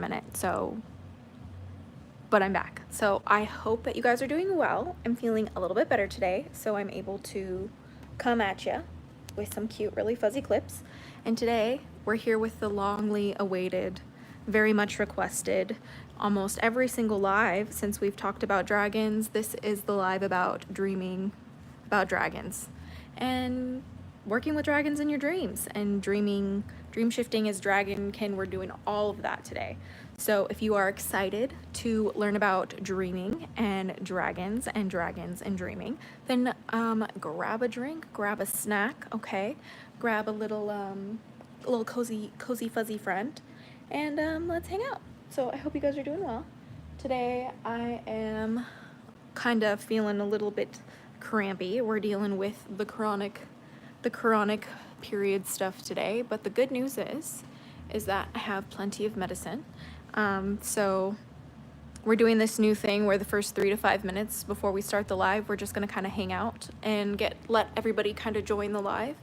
minute, so, but I'm back. So I hope that you guys are doing well. I'm feeling a little bit better today, so I'm able to come at you with some cute, really fuzzy clips. And today we're here with the longly awaited, very much requested, almost every single live since we've talked about dragons. This is the live about dreaming about dragons and working with dragons in your dreams and dream shifting as dragonkin. We're doing all of that today. So if you are excited to learn about dreaming and dragons and dreaming, then grab a drink, grab a snack, okay? Grab a little cozy fuzzy friend, and let's hang out. So I hope you guys are doing well. Today I am kind of feeling a little bit crampy. We're dealing with the chronic period stuff today, but the good news is that I have plenty of medicine. So we're doing this new thing where the first 3 to 5 minutes before we start the live, we're just gonna kind of hang out and let everybody kind of join the live.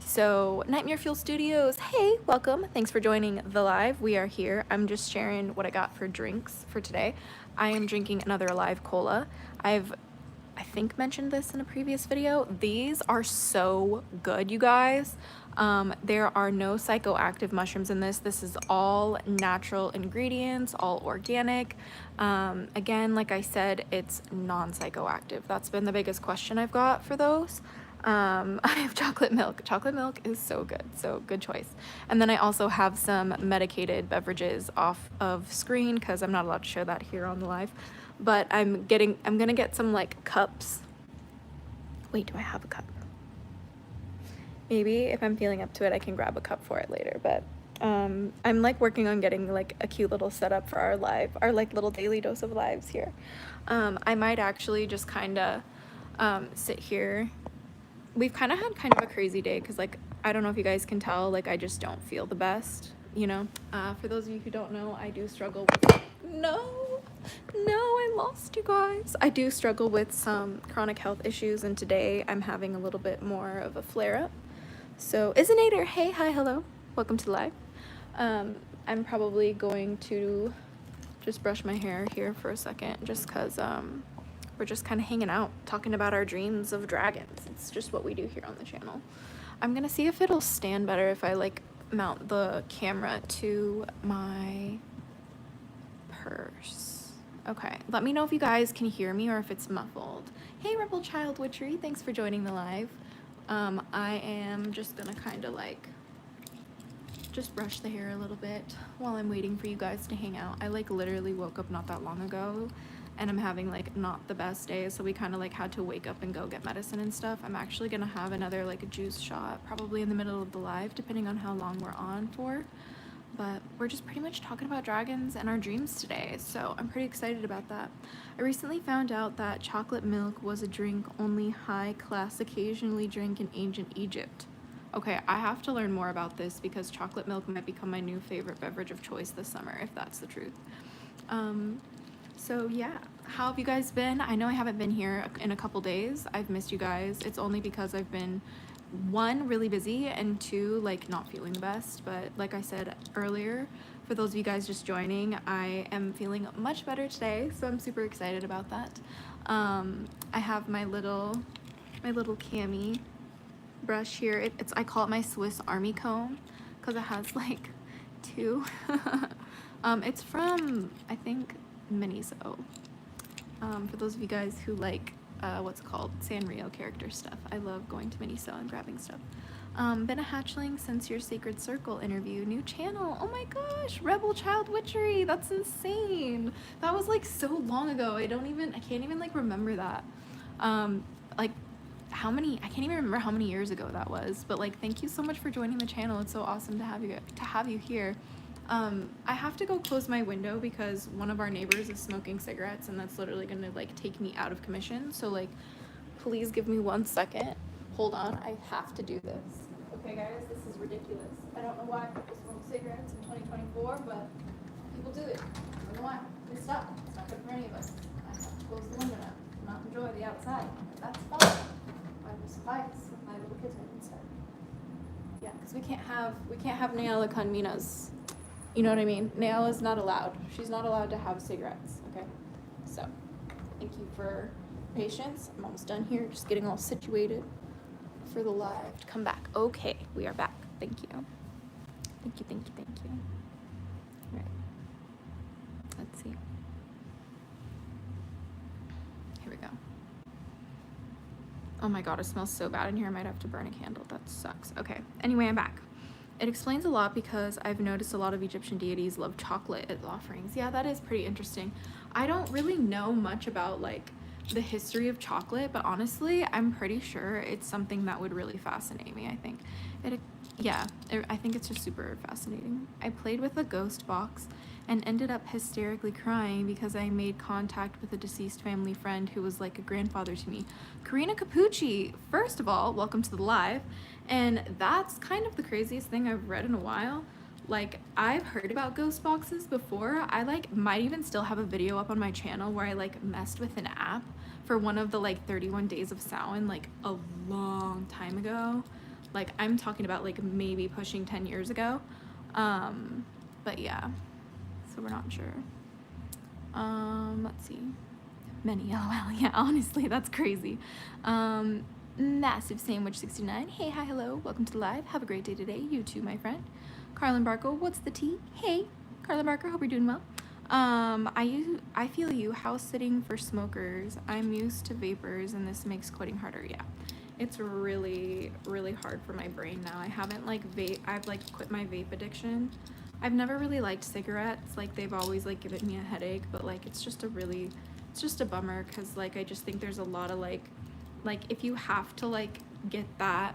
So Nightmare Fuel Studios, hey, welcome. Thanks for joining the live. We are here. I'm just sharing what I got for drinks for today. I am drinking another live cola. I think mentioned this in a previous video. These are so good, you guys. There are no psychoactive mushrooms in this. This is all natural ingredients, all organic. Again, like I said, it's non-psychoactive. That's been the biggest question I've got for those. I have chocolate milk. Chocolate milk is so good, so good choice. And then I also have some medicated beverages off of screen because I'm not allowed to show that here on the live. But I'm gonna get some like cups. Wait, do I have a cup? Maybe if I'm feeling up to it, I can grab a cup for it later. But I'm like working on getting like a cute little setup for our live, our like little daily dose of lives here. I might actually just kind of sit here. We've kind of had kind of a crazy day because like, I don't know if you guys can tell, like I just don't feel the best, you know? For those of you who don't know, I do struggle with, no, I lost you guys. I do struggle with some chronic health issues, and today I'm having a little bit more of a flare-up. So, Isinator, hey, hi, hello. Welcome to the live. I'm probably going to just brush my hair here for a second, just because we're just kind of hanging out, talking about our dreams of dragons. It's just what we do here on the channel. I'm gonna see if it'll stand better if I like mount the camera to my purse. Okay, let me know if you guys can hear me or if it's muffled. Hey, Rebel Child Witchery, thanks for joining the live. I am just gonna kind of like just brush the hair a little bit while I'm waiting for you guys to hang out. I like literally woke up not that long ago and I'm having like not the best day, so we kind of like had to wake up and go get medicine and stuff. I'm actually gonna have another like a juice shot probably in the middle of the live, depending on how long we're on for. But we're just pretty much talking about dragons and our dreams today, so I'm pretty excited about that. I recently found out that chocolate milk was a drink only high class occasionally drank in ancient Egypt. Okay, I have to learn more about this because chocolate milk might become my new favorite beverage of choice this summer, if that's the truth. So yeah, how have you guys been? I know I haven't been here in a couple days. I've missed you guys. It's only because I've been, 1, really busy, and 2, like not feeling the best. But like I said earlier, for those of you guys just joining, I am feeling much better today, so I'm super excited about that. I have my little cami brush here. I call it my Swiss Army comb because it has like 2. It's from, I think, Miniso. For those of you guys who like what's it called, Sanrio character stuff. I love going to Miniso and grabbing stuff. Been a hatchling since your Sacred Circle interview. New channel. Oh my gosh, Rebel Child Witchery. That's insane. That was like so long ago. I can't even like remember that. Like how many, I can't even remember how many years ago that was, but like thank you so much for joining the channel. It's so awesome to have you here. I have to go close my window because one of our neighbors is smoking cigarettes and that's literally gonna like take me out of commission. So like, please give me 1 second. Hold on, I have to do this. Okay guys, this is ridiculous. I don't know why people smoke cigarettes in 2024, but people do it. I don't know why. Please stop. It's not good for any of us. I have to close the window now. Not enjoy the outside. That's fine. I will suffice with my little kitten instead. Yeah, because we can't have Neala Conminas You know what I mean? Nayla's not allowed. She's not allowed to have cigarettes, okay? So, thank you for patience. I'm almost done here, just getting all situated for the live to come back. Okay, we are back. Thank you. Thank you, thank you, thank you. All right. Let's see. Here we go. Oh my god, it smells so bad in here. I might have to burn a candle. That sucks. Okay, anyway, I'm back. It explains a lot because I've noticed a lot of Egyptian deities love chocolate as offerings. Yeah, that is pretty interesting. I don't really know much about like the history of chocolate, but honestly, I'm pretty sure it's something that would really fascinate me, I think. I think it's just super fascinating. I played with a ghost box and ended up hysterically crying because I made contact with a deceased family friend who was like a grandfather to me. Karina Capucci, first of all, welcome to the live. And that's kind of the craziest thing I've read in a while. Like, I've heard about ghost boxes before. I like might even still have a video up on my channel where I like messed with an app for one of the like 31 days of Samhain like a long time ago. Like, I'm talking about like maybe pushing 10 years ago. But yeah, so we're not sure. Let's see. Many LOL. Yeah, honestly, that's crazy. Massive Sandwich 69. Hey, hi, hello. Welcome to the live. Have a great day today. You too, my friend. Carlin Barco, what's the tea? Hey, Carlin Barker, hope you're doing well. I feel you. House sitting for smokers. I'm used to vapors, and this makes quitting harder. Yeah, it's really, really hard for my brain now. I haven't like I've like quit my vape addiction. I've never really liked cigarettes. Like, they've always like given me a headache, but like it's just a bummer because like I just think there's a lot of like if you have to like get that,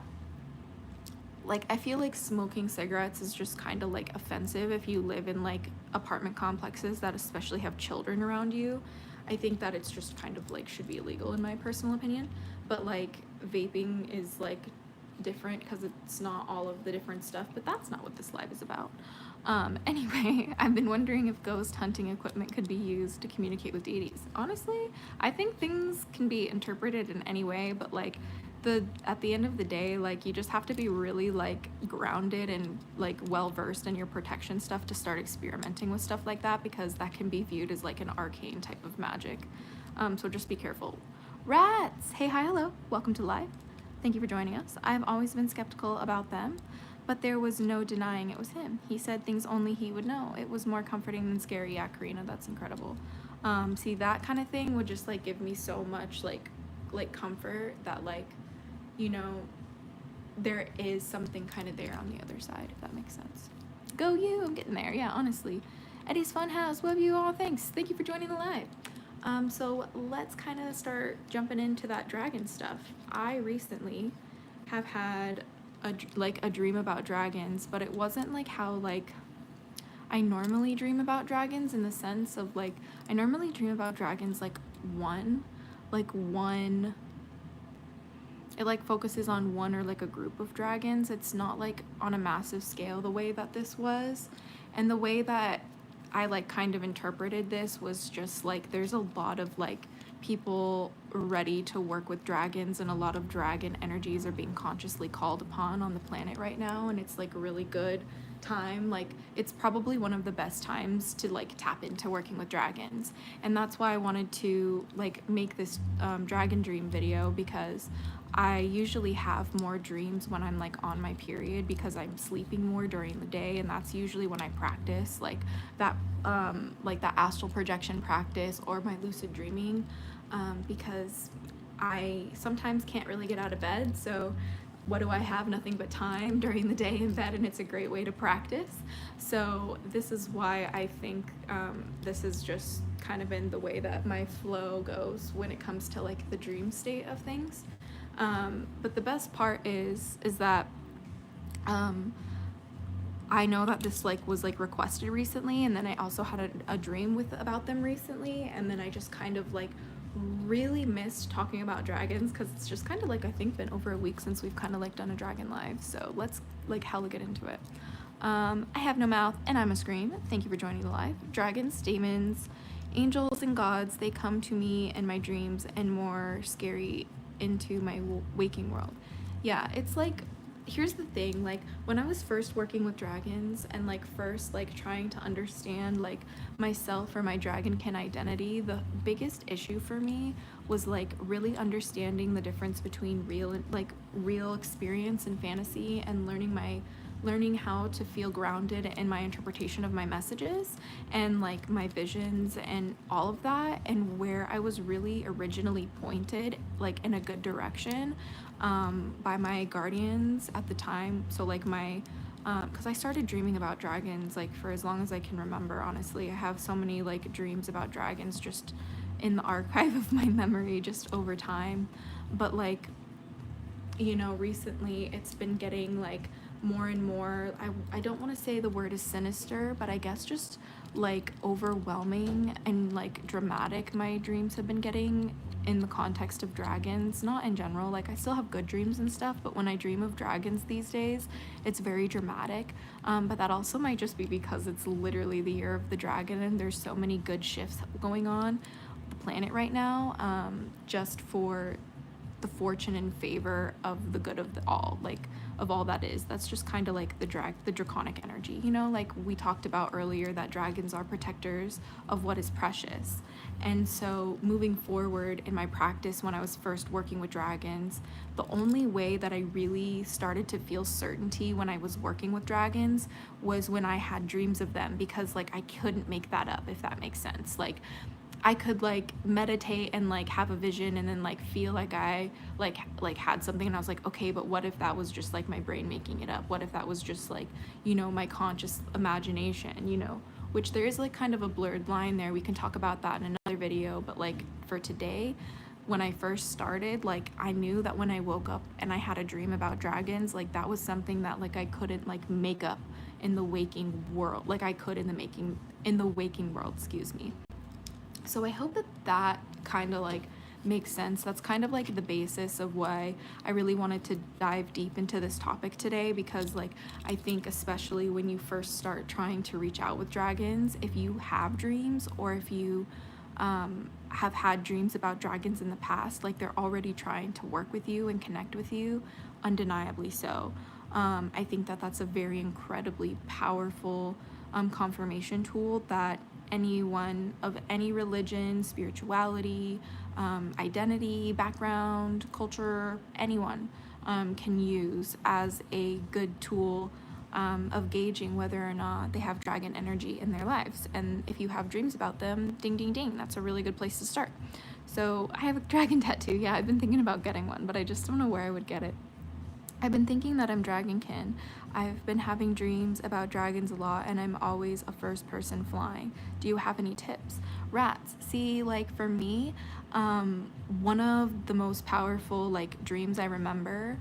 like I feel like smoking cigarettes is just kind of like offensive if you live in like apartment complexes that especially have children around you. I think that it's just kind of like should be illegal in my personal opinion, but like vaping is like different because it's not all of the different stuff, but that's not what this live is about. Anyway, I've been wondering if ghost hunting equipment could be used to communicate with deities. Honestly, I think things can be interpreted in any way, but like at the end of the day, like you just have to be really like grounded and like well versed in your protection stuff to start experimenting with stuff like that, because that can be viewed as like an arcane type of magic. So just be careful. Rats! Hey, hi, hello. Welcome to live. Thank you for joining us. I've always been skeptical about them, but there was no denying it was him. He said things only he would know. It was more comforting than scary. Yeah, Karina, that's incredible. See, that kind of thing would just like give me so much like comfort that like, you know, there is something kind of there on the other side, if that makes sense. Go you, I'm getting there. Yeah, honestly. Eddie's Funhouse, love you all. Thanks. Thank you for joining the live. So let's kind of start jumping into that dragon stuff. I recently have had a dream about dragons, but it wasn't like how like I normally dream about dragons, in the sense of like I normally dream about dragons like one it like focuses on one or like a group of dragons. It's not like on a massive scale the way that this was. And the way that I like kind of interpreted this was just like there's a lot of like people ready to work with dragons, and a lot of dragon energies are being consciously called upon on the planet right now, and it's like a really good time. Like, it's probably one of the best times to like tap into working with dragons, and that's why I wanted to like make this dragon dream video, because I usually have more dreams when I'm like on my period, because I'm sleeping more during the day, and that's usually when I practice like that astral projection practice or my lucid dreaming, because I sometimes can't really get out of bed. So what do I have? Nothing but time during the day in bed, and it's a great way to practice. So this is why I think this is just kind of in the way that my flow goes when it comes to like the dream state of things. But the best part is that I know that this like was like requested recently, and then I also had a dream about them recently, and then I just kind of like really missed talking about dragons, because it's just kind of like I think been over a week since we've kind of like done a dragon live. So let's like hella get into it. I have no mouth and I'm a scream. Thank you for joining the live. Dragons, demons, angels, and gods, they come to me in my dreams and more scary into my waking world. Yeah, it's like here's the thing, like when I was first working with dragons and like first like trying to understand like myself or my dragonkin identity, the biggest issue for me was like really understanding the difference between real experience and fantasy, and learning how to feel grounded in my interpretation of my messages and like my visions and all of that, and where I was really originally pointed like in a good direction by my guardians at the time. So like my because I started dreaming about dragons like for as long as I can remember. Honestly, I have so many like dreams about dragons just in the archive of my memory just over time. But like, you know, recently it's been getting like more and more, I don't want to say the word is sinister, but I guess just like overwhelming and like dramatic my dreams have been getting in the context of dragons. Not in general, like I still have good dreams and stuff, but when I dream of dragons these days, it's very dramatic. But that also might just be because it's literally the year of the dragon and there's so many good shifts going on the planet right now, just for the fortune and favor of the good of the all, like of all that is. That's just kind of like the draconic energy, you know, like we talked about earlier, that dragons are protectors of what is precious. And so moving forward in my practice, when I was first working with dragons, the only way that I really started to feel certainty when I was working with dragons was when I had dreams of them, because like I couldn't make that up, if that makes sense. Like I could like meditate and like have a vision and then like feel like I like had something, and I was like, okay, but what if that was just like my brain making it up? What if that was just like, you know, my conscious imagination, you know? Which there is like kind of a blurred line there. We can talk about that in another video, but like for today, when I first started, like I knew that when I woke up and I had a dream about dragons, like that was something that like I couldn't like make up in the waking world, like I could in the waking world, excuse me. So I hope that that kind of like makes sense. That's kind of like the basis of why I really wanted to dive deep into this topic today, because like I think especially when you first start trying to reach out with dragons, if you have dreams or if you have had dreams about dragons in the past, like they're already trying to work with you and connect with you, undeniably so. I think that that's a very incredibly powerful confirmation tool that anyone of any religion, spirituality, identity, background, culture, anyone can use as a good tool of gauging whether or not they have dragon energy in their lives. And if you have dreams about them, ding, ding, ding, that's a really good place to start. So I have a dragon tattoo. Yeah, I've been thinking about getting one, but I just don't know where I would get it. I've been thinking that I'm dragonkin. I've been having dreams about dragons a lot, and I'm always a first person flying. Do you have any tips? Rats. See, like for me, one of the most powerful like dreams I remember,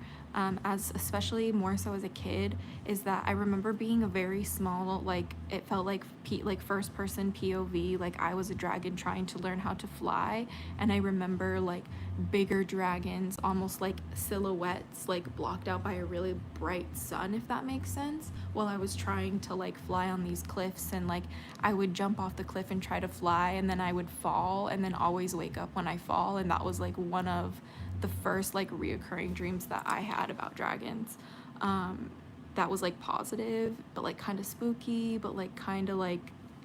as especially more so as a kid, is that I remember being a very small, like it felt like like first person POV, like I was a dragon trying to learn how to fly, and I remember like bigger dragons, almost like silhouettes, like blocked out by a really bright sun, if that makes sense, while I was trying to like fly on these cliffs. And like I would jump off the cliff and try to fly, and then I would fall and then always wake up when I fall. And that was like one of the first like reoccurring dreams that I had about dragons. That was like positive, but like kind of spooky, but like kind of like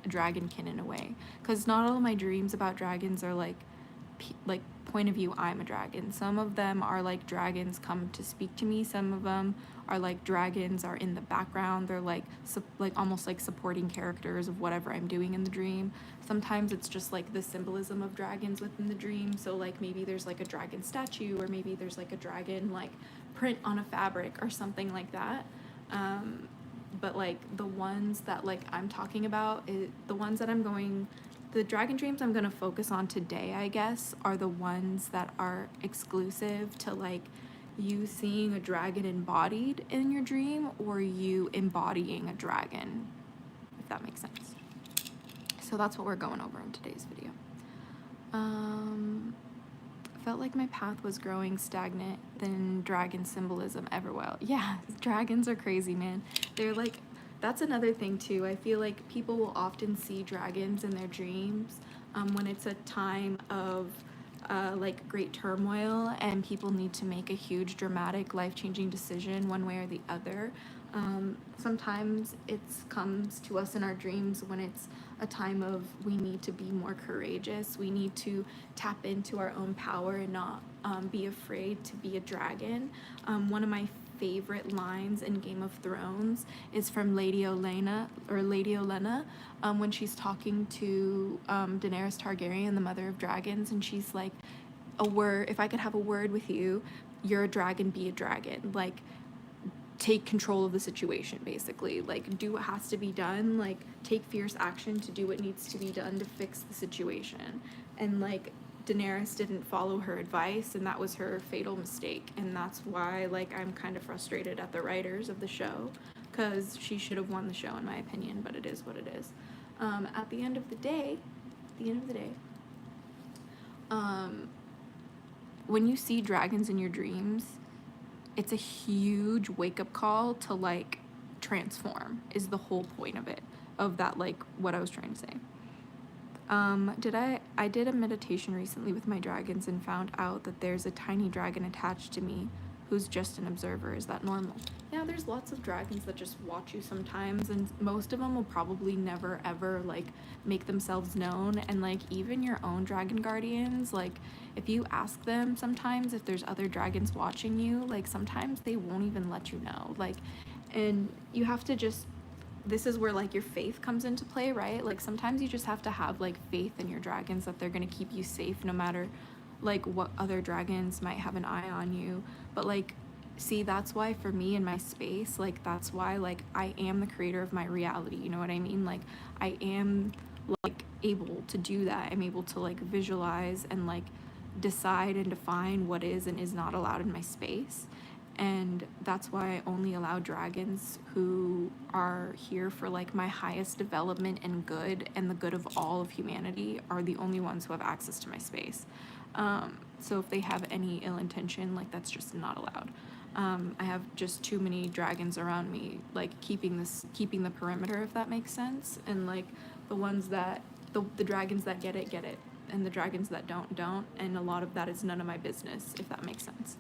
dragonkin in a way, because not all of my dreams about dragons are like point of view I'm a dragon. Some of them are like dragons come to speak to me. Some of them are like dragons are in the background. They're like almost like supporting characters of whatever I'm doing in the dream. Sometimes it's just like the symbolism of dragons within the dream. So like maybe there's like a dragon statue, or maybe there's like a dragon like print on a fabric or something like that. But like the ones that like I'm talking about, the dragon dreams I'm going to focus on today, I guess, are the ones that are exclusive to like you seeing a dragon embodied in your dream, or you embodying a dragon, if that makes sense. So that's what we're going over in today's video. Felt like my path was growing stagnant, then dragon symbolism everywhere. Yeah, dragons are crazy, man. They're like, that's another thing too. I feel like people will often see dragons in their dreams when it's a time of like great turmoil and people need to make a huge dramatic life-changing decision one way or the other. Sometimes it comes to us in our dreams when it's a time of we need to be more courageous, we need to tap into our own power and not be afraid to be a dragon. One of my favorite lines in Game of Thrones is from Lady Olenna, when she's talking to Daenerys Targaryen, the mother of dragons, and she's like, if I could have a word with you, you're a dragon, be a dragon. Like, take control of the situation, basically. Like, do what has to be done, like take fierce action to do what needs to be done to fix the situation. And like, Daenerys didn't follow her advice, and that was her fatal mistake. And that's why, like, I'm kind of frustrated at the writers of the show, because she should have won the show in my opinion, but it is what it is. At the end of the day, when you see dragons in your dreams, it's a huge wake-up call to like transform, is the whole point of it, of that, like what I was trying to say. I did a meditation recently with my dragons and found out that there's a tiny dragon attached to me who's just an observer. Is that normal? Yeah, there's lots of dragons that just watch you sometimes, and most of them will probably never ever like make themselves known. And like, even your own dragon guardians, like if you ask them sometimes if there's other dragons watching you, like sometimes they won't even let you know. Like, and you have to just, this is where like your faith comes into play, right? Like sometimes you just have to have like faith in your dragons that they're gonna keep you safe no matter like what other dragons might have an eye on you. But like, see, that's why for me in my space, like that's why like I am the creator of my reality, you know what I mean? Like I am like able to do that. I'm able to like visualize and like decide and define what is and is not allowed in my space. And that's why I only allow dragons who are here for like my highest development and good, and the good of all of humanity are the only ones who have access to my space. So if they have any ill intention, like that's just not allowed. I have just too many dragons around me, like keeping the perimeter, if that makes sense. And like the ones that, the dragons that get it, and the dragons that don't. And a lot of that is none of my business, if that makes sense.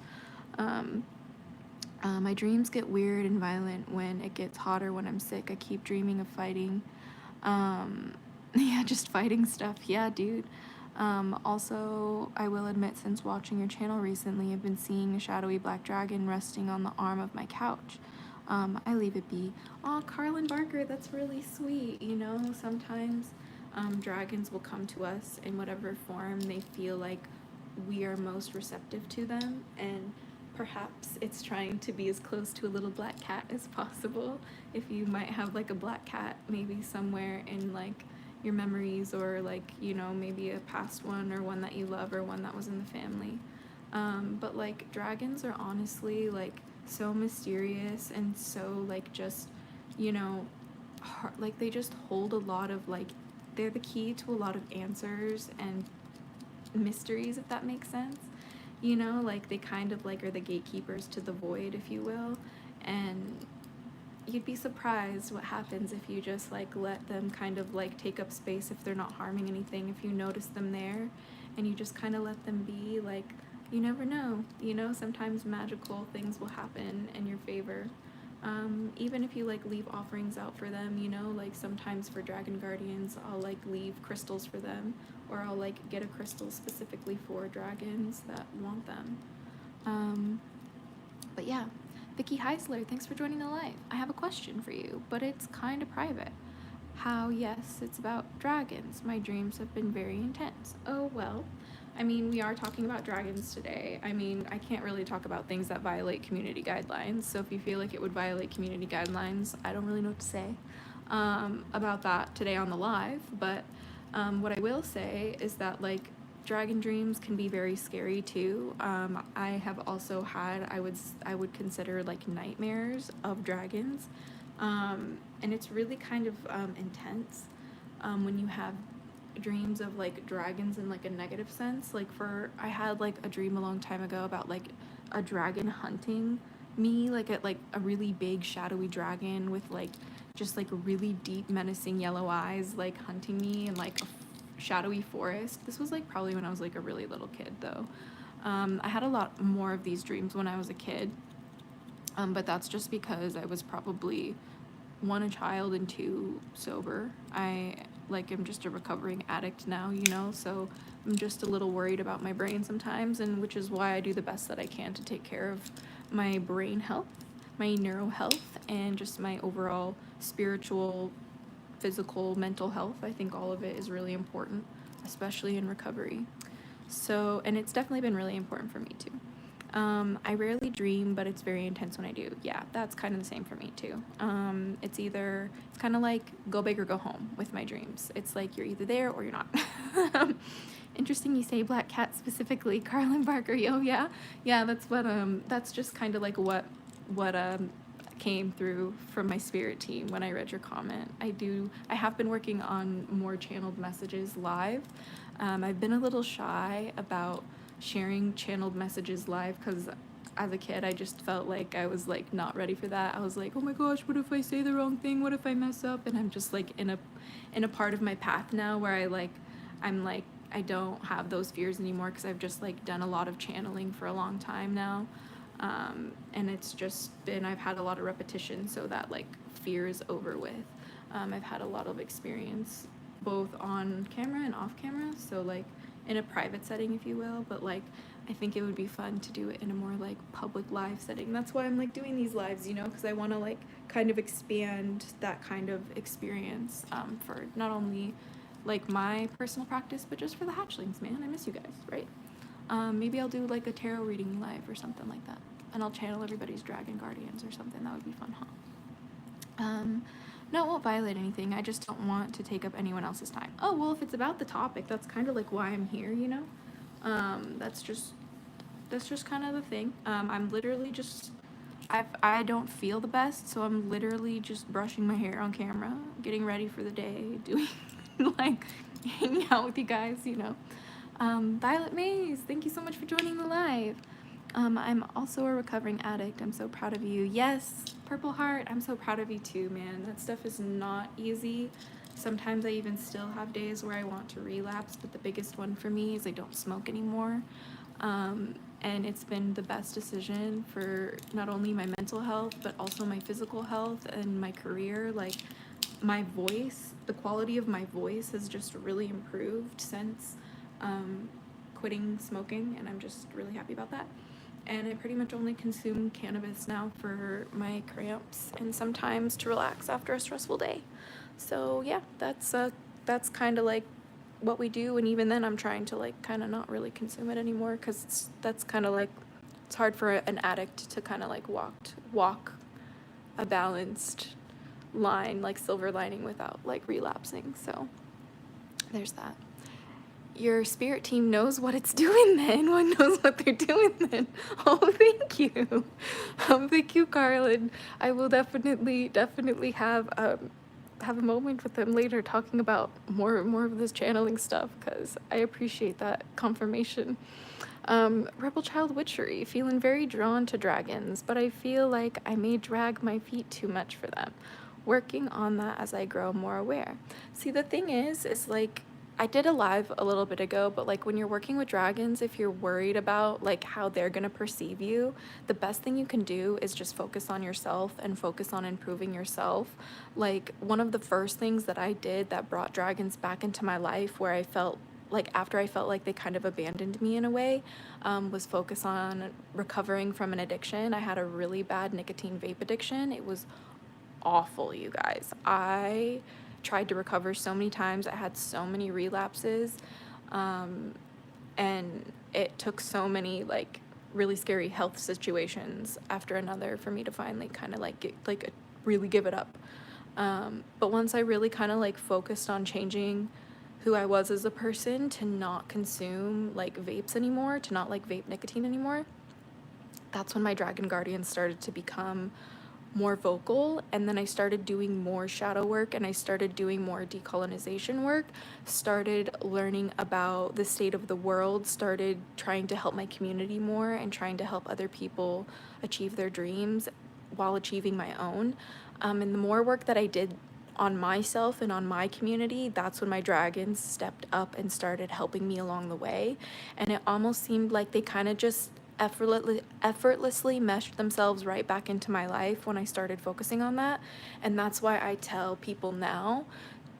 My dreams get weird and violent when it gets hotter. When I'm sick, I keep dreaming of fighting. Yeah, just fighting stuff. Yeah, dude. Also, I will admit, since watching your channel recently, I've been seeing a shadowy black dragon resting on the arm of my couch. I leave it be. Aw, Carlin Barker, that's really sweet. You know, sometimes dragons will come to us in whatever form they feel like we are most receptive to them, and perhaps it's trying to be as close to a little black cat as possible. If you might have like a black cat maybe somewhere in like your memories, or like, you know, maybe a past one, or one that you love, or one that was in the family. But like, dragons are honestly like so mysterious and so like just, you know, like they just hold a lot of like, they're the key to a lot of answers and mysteries, if that makes sense. You know, like they kind of like are the gatekeepers to the void, if you will. And you'd be surprised what happens if you just like let them kind of like take up space, if they're not harming anything. If you notice them there and you just kind of let them be, like, you never know, you know, sometimes magical things will happen in your favor. Even if you like leave offerings out for them, you know, like sometimes for dragon guardians I'll like leave crystals for them, or I'll like get a crystal specifically for dragons that want them. But yeah, Vicky Heisler, thanks for joining the live. I have a question for you, but it's kind of private. How? Yes, it's about dragons. My dreams have been very intense. Oh, well, I mean, we are talking about dragons today. I mean, I can't really talk about things that violate community guidelines, so if you feel like it would violate community guidelines, I don't really know what to say about that today on the live. But what I will say is that, like, dragon dreams can be very scary too. I have also had, I would consider like nightmares of dragons, and it's really kind of intense when you have dreams of like dragons in like a negative sense. Like, I had like a dream a long time ago about like a dragon hunting me, like a really big shadowy dragon with like just like really deep menacing yellow eyes, like hunting me, and like shadowy forest. This was like probably when I was like a really little kid though. I had a lot more of these dreams when I was a kid, but that's just because I was probably one, a child, and two, sober. I like am just a recovering addict now, you know, so I'm just a little worried about my brain sometimes, and which is why I do the best that I can to take care of my brain health, my neuro health, and just my overall spiritual, physical, mental health. I think all of it is really important, especially in recovery. So, and it's definitely been really important for me too. I rarely dream, but it's very intense when I do. Yeah, that's kind of the same for me too. It's kind of like go big or go home with my dreams. It's like you're either there or you're not. Interesting you say black cat specifically, Carlin Barker. Yo, yeah. Yeah, that's just kind of like what came through from my spirit team when I read your comment. I have been working on more channeled messages live. I've been a little shy about sharing channeled messages live because as a kid I just felt like I was like not ready for that. I was like, oh my gosh, what if I say the wrong thing? What if I mess up? And I'm just like in a part of my path now where I'm like I don't have those fears anymore because I've just like done a lot of channeling for a long time now. And it's just been, I've had a lot of repetition so that like fear is over with. I've had a lot of experience both on camera and off camera, so like in a private setting, if you will, but like I think it would be fun to do it in a more like public live setting. That's why I'm like doing these lives, you know, because I want to like kind of expand that kind of experience for not only like my personal practice, but just for the hatchlings, man. I miss you guys, right? Maybe I'll do like a tarot reading live or something like that, and I'll channel everybody's dragon guardians or something. That would be fun, huh? No, it won't violate anything. I just don't want to take up anyone else's time. Oh, well, if it's about the topic, that's kind of like why I'm here, you know? That's just kind of the thing. I'm literally just, I don't feel the best, so I'm literally just brushing my hair on camera, getting ready for the day, doing, like, hanging out with you guys, you know? Violet Maze, thank you so much for joining the live. I'm also a recovering addict. I'm so proud of you. Yes, Purple Heart, I'm so proud of you too, man. That stuff is not easy. Sometimes I even still have days where I want to relapse, but the biggest one for me is I don't smoke anymore. And it's been the best decision for not only my mental health, but also my physical health and my career. Like, my voice, the quality of my voice has just really improved since quitting smoking, and I'm just really happy about that. And I pretty much only consume cannabis now for my cramps and sometimes to relax after a stressful day. So yeah, that's kind of like what we do, and even then I'm trying to like kind of not really consume it anymore because that's kind of like, it's hard for an addict to kind of like walk a balanced line, like silver lining, without like relapsing. So there's that. Your spirit team knows what it's doing then. One knows what they're doing then. Oh, thank you. Thank you, Carlin. I will definitely have a moment with them later talking about more of this channeling stuff because I appreciate that confirmation. Rebel Child Witchery, feeling very drawn to dragons, but I feel like I may drag my feet too much for them. Working on that as I grow more aware. See, the thing is like, I did a live a little bit ago, but like when you're working with dragons, if you're worried about like how they're gonna perceive you, the best thing you can do is just focus on yourself and focus on improving yourself. Like, one of the first things that I did that brought dragons back into my life, where I felt like, after I felt like they kind of abandoned me in a way, was focus on recovering from an addiction. I had a really bad nicotine vape addiction. It was awful, you guys. I tried to recover so many times. I had so many relapses, and it took so many like really scary health situations after another for me to finally kind of like really give it up. But once I really kind of like focused on changing who I was as a person, to not consume like vapes anymore, to not like vape nicotine anymore, that's when my dragon guardians started to become more vocal. And then I started doing more shadow work, and I started doing more decolonization work, started learning about the state of the world, started trying to help my community more and trying to help other people achieve their dreams while achieving my own. And the more work that I did on myself and on my community, that's when my dragons stepped up and started helping me along the way. And it almost seemed like they kind of just effortlessly meshed themselves right back into my life when I started focusing on that. And that's why I tell people now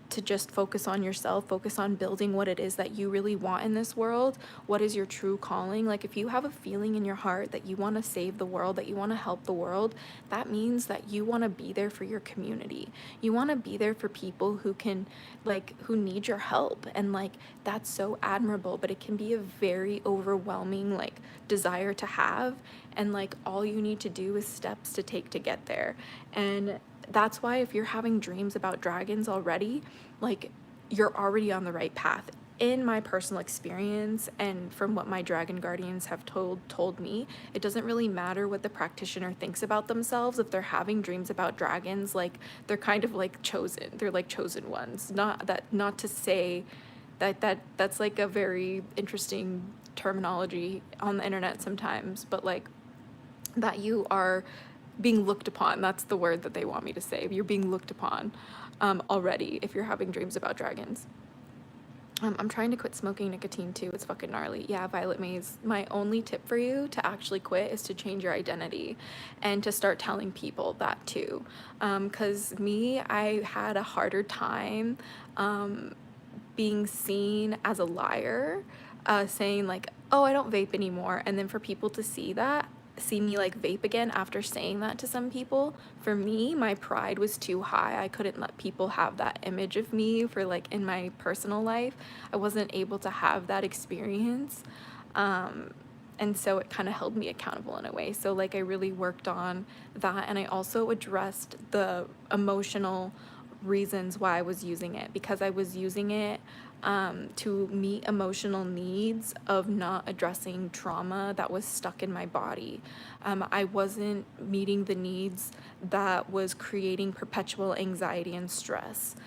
to just focus on yourself, focus on building what it is that you really want in this world. What is your true calling? Like, if you have a feeling in your heart that you want to save the world, that you want to help the world, that means that you want to be there for your community. You want to be there for people who can, like, who need your help. And like, that's so admirable, but it can be a very overwhelming, like, desire to have. And like, all you need to do is steps to take to get there. And that's why if you're having dreams about dragons already, like, you're already on the right path. In my personal experience and from what my dragon guardians have told me, it doesn't really matter what the practitioner thinks about themselves. If they're having dreams about dragons, like, they're kind of like chosen. They're like chosen ones. Not to say that's like a very interesting terminology on the internet sometimes, but like, that you are being looked upon. That's the word that they want me to say. You're being looked upon already if you're having dreams about dragons. I'm trying to quit smoking nicotine too. It's fucking gnarly. Yeah, Violet Maze. My only tip for you to actually quit is to change your identity and to start telling people that too. Because me, I had a harder time being seen as a liar, saying like, oh, I don't vape anymore. And then for people to see me like vape again after saying that to some people, for me, my pride was too high. I couldn't let people have that image of me for like in my personal life. I wasn't able to have that experience. And so it kind of held me accountable in a way. So like, I really worked on that. And I also addressed the emotional reasons why I was using it, because I was using it to meet emotional needs of not addressing trauma that was stuck in my body. I wasn't meeting the needs that was creating perpetual anxiety and stress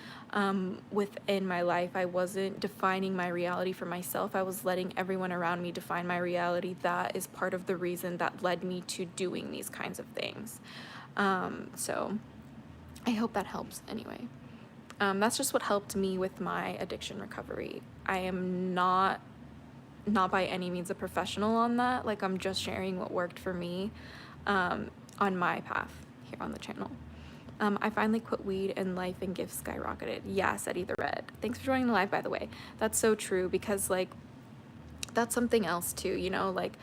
within my life. I wasn't defining my reality for myself. I was letting everyone around me define my reality. That is part of the reason that led me to doing these kinds of things. So I hope that helps anyway. That's just what helped me with my addiction recovery. I am not by any means a professional on that. Like, I'm just sharing what worked for me on my path here on the channel. I finally quit weed and life and gifts skyrocketed. Yeah, Eddie the Red. Thanks for joining the live, by the way. That's so true, because like, that's something else too, you know, like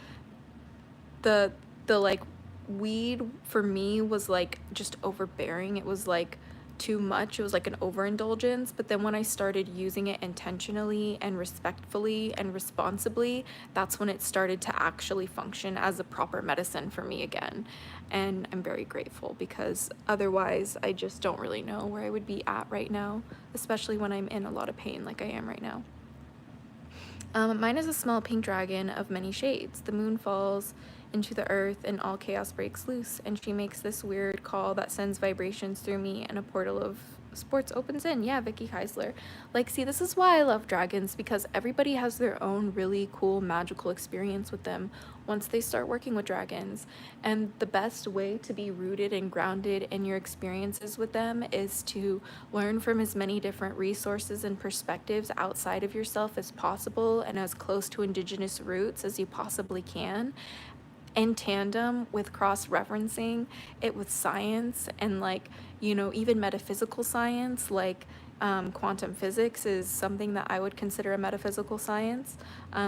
the like weed for me was like just overbearing. It was like too much. It was like an overindulgence. But then when I started using it intentionally and respectfully and responsibly, that's when it started to actually function as a proper medicine for me again. And I'm very grateful, because otherwise I just don't really know where I would be at right now, especially when I'm in a lot of pain like I am right now. Mine is a small pink dragon of many shades. The moon falls into the earth and all chaos breaks loose, and she makes this weird call that sends vibrations through me, and a portal of sports opens in. Yeah, Vicky Heisler. Like, see, this is why I love dragons, because everybody has their own really cool magical experience with them once they start working with dragons. And the best way to be rooted and grounded in your experiences with them is to learn from as many different resources and perspectives outside of yourself as possible, and as close to indigenous roots as you possibly can, in tandem with cross-referencing it with science and, like, you know, even metaphysical science. Like, quantum physics is something that I would consider a metaphysical science,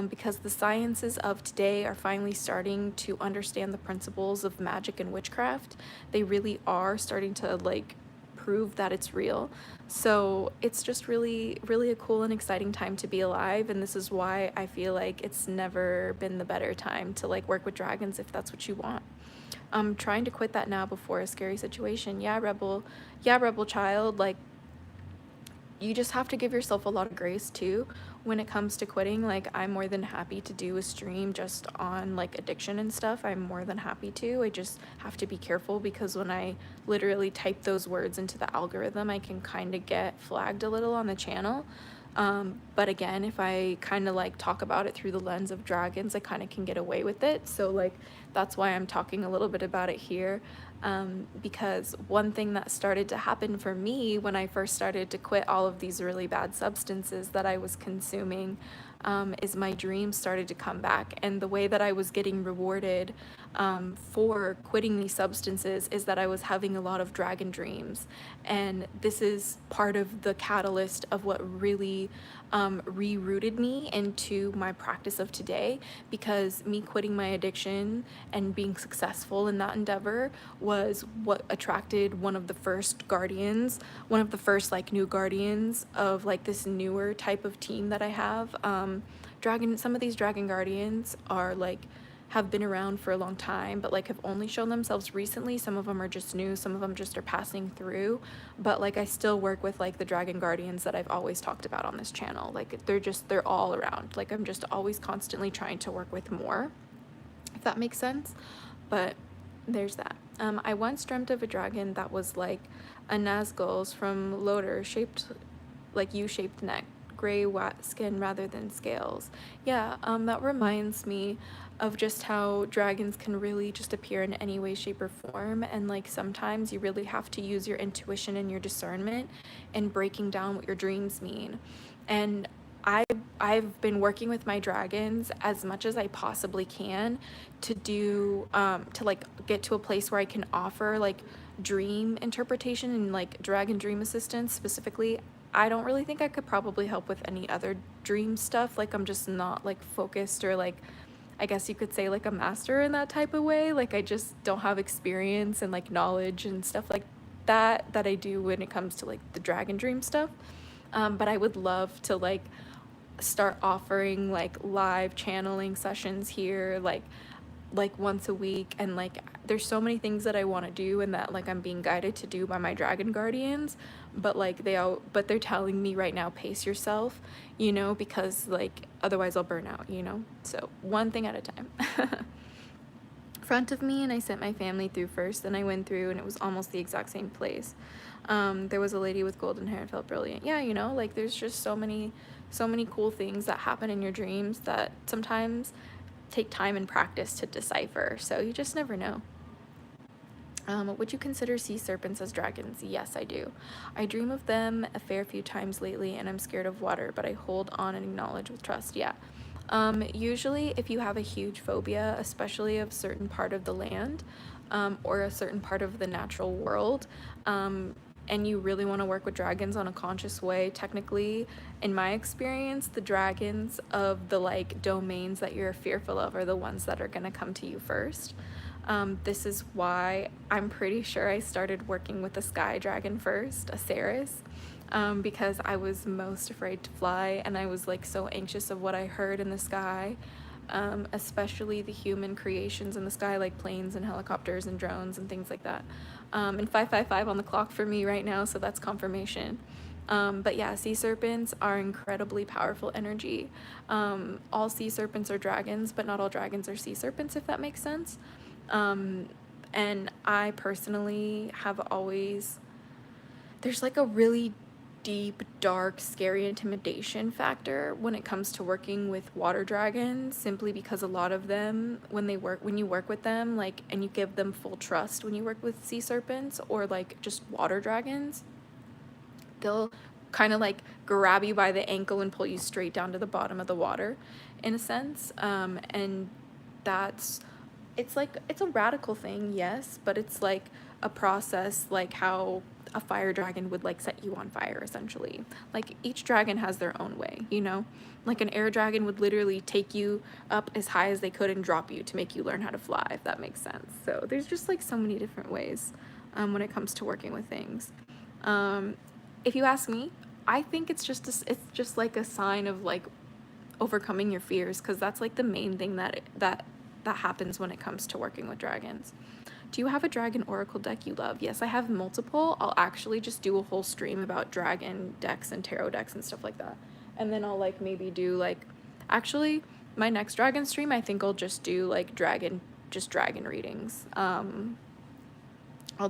because the sciences of today are finally starting to understand the principles of magic and witchcraft. They really are starting to, like, prove that it's real. So it's just really, really a cool and exciting time to be alive. And this is why I feel like it's never been the better time to, like, work with dragons if that's what you want. I'm trying to quit that now before a scary situation. Yeah, rebel child. Like, you just have to give yourself a lot of grace too when it comes to quitting. Like, I'm more than happy to do a stream just on, like, addiction and stuff. I'm more than happy to. I just have to be careful, because when I literally type those words into the algorithm, I can kind of get flagged a little on the channel. But again, if I kind of like talk about it through the lens of dragons, I kind of can get away with it. So, like, That's why I'm talking a little bit about it here. Because one thing that started to happen for me when I first started to quit all of these really bad substances that I was consuming, is my dreams started to come back. And the way that I was getting rewarded for quitting these substances is that I was having a lot of dragon dreams. And this is part of the catalyst of what really rerouted me into my practice of today, because me quitting my addiction and being successful in that endeavor was what attracted one of the first guardians, one of the first like new guardians of like this newer type of team that I have. Some of these dragon guardians are like have been around for a long time, but like have only shown themselves recently. Some of them are just new, some of them just are passing through, but like I still work with like the dragon guardians that I've always talked about on this channel. Like they're all around. Like I'm just always constantly trying to work with more, if that makes sense. But there's that. I once dreamt of a dragon that was like a Nazgul's from Loader, shaped like U-shaped neck, gray skin rather than scales. Yeah, that reminds me of just how dragons can really just appear in any way, shape, or form, and like sometimes you really have to use your intuition and your discernment in breaking down what your dreams mean. And I've been working with my dragons as much as I possibly can to do to like get to a place where I can offer like dream interpretation and like dragon dream assistance specifically. I don't really think I could probably help with any other dream stuff. Like I'm just not like focused, or like I guess you could say like a master in that type of way. Like I just don't have experience and like knowledge and stuff like that I do when it comes to like the dragon dream stuff. But I would love to like start offering like live channeling sessions here, like once a week. And like there's so many things that I want to do and that like I'm being guided to do by my dragon guardians, but like they're telling me right now, pace yourself, you know, because like otherwise I'll burn out, you know. So one thing at a time. Front of me, and I sent my family through first, then I went through and it was almost the exact same place. There was a lady with golden hair and felt brilliant. Yeah, you know, like there's just so many cool things that happen in your dreams that sometimes take time and practice to decipher, so you just never know. Would you consider sea serpents as dragons? Yes, I do. I dream of them a fair few times lately, and I'm scared of water, but I hold on and acknowledge with trust. Yeah. Usually if you have a huge phobia, especially of certain part of the land, or a certain part of the natural world, and you really want to work with dragons on a conscious way, technically, in my experience, the dragons of the like domains that you're fearful of are the ones that are going to come to you first. This is why I'm pretty sure I started working with a sky dragon first, a Ceres, because I was most afraid to fly, and I was like so anxious of what I heard in the sky, especially the human creations in the sky, like planes and helicopters and drones and things like that. And 555 on the clock for me right now, so that's confirmation. But yeah, sea serpents are incredibly powerful energy. All sea serpents are dragons, but not all dragons are sea serpents, if that makes sense. And I personally have always, there's like a really deep, dark, scary intimidation factor when it comes to working with water dragons, simply because a lot of them, when you work with them, like, and you give them full trust when you work with sea serpents or like just water dragons, they'll kind of like grab you by the ankle and pull you straight down to the bottom of the water, in a sense. And it's a radical thing, yes, but it's like a process, like how a fire dragon would like set you on fire, essentially. Like each dragon has their own way, you know. Like an air dragon would literally take you up as high as they could and drop you to make you learn how to fly, if that makes sense. So there's just like so many different ways when it comes to working with things. If you ask me, I think it's just like a sign of like overcoming your fears, because that's like the main thing that happens when it comes to working with dragons. Do you have a dragon oracle deck you love? Yes, I have multiple. I'll actually just do a whole stream about dragon decks and tarot decks and stuff like that. And then I'll like maybe do like, actually my next dragon stream, I think I'll just do like dragon readings. I'll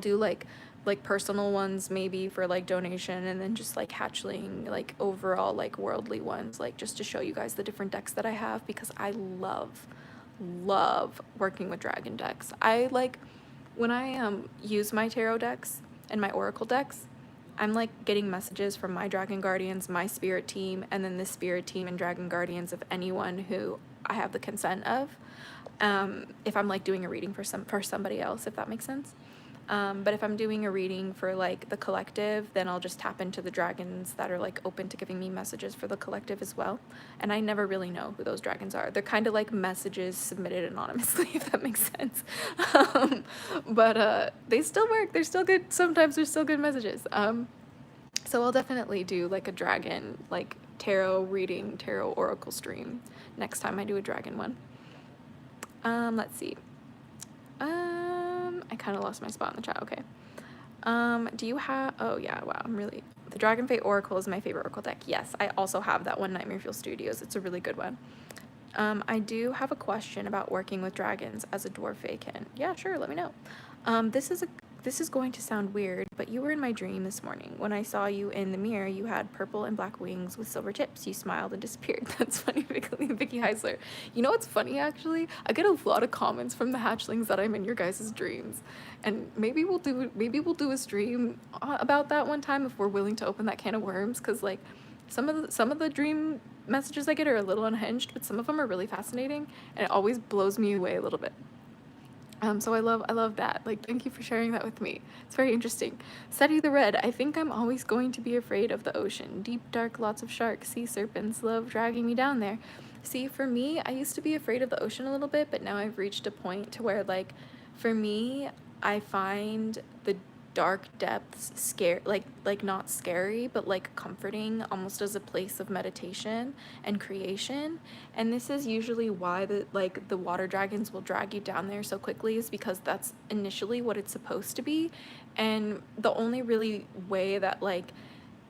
do like personal ones maybe for like donation, and then just like hatchling like overall like worldly ones, like just to show you guys the different decks that I have, because I love love working with dragon decks. I like when I use my tarot decks and my oracle decks, I'm like getting messages from my dragon guardians, my spirit team, and then the spirit team and dragon guardians of anyone who I have the consent of. If I'm like doing a reading for somebody else, if that makes sense. But if I'm doing a reading for like the collective, then I'll just tap into the dragons that are like open to giving me messages for the collective as well. And I never really know who those dragons are. They're kind of like messages submitted anonymously, if that makes sense. But they still work. They're still good. Sometimes they're still good messages. So I'll definitely do like a dragon, like tarot reading, tarot oracle stream next time I do a dragon one. Let's see. I kind of lost my spot in the chat. Okay. Do you have, oh yeah, wow, the Dragon Fate Oracle is my favorite Oracle deck. Yes, I also have that one, Nightmare Fuel Studios. It's a really good one. I do have a question about working with dragons as a dwarf Faekin. Yeah, sure, let me know. This is going to sound weird, but you were in my dream this morning. When I saw you in the mirror, you had purple and black wings with silver tips. You smiled and disappeared. That's funny, Vicky Heisler. You know what's funny, actually? I get a lot of comments from the hatchlings that I'm in your guys' dreams. And maybe we'll do a stream about that one time if we're willing to open that can of worms, because like some of the dream messages I get are a little unhinged, but some of them are really fascinating, and it always blows me away a little bit. So I love that. Like, thank you for sharing that with me. It's very interesting. Seti the Red, I think I'm always going to be afraid of the ocean. Deep, dark, lots of sharks, sea serpents, love dragging me down there. See, for me, I used to be afraid of the ocean a little bit, but now I've reached a point to where, like, for me, I find the dark depths like not scary, but like comforting, almost as a place of meditation and creation. And this is usually why the water dragons will drag you down there so quickly, is because that's initially what it's supposed to be. And the only really way that like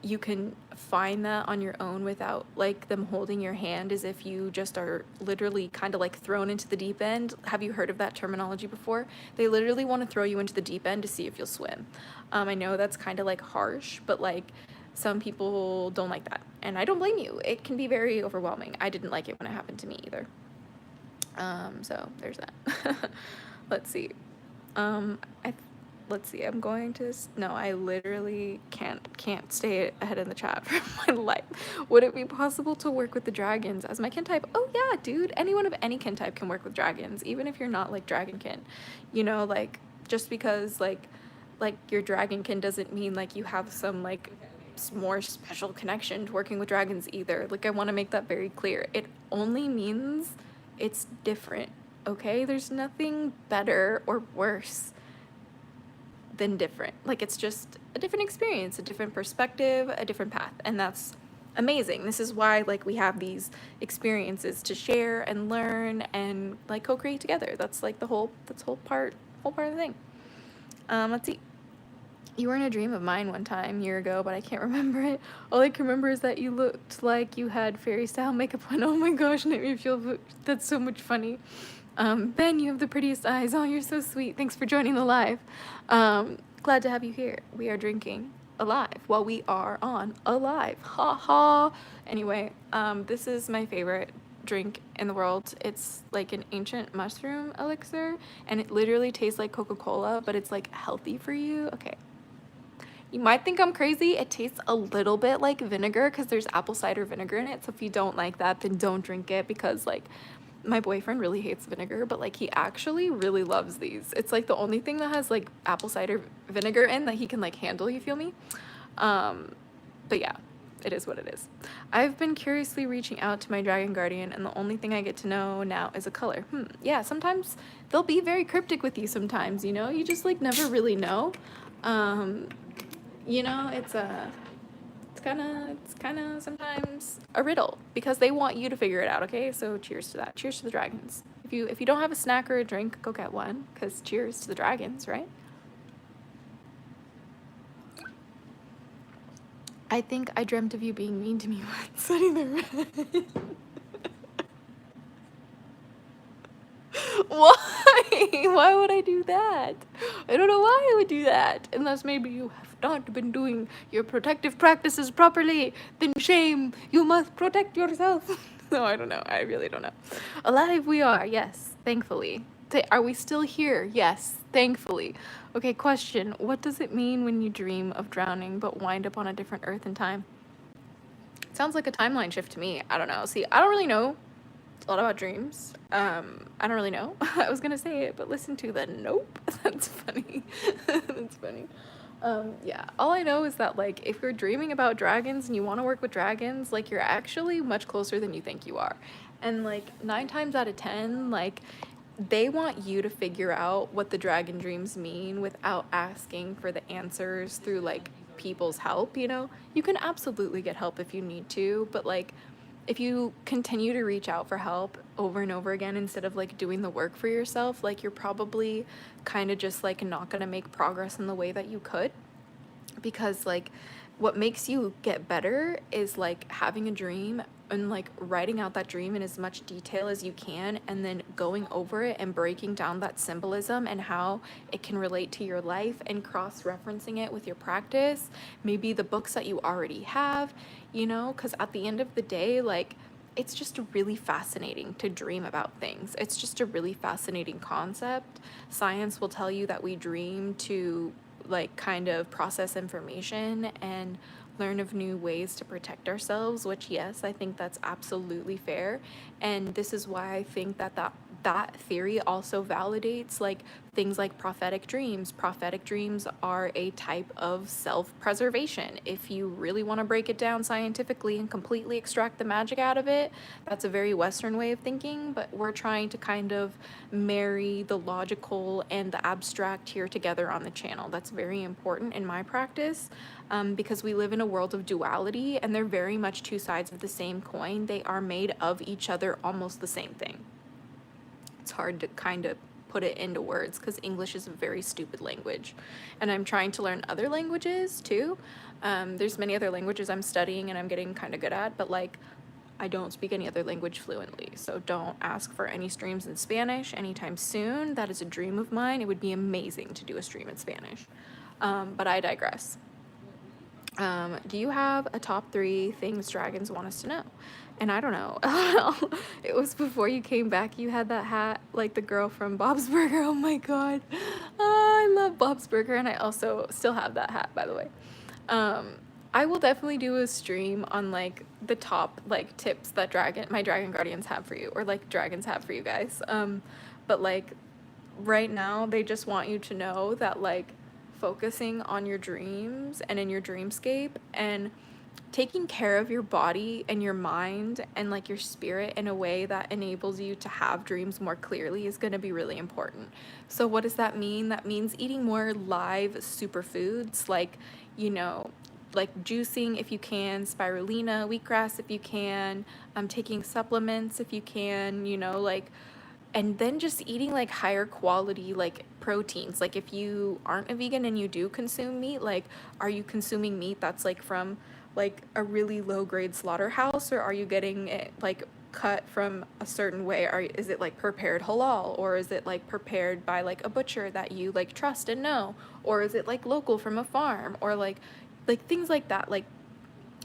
you can find that on your own without like them holding your hand is if you just are literally kind of like thrown into the deep end. Have you heard of that terminology before? They literally want to throw you into the deep end to see if you'll swim. I know that's kind of like harsh, but like some people don't like that, and I don't blame you. It can be very overwhelming. I didn't like it when it happened to me either. So there's that. Let's see. Let's see, I'm going to, no, I literally can't stay ahead in the chat for my life. Would it be possible to work with the dragons as my kin type? Oh yeah, dude, anyone of any kin type can work with dragons, even if you're not like dragonkin. You know, like, just because like your dragonkin doesn't mean like you have some like more special connection to working with dragons either. Like, I want to make that very clear. It only means it's different, okay? There's nothing better or worse than different. Like, it's just a different experience, a different perspective, a different path, and that's amazing. This is why like we have these experiences to share and learn and like co-create together. That's like the whole part of the thing. Let's see. You were in a dream of mine one time a year ago, but I can't remember it. All I can remember is that you looked like you had fairy style makeup on. Oh my gosh, made me feel, that's so much funny. Ben, you have the prettiest eyes. Oh, you're so sweet. Thanks for joining the live. Glad to have you here. We are drinking alive while we are on alive. Ha ha. Anyway, this is my favorite drink in the world. It's like an ancient mushroom elixir, and it literally tastes like Coca-Cola, but it's like healthy for you. Okay. You might think I'm crazy. It tastes a little bit like vinegar because there's apple cider vinegar in it. So if you don't like that, then don't drink it, because like my boyfriend really hates vinegar, but like he actually really loves these. It's like the only thing that has like apple cider vinegar in that he can like handle, you feel me? But yeah, it is what it is. I've been curiously reaching out to my dragon guardian, and the only thing I get to know now is a color. Yeah, sometimes they'll be very cryptic with you sometimes, you know? You just like never really know. You know, it's kind of sometimes a riddle, because they want you to figure it out. Okay, so cheers to that. Cheers to the dragons. If you don't have a snack or a drink, go get one, because cheers to the dragons, right? I think I dreamt of you being mean to me once. Setting the red. Why would I do that? I don't know why I would do that, unless maybe you have not been doing your protective practices properly. Then shame, you must protect yourself. No, I don't know. I really don't know. Alive we are, yes, thankfully. Are we still here? Yes, thankfully. Okay, question. What does it mean when you dream of drowning but wind up on a different earth and time? Sounds like a timeline shift to me. I don't know. See, I don't really know a lot about dreams. I don't really know. I was gonna say it, but listen to the nope. That's funny. That's funny. Yeah, all I know is that, like, if you're dreaming about dragons and you want to work with dragons, like, you're actually much closer than you think you are. And, like, 9 times out of 10, like, they want you to figure out what the dragon dreams mean without asking for the answers through, like, people's help, you know? You can absolutely get help if you need to, but, like, if you continue to reach out for help over and over again instead of, like, doing the work for yourself, like, you're probably kind of just, like, not gonna make progress in the way that you could. Because, like, what makes you get better is, like, having a dream and, like, writing out that dream in as much detail as you can, and then going over it and breaking down that symbolism and how it can relate to your life, and cross-referencing it with your practice, maybe the books that you already have, you know, because at the end of the day, like, it's just really fascinating to dream about things. It's just a really fascinating concept. Science will tell you that we dream to, like, kind of process information and learn of new ways to protect ourselves, which, yes, I think that's absolutely fair. And this is why I think that theory also validates, like, things like prophetic dreams. Prophetic dreams are a type of self-preservation. If you really want to break it down scientifically and completely extract the magic out of it, that's a very Western way of thinking, but we're trying to kind of marry the logical and the abstract here together on the channel. That's very important in my practice, because we live in a world of duality, and they're very much two sides of the same coin. They are made of each other, almost the same thing. It's hard to kind of put it into words because English is a very stupid language, and I'm trying to learn other languages too. There's many other languages I'm studying and I'm getting kind of good at, but, like, I don't speak any other language fluently, so don't ask for any streams in Spanish anytime soon. That is a dream of mine. It would be amazing to do a stream in Spanish, but I digress. Do you have a top 3 things dragons want us to know? And I don't know. It was before you came back. You had that hat, like the girl from Bob's Burger. Oh my god. I love Bob's Burger, and I also still have that hat, by the way. I will definitely do a stream on, like, the top, like, tips that my dragon guardians have for you, or, like, dragons have for you guys. But, like, right now they just want you to know that, like, focusing on your dreams and in your dreamscape and taking care of your body and your mind and, like, your spirit in a way that enables you to have dreams more clearly is going to be really important. So what does that mean? That means eating more live superfoods, like, you know, like juicing if you can, spirulina, wheatgrass if you can, taking supplements if you can, you know, like, and then just eating, like, higher quality, like, proteins. Like, if you aren't a vegan and you do consume meat, like, are you consuming meat that's, like, from, like, a really low grade slaughterhouse, or are you getting it, like, cut from a certain way? Is it, like, prepared halal, or is it, like, prepared by, like, a butcher that you, like, trust and know, or is it, like, local from a farm, or like things like that. Like,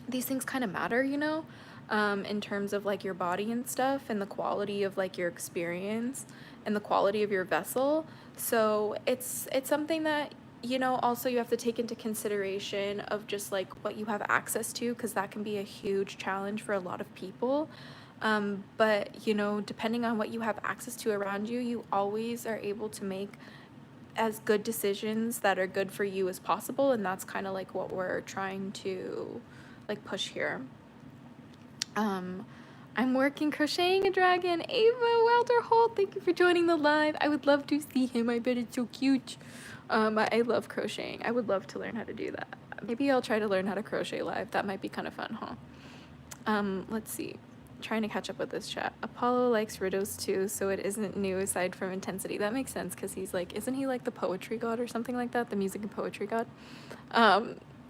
these things kind of matter, you know, in terms of, like, your body and stuff, and the quality of, like, your experience and the quality of your vessel. So it's something that, you know, also you have to take into consideration of just, like, what you have access to, because that can be a huge challenge for a lot of people. But, you know, depending on what you have access to around you, you always are able to make as good decisions that are good for you as possible, and that's kind of, like, what we're trying to, like, push here. I'm working crocheting a dragon. Ava Welter Holt, thank you for joining the live. I would love to see him. I bet it's so cute. I love crocheting. I would love to learn how to do that. Maybe I'll try to learn how to crochet live. That might be kind of fun, huh? Let's see. Trying to catch up with this chat. Apollo likes riddles too, so it isn't new aside from intensity. That makes sense, because he's, like, isn't he, like, the poetry god or something like that? The music and poetry god?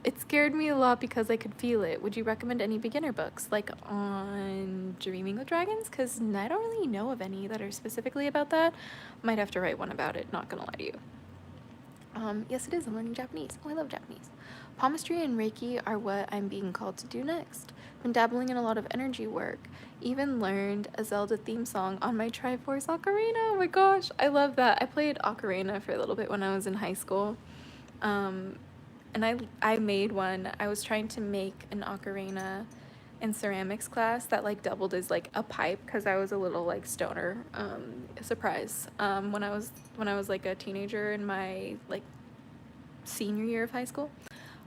It scared me a lot because I could feel it. Would you recommend any beginner books, like, on dreaming with dragons? Because I don't really know of any that are specifically about that. Might have to write one about it, not gonna lie to you. Yes, it is. I'm learning Japanese. Oh, I love Japanese. Palmistry and Reiki are what I'm being called to do next. Been dabbling in a lot of energy work. Even learned a Zelda theme song on my Triforce Ocarina. Oh my gosh, I love that. I played Ocarina for a little bit when I was in high school. And I made one. I was trying to make an ocarina in ceramics class that like doubled as like a pipe because I was a little like stoner. Surprise. When I was like a teenager in my like senior year of high school.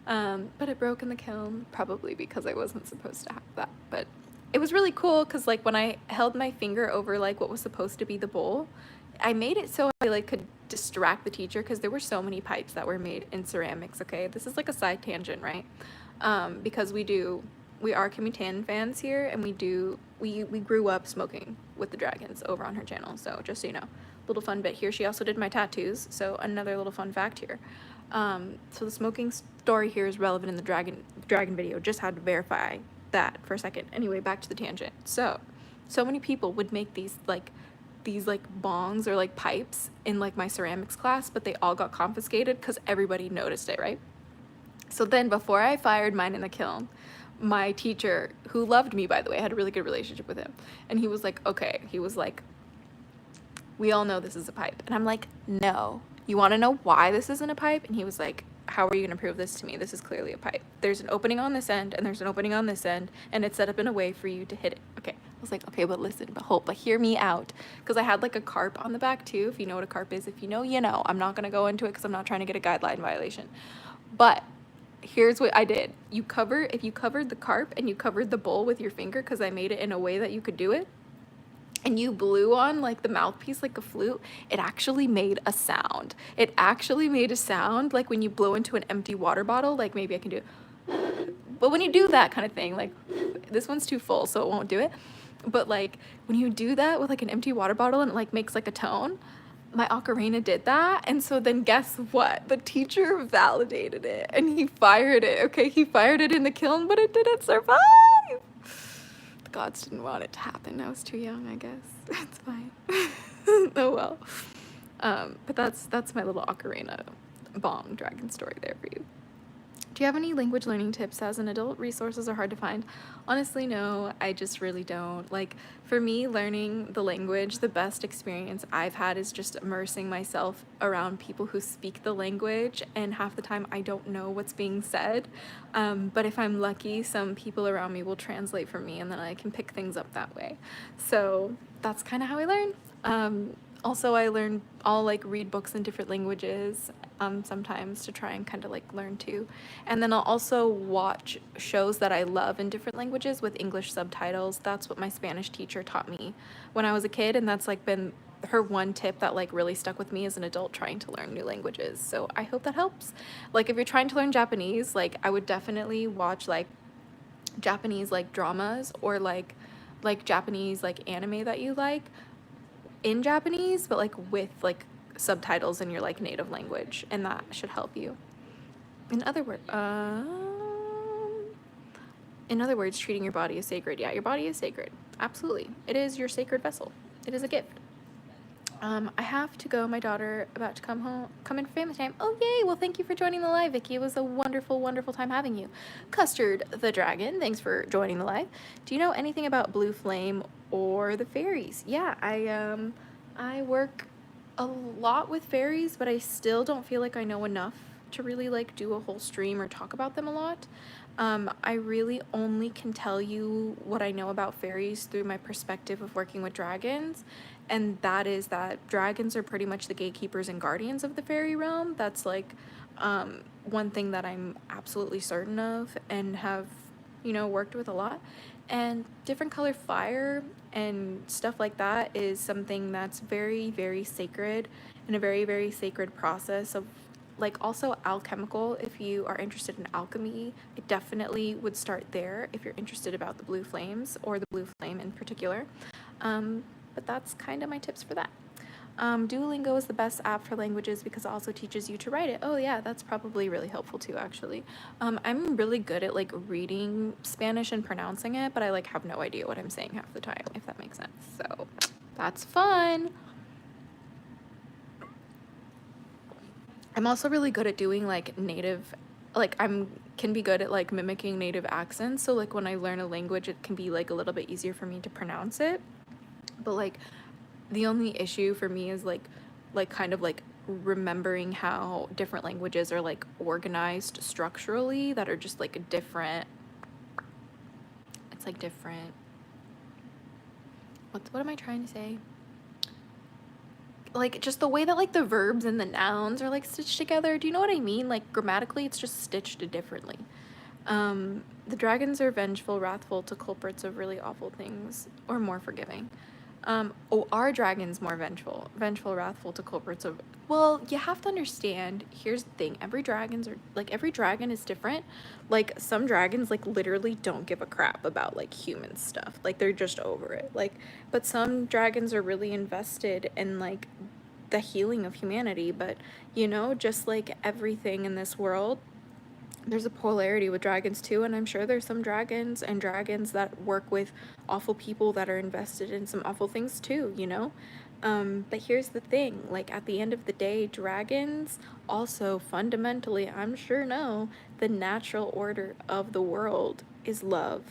But it broke in the kiln, probably because I wasn't supposed to have that. But it was really cool because like when I held my finger over like what was supposed to be the bowl, I made it so I like could distract the teacher because there were so many pipes that were made in ceramics. Okay, this is like a side tangent, right? Because we are Kimutan fans here, and we grew up smoking with the dragons over on her channel. So just so you know, little fun bit here. She also did my tattoos, so another little fun fact here. So the smoking story here is relevant in the dragon video. Just had to verify that for a second. Anyway, back to the tangent. So many people would make these bongs or like pipes in like my ceramics class, but they all got confiscated because everybody noticed it, right? So then before I fired mine in the kiln, my teacher, who loved me, by the way, I had a really good relationship with him, and he was like, okay, he was like, we all know this is a pipe. And I'm like, no. You want to know why this isn't a pipe? And he was like, how are you going to prove this to me? This is clearly a pipe. There's an opening on this end, and there's an opening on this end, and it's set up in a way for you to hit it. Okay. I was like, okay, but listen, but hear me out. Because I had like a carp on the back too. If you know what a carp is, if you know, you know. I'm not going to go into it because I'm not trying to get a guideline violation. But here's what I did. If you covered the carp and you covered the bowl with your finger, because I made it in a way that you could do it, and you blew on like the mouthpiece like a flute, it actually made a sound. It actually made a sound like when you blow into an empty water bottle, like maybe I can do, but when you do that kind of thing, like this one's too full, so it won't do it. But like when you do that with like an empty water bottle and it like makes like a tone, my ocarina did that. And so then guess what? The teacher validated it and he fired it. Okay, he fired it in the kiln, but it didn't survive. The gods didn't want it to happen. I was too young, I guess. It's fine. Oh well. But that's my little ocarina bong dragon story there for you. Do you have any language learning tips as an adult? Resources are hard to find. Honestly, no, I just really don't. Like, for me, learning the language, the best experience I've had is just immersing myself around people who speak the language, and half the time I don't know what's being said. But if I'm lucky, some people around me will translate for me, and then I can pick things up that way. So that's kind of how I learn. Also, I'll like read books in different languages sometimes to try and kind of like learn too. And then I'll also watch shows that I love in different languages with English subtitles. That's what my Spanish teacher taught me when I was a kid, and that's like been her one tip that like really stuck with me as an adult trying to learn new languages. So I hope that helps. Like if you're trying to learn Japanese, like I would definitely watch like Japanese like dramas or like Japanese like anime that you like in Japanese, but like with like subtitles in your like native language, and that should help you. In other words, treating your body as sacred. Yeah, your body is sacred. Absolutely. It is your sacred vessel. It is a gift. I have to go. My daughter about to come in for family time. Oh, yay. Well, thank you for joining the live, Vicky. It was a wonderful, wonderful time having you. Custard the Dragon, thanks for joining the live. Do you know anything about Blue Flame or the fairies? Yeah, I work a lot with fairies, but I still don't feel like I know enough to really like do a whole stream or talk about them a lot. I really only can tell you what I know about fairies through my perspective of working with dragons, and that is that dragons are pretty much the gatekeepers and guardians of the fairy realm. That's like one thing that I'm absolutely certain of and have, worked with a lot. And different color fire and stuff like that is something that's very, very sacred and a very, very sacred process of like also alchemical. If you are interested in alchemy, I definitely would start there if you're interested about the blue flames or the blue flame in particular. But that's kind of my tips for that. Duolingo is the best app for languages because it also teaches you to write it. Oh yeah, that's probably really helpful too, actually. I'm really good at like reading Spanish and pronouncing it, but I like have no idea what I'm saying half the time, if that makes sense. So that's fun. I'm also really good at doing like native, like can be good at like mimicking native accents. So like when I learn a language, it can be like a little bit easier for me to pronounce it. But like the only issue for me is like kind of like remembering how different languages are like organized structurally, that are just like different. It's like different. What am I trying to say? Like just the way that like the verbs and the nouns are like stitched together. Do you know what I mean? Like grammatically, it's just stitched differently. The dragons are vengeful, wrathful to culprits of really awful things, or more forgiving. Are dragons more vengeful, wrathful to culprits of? Well, you have to understand. Here's the thing: every dragon is different. Like some dragons, like literally don't give a crap about like human stuff. Like they're just over it. Like, but some dragons are really invested in like the healing of humanity. But just like everything in this world, there's a polarity with dragons too, and I'm sure there's some dragons that work with awful people that are invested in some awful things too. But here's the thing, like at the end of the day, dragons also fundamentally, I'm sure, know the natural order of the world is love.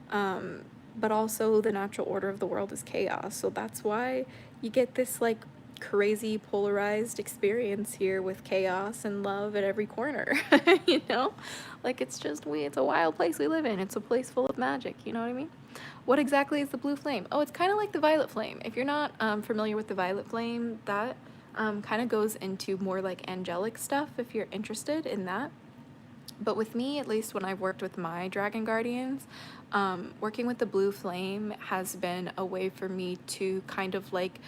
But also the natural order of the world is chaos. So that's why you get this like crazy polarized experience here with chaos and love at every corner. you know like it's a wild place we live in. It's a place full of magic, you know what I mean? What exactly is the blue flame? Oh, it's kind of like the violet flame. If you're not familiar with the violet flame, that kind of goes into more like angelic stuff if you're interested in that. But with me, at least when I've worked with my dragon guardians, working with the blue flame has been a way for me to kind of like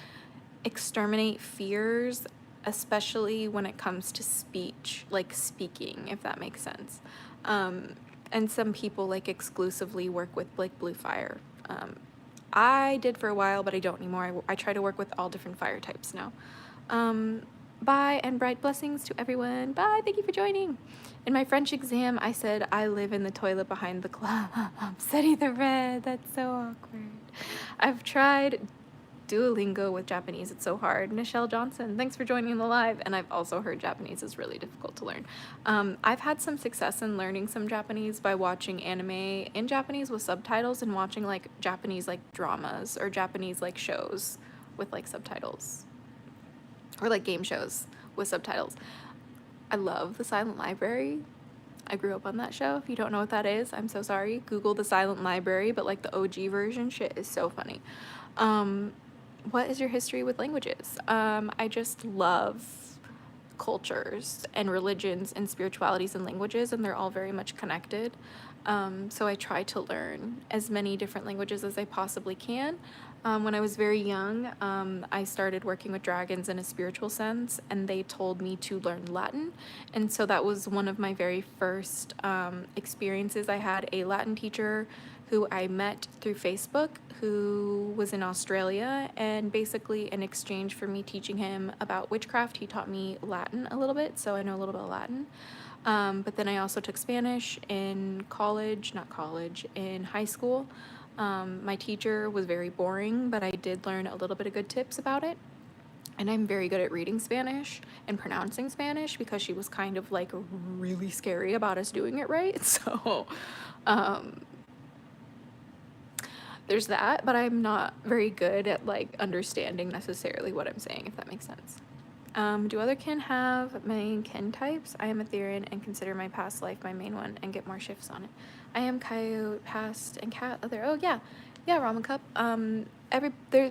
exterminate fears, especially when it comes to speech, like speaking, if that makes sense. And some people like exclusively work with like blue fire. I did for a while, but I don't anymore. I try to work with all different fire types now. Bye and bright blessings to everyone. Bye. Thank you for joining. In my French exam, I said I live in the toilet behind the club. Study the red. That's so awkward. I've tried Duolingo with Japanese. It's so hard. Nichelle Johnson, thanks for joining the live. And I've also heard Japanese is really difficult to learn. I've had some success in learning some Japanese by watching anime in Japanese with subtitles and watching like Japanese like dramas or Japanese like shows with like subtitles, or like game shows with subtitles. I love The Silent Library. I grew up on that show. If you don't know what that is, I'm so sorry. Google The Silent Library, but like the OG version. Shit is so funny. What is your history with languages? I just love cultures and religions and spiritualities and languages, and they're all very much connected. So I try to learn as many different languages as I possibly can. When I was very young, I started working with dragons in a spiritual sense, and they told me to learn Latin. And so that was one of my very first experiences. I had a Latin teacher who I met through Facebook, who was in Australia, and basically in exchange for me teaching him about witchcraft, he taught me Latin a little bit, so I know a little bit of Latin. But then I also took Spanish in in high school. My teacher was very boring, but I did learn a little bit of good tips about it. And I'm very good at reading Spanish and pronouncing Spanish because she was kind of like really scary about us doing it right. So, there's that, but I'm not very good at like understanding necessarily what I'm saying, if that makes sense. Do other kin have main kin types? I am Etherean and consider my past life my main one and get more shifts on it. I am Coyote past and cat other. Oh yeah, Ramen Cup.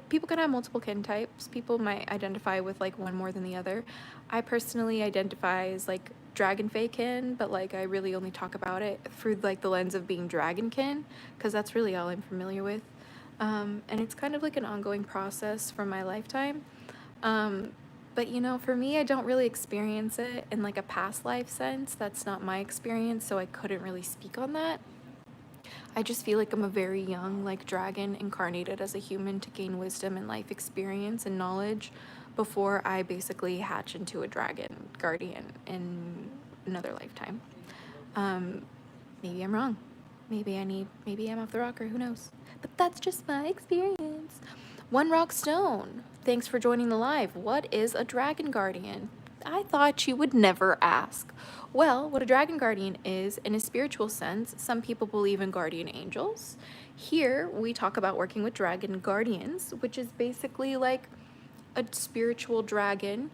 People can have multiple kin types. People might identify with like one more than the other. I personally identify as like dragon fae kin, but like I really only talk about it through like the lens of being dragon kin, because that's really all I'm familiar with. And it's kind of like an ongoing process from my lifetime. But for me, I don't really experience it in like a past life sense. That's not my experience, so I couldn't really speak on that. I just feel like I'm a very young like dragon incarnated as a human to gain wisdom and life experience and knowledge before I basically hatch into a dragon guardian in another lifetime. Maybe I'm wrong. Maybe I'm off the rocker, who knows? But that's just my experience. One Rock Stone, thanks for joining the live. What is a dragon guardian? I thought you would never ask. Well, what a dragon guardian is, in a spiritual sense, some people believe in guardian angels. Here, we talk about working with dragon guardians, which is basically like a spiritual dragon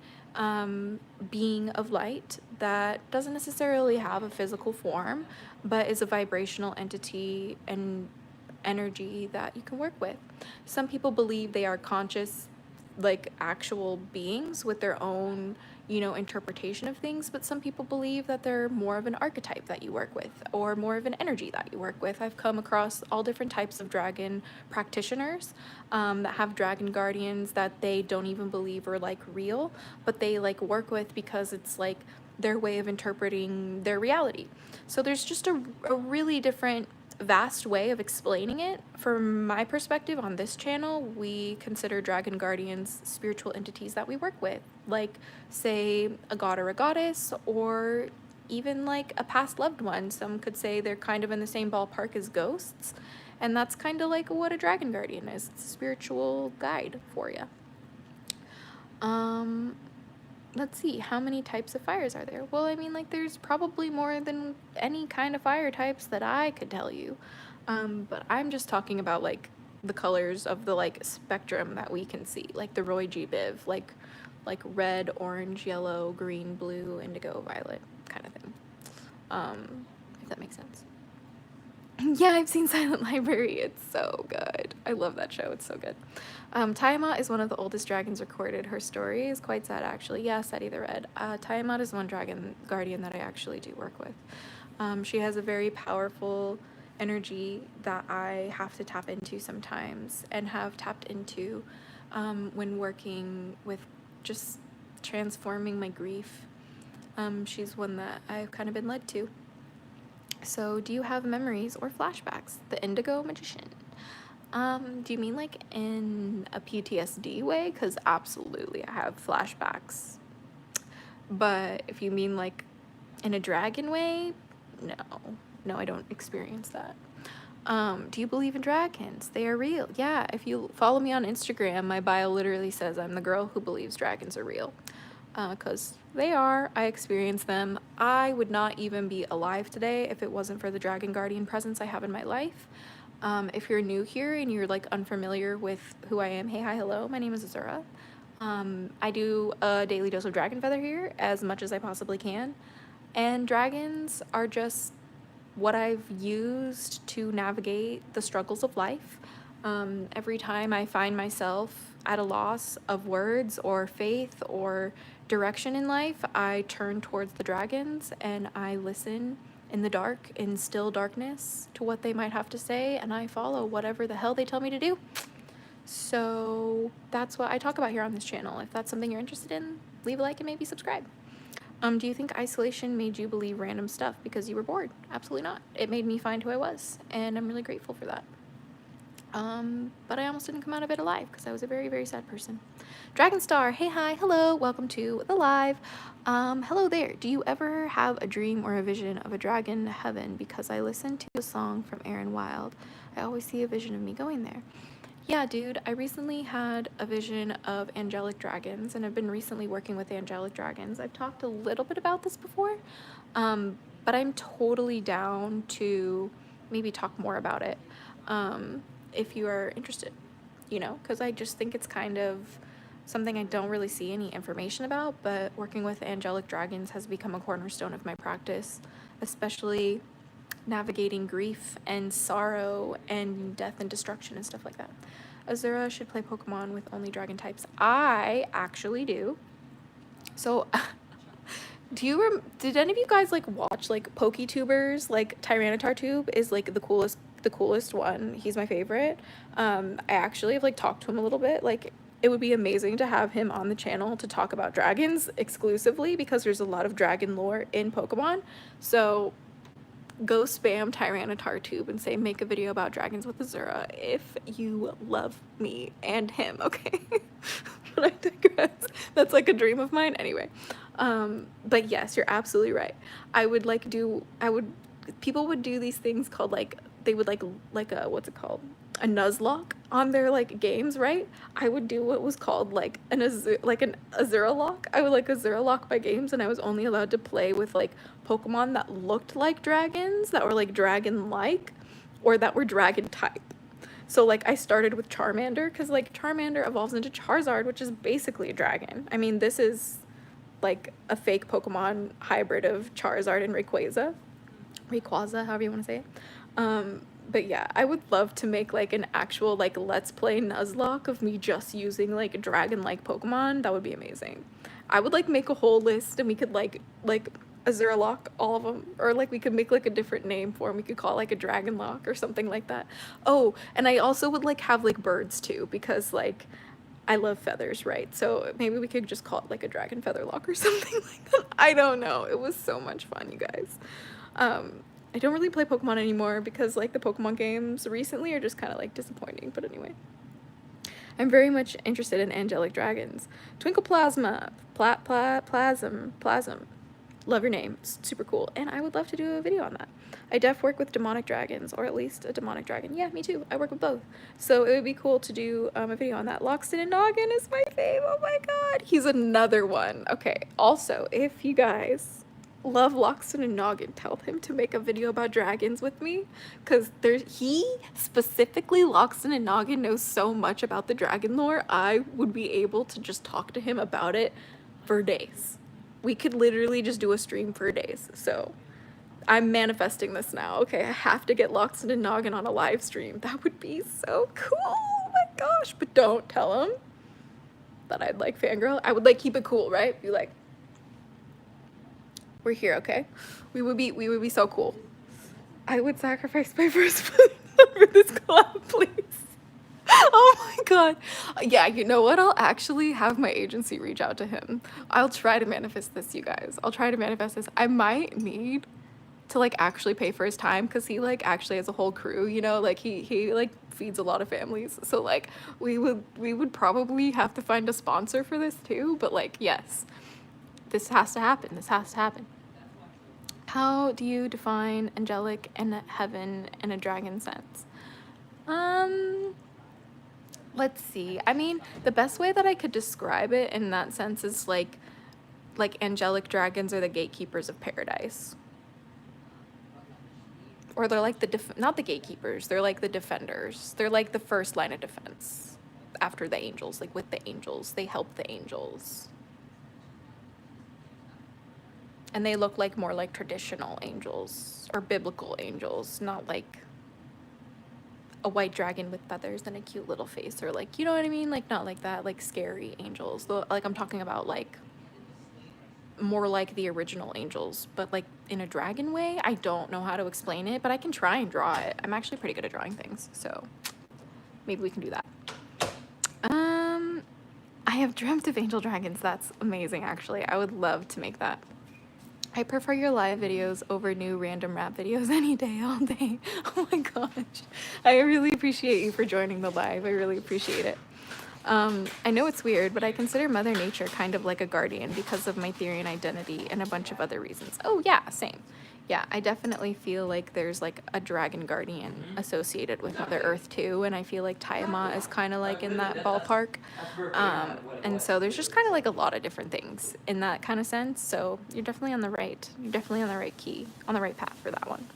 being of light that doesn't necessarily have a physical form, but is a vibrational entity and energy that you can work with. Some people believe they are conscious, like actual beings with their own, interpretation of things, but some people believe that they're more of an archetype that you work with or more of an energy that you work with. I've come across all different types of dragon practitioners that have dragon guardians that they don't even believe are like real, but they like work with because it's like their way of interpreting their reality. So there's just a really different vast way of explaining it. From my perspective on this channel, we consider dragon guardians spiritual entities that we work with, like say a god or a goddess, or even like a past loved one. Some could say they're kind of in the same ballpark as ghosts, and that's kind of like what a dragon guardian is. It's a spiritual guide for you. Let's see, how many types of fires are there? Well, I mean, like, there's probably more than any kind of fire types that I could tell you. But I'm just talking about, like, the colors of the, like, spectrum that we can see. Like, the Roy G. Biv, like red, orange, yellow, green, blue, indigo, violet kind of thing. If that makes sense. Yeah, I've seen Silent Library. It's so good. I love that show. It's so good. Tiamat is one of the oldest dragons recorded. Her story is quite sad, actually. Yeah, Seti the Red. Tiamat is one dragon guardian that I actually do work with. She has a very powerful energy that I have to tap into sometimes, and have tapped into when working with just transforming my grief. She's one that I've kind of been led to. So, do you have memories or flashbacks? The Indigo Magician. Do you mean like in a PTSD way? Because absolutely, I have flashbacks. But if you mean like in a dragon way, no, I don't experience that. Do you believe in dragons? They are real. Yeah, if you follow me on Instagram, my bio literally says I'm the girl who believes dragons are real. Because they are. I experience them. I would not even be alive today if it wasn't for the dragon guardian presence I have in my life. If you're new here and you're like unfamiliar with who I am, hey, hi, hello, my name is Azura. I do a daily dose of dragon feather here as much as I possibly can. And dragons are just what I've used to navigate the struggles of life. Every time I find myself at a loss of words or faith or direction in life, I turn towards the dragons and I listen in the dark, in still darkness, to what they might have to say, and I follow whatever the hell they tell me to do. So that's what I talk about here on this channel. If that's something you're interested in, leave a like and maybe subscribe. Do you think isolation made you believe random stuff because you were bored? Absolutely not. It made me find who I was, and I'm really grateful for that. But I almost didn't come out of it alive because I was a very, very sad person. Dragonstar, hey, hi, hello, welcome to the live. Hello there. Do you ever have a dream or a vision of a dragon heaven? Because I listened to a song from Aaron Wild. I always see a vision of me going there. Yeah, dude, I recently had a vision of angelic dragons, and I've been recently working with angelic dragons. I've talked a little bit about this before, but I'm totally down to maybe talk more about it. If you are interested, because I just think it's kind of something I don't really see any information about, but working with angelic dragons has become a cornerstone of my practice, especially navigating grief and sorrow and death and destruction and stuff like that. Azura should play Pokemon with only dragon types. I actually do. So did any of you guys like watch like PokeTubers? Like Tyranitar Tube is like the coolest one. He's my favorite. I actually have like talked to him a little bit. Like, it would be amazing to have him on the channel to talk about dragons exclusively, because there's a lot of dragon lore in Pokemon. So go spam Tyranitar Tube and say, make a video about dragons with Azura if you love me and him, okay? But I digress. That's like a dream of mine. Anyway, but yes, you're absolutely right. People would do these things called like, they would like a, what's it called? a Nuzlocke on their like games, right? I would do what was called like an Azura lock. I would like Azura lock my games, and I was only allowed to play with like Pokemon that looked like dragons, that were like dragon-like, or that were dragon type. So like I started with Charmander, because like Charmander evolves into Charizard, which is basically a dragon. I mean, this is like a fake Pokemon hybrid of Charizard and Rayquaza, however you want to say it. But yeah, I would love to make like an actual like let's play Nuzlocke of me just using like dragon-like Pokemon. That would be amazing. I would like make a whole list, and we could like Azura lock all of them, or like we could make like a different name for them. We could call it like a dragon lock or something like that. Oh, and I also would like have like birds too, because like I love feathers, right? So maybe we could just call it like a dragon feather lock or something like that. I don't know. It was so much fun, you guys. I don't really play Pokemon anymore because like the Pokemon games recently are just kind of like disappointing, but anyway. I'm very much interested in angelic dragons. Twinkle Plasma, Plasm. Love your name, it's super cool, and I would love to do a video on that. I work with demonic dragons, or at least a demonic dragon. Yeah, me too, I work with both. So it would be cool to do a video on that. Loxton and Noggin is my fave, oh my god. He's another one. Okay, also, if you guys love Loxton and Noggin, tell him to make a video about dragons with me, because he specifically, Loxton and Noggin, knows so much about the dragon lore. I would be able to just talk to him about it for days. We could literally just do a stream for days. So I'm manifesting this now. Okay, I have to get Loxton and Noggin on a live stream. That would be so cool. Oh my gosh. But don't tell him that I'd like fangirl. I would like keep it cool, right? Be like, we're here, okay? We would be so cool. I would sacrifice my first for this collab, please. Oh my god. Yeah, you know what? I'll actually have my agency reach out to him. I'll try to manifest this, you guys. I'll try to manifest this. I might need to like actually pay for his time, because he like actually has a whole crew, you know, like he like feeds a lot of families. So like we would probably have to find a sponsor for this too, but like yes. This has to happen. This has to happen. How do you define angelic and heaven in a dragon sense? Let's see. I mean, the best way that I could describe it in that sense is like angelic dragons are the gatekeepers of paradise. Or they're like not the gatekeepers, they're like the defenders. They're like the first line of defense after the angels, like with the angels. They help the angels. And they look like more like traditional angels or biblical angels, not like a white dragon with feathers and a cute little face, or like, you know what I mean? Like not like that, like scary angels. Like I'm talking about like more like the original angels, but like in a dragon way. I don't know how to explain it, but I can try and draw it. I'm actually pretty good at drawing things, so maybe we can do that. I have dreamt of angel dragons. That's amazing, actually. I would love to make that. I prefer your live videos over new random rap videos any day, all day. Oh my gosh. I really appreciate you for joining the live. I really appreciate it. I know it's weird, but I consider Mother Nature kind of like a guardian because of my theory and identity and a bunch of other reasons. Oh yeah, same. Yeah, I definitely feel like there's like a dragon guardian associated with Mother Earth too, and I feel like Tiamat is kind of like in that ballpark. And so there's just kind of like a lot of different things in that kind of sense. So you're definitely on the right key, on the right path for that one.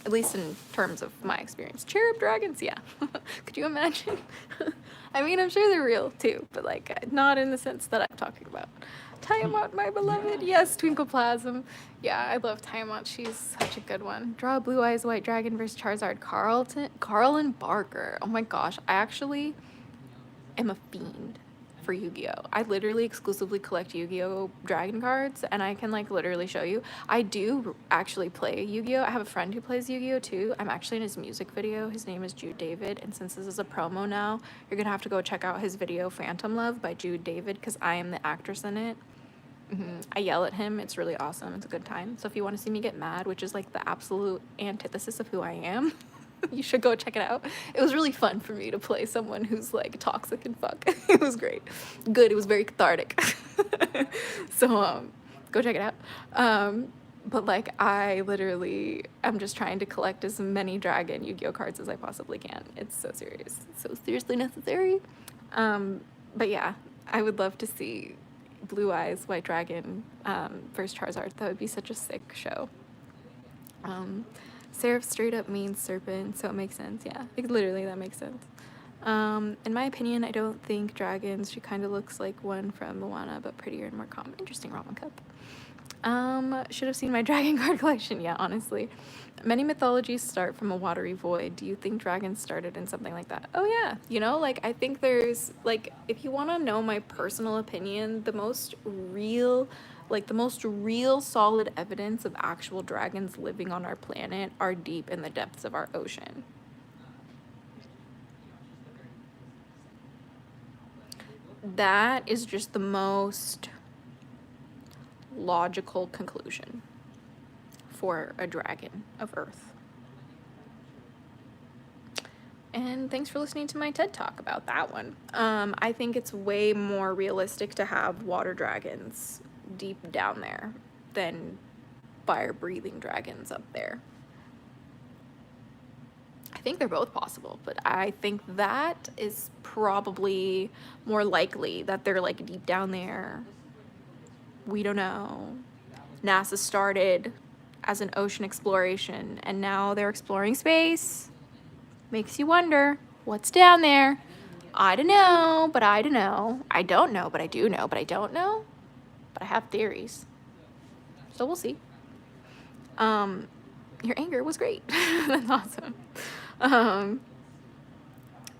At least in terms of my experience. Cherub dragons, yeah. Could you imagine? I mean, I'm sure they're real too, but like not in the sense that I'm talking about. Tiamat, my beloved. Yes, Twinkle Plasm. Yeah, I love Tiamat. She's such a good one. Draw a Blue Eyes White Dragon versus Charizard. Carl and Barker. Oh my gosh. I actually am a fiend for Yu-Gi-Oh! I literally exclusively collect Yu-Gi-Oh! Dragon cards, and I can like literally show you. I do actually play Yu-Gi-Oh! I have a friend who plays Yu-Gi-Oh! Too. I'm actually in his music video. His name is Jude David, and since this is a promo now, you're gonna have to go check out his video Phantom Love by Jude David, because I am the actress in it. I yell at him. It's really awesome. It's a good time. So if you want to see me get mad, which is like the absolute antithesis of who I am, you should go check it out. It was really fun for me to play someone who's like toxic and fuck. It was great. Good. It was very cathartic. So go check it out. But like I literally am just trying to collect as many dragon Yu-Gi-Oh cards as I possibly can. It's so serious. It's so seriously necessary. Um, but yeah, I would love to see Blue Eyes White Dragon versus Charizard. That would be such a sick show. Seraph straight up means serpent, so it makes sense. Yeah, like literally that makes sense. In my opinion, I don't think dragons. She kind of looks like one from Moana, but prettier and more calm. Interesting ramen cup. Should have seen my dragon card collection. Yeah, honestly. Many mythologies start from a watery void. Do you think dragons started in something like that? Oh yeah. You know, like I think there's like if you want to know my personal opinion, the most real solid evidence of actual dragons living on our planet are deep in the depths of our ocean. That is just the most logical conclusion for a dragon of Earth. And thanks for listening to my TED Talk about that one. I think it's way more realistic to have water dragons deep down there than fire-breathing dragons up there. I think they're both possible, but I think that is probably more likely that they're like deep down there. We don't know. NASA started as an ocean exploration and now they're exploring space. Makes you wonder what's down there. I don't know, but I don't know. I don't know, but I do know, but I don't know. But I have theories. So we'll see. Your anger was great. That's awesome.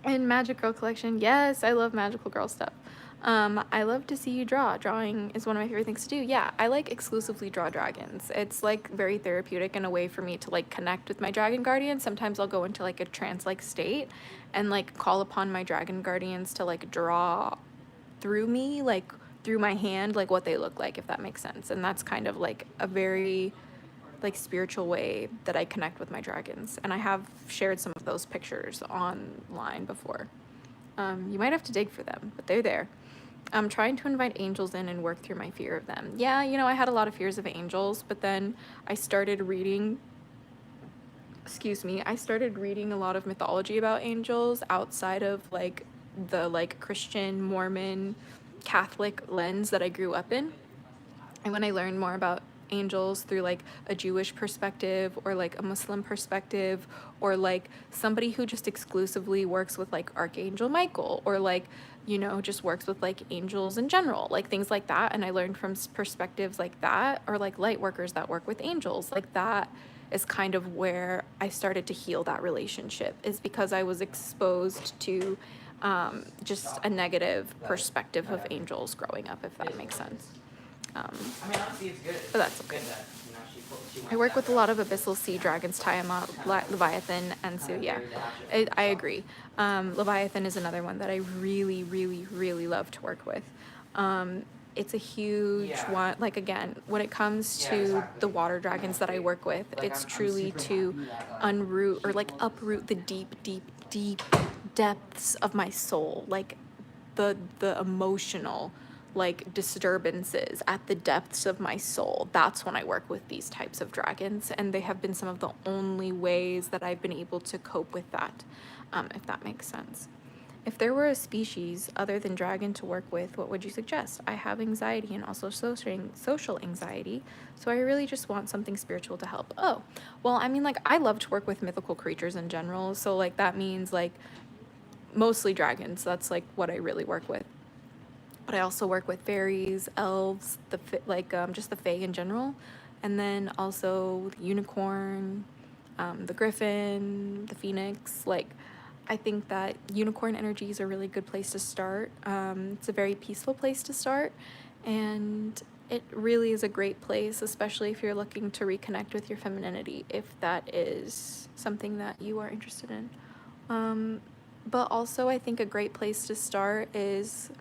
And Magic Girl collection. Yes, I love magical girl stuff. I love to see you draw. Drawing is one of my favorite things to do. Yeah, I like exclusively draw dragons. It's like very therapeutic and a way for me to like connect with my dragon guardians. Sometimes I'll go into like a trance-like state and like call upon my dragon guardians to like draw through me, like through my hand, like what they look like, if that makes sense. And that's kind of like a very like spiritual way that I connect with my dragons. And I have shared some of those pictures online before. You might have to dig for them, but they're there. I'm trying to invite angels in and work through my fear of them. Yeah, you know, I had a lot of fears of angels, but then I started reading a lot of mythology about angels outside of like the like Christian, Mormon, Catholic lens that I grew up in. And when I learned more about angels through like a Jewish perspective or like a Muslim perspective or like somebody who just exclusively works with like Archangel Michael or like, you know, just works with like angels in general, like things like that. And I learned from perspectives like that or like light workers that work with angels, like that is kind of where I started to heal that relationship, is because I was exposed to just a negative perspective of angels growing up, if that makes sense. Honestly, it's good. But that's okay. I work with a lot of abyssal sea dragons, Tiamat, Leviathan, and so yeah, I agree. Leviathan is another one that I really, really, really love to work with. It's a huge one. Like again, when it comes to the water dragons that I work with, it's truly to unroot or like uproot the deep, deep, deep depths of my soul, like the emotional like disturbances at the depths of my soul. That's when I work with these types of dragons, and they have been some of the only ways that I've been able to cope with that, if that makes sense. If there were a species other than dragon to work with, what would you suggest? I have anxiety and also social anxiety, so I really just want something spiritual to help. Oh, well, I mean, like, I love to work with mythical creatures in general, so, like, that means, like, mostly dragons. That's, like, what I really work with. But I also work with fairies, elves, just the fae in general, and then also the unicorn, the griffin, the phoenix. Like, I think that unicorn energy is a really good place to start. It's a very peaceful place to start, and it really is a great place, especially if you're looking to reconnect with your femininity, if that is something that you are interested in. But also, I think a great place to start is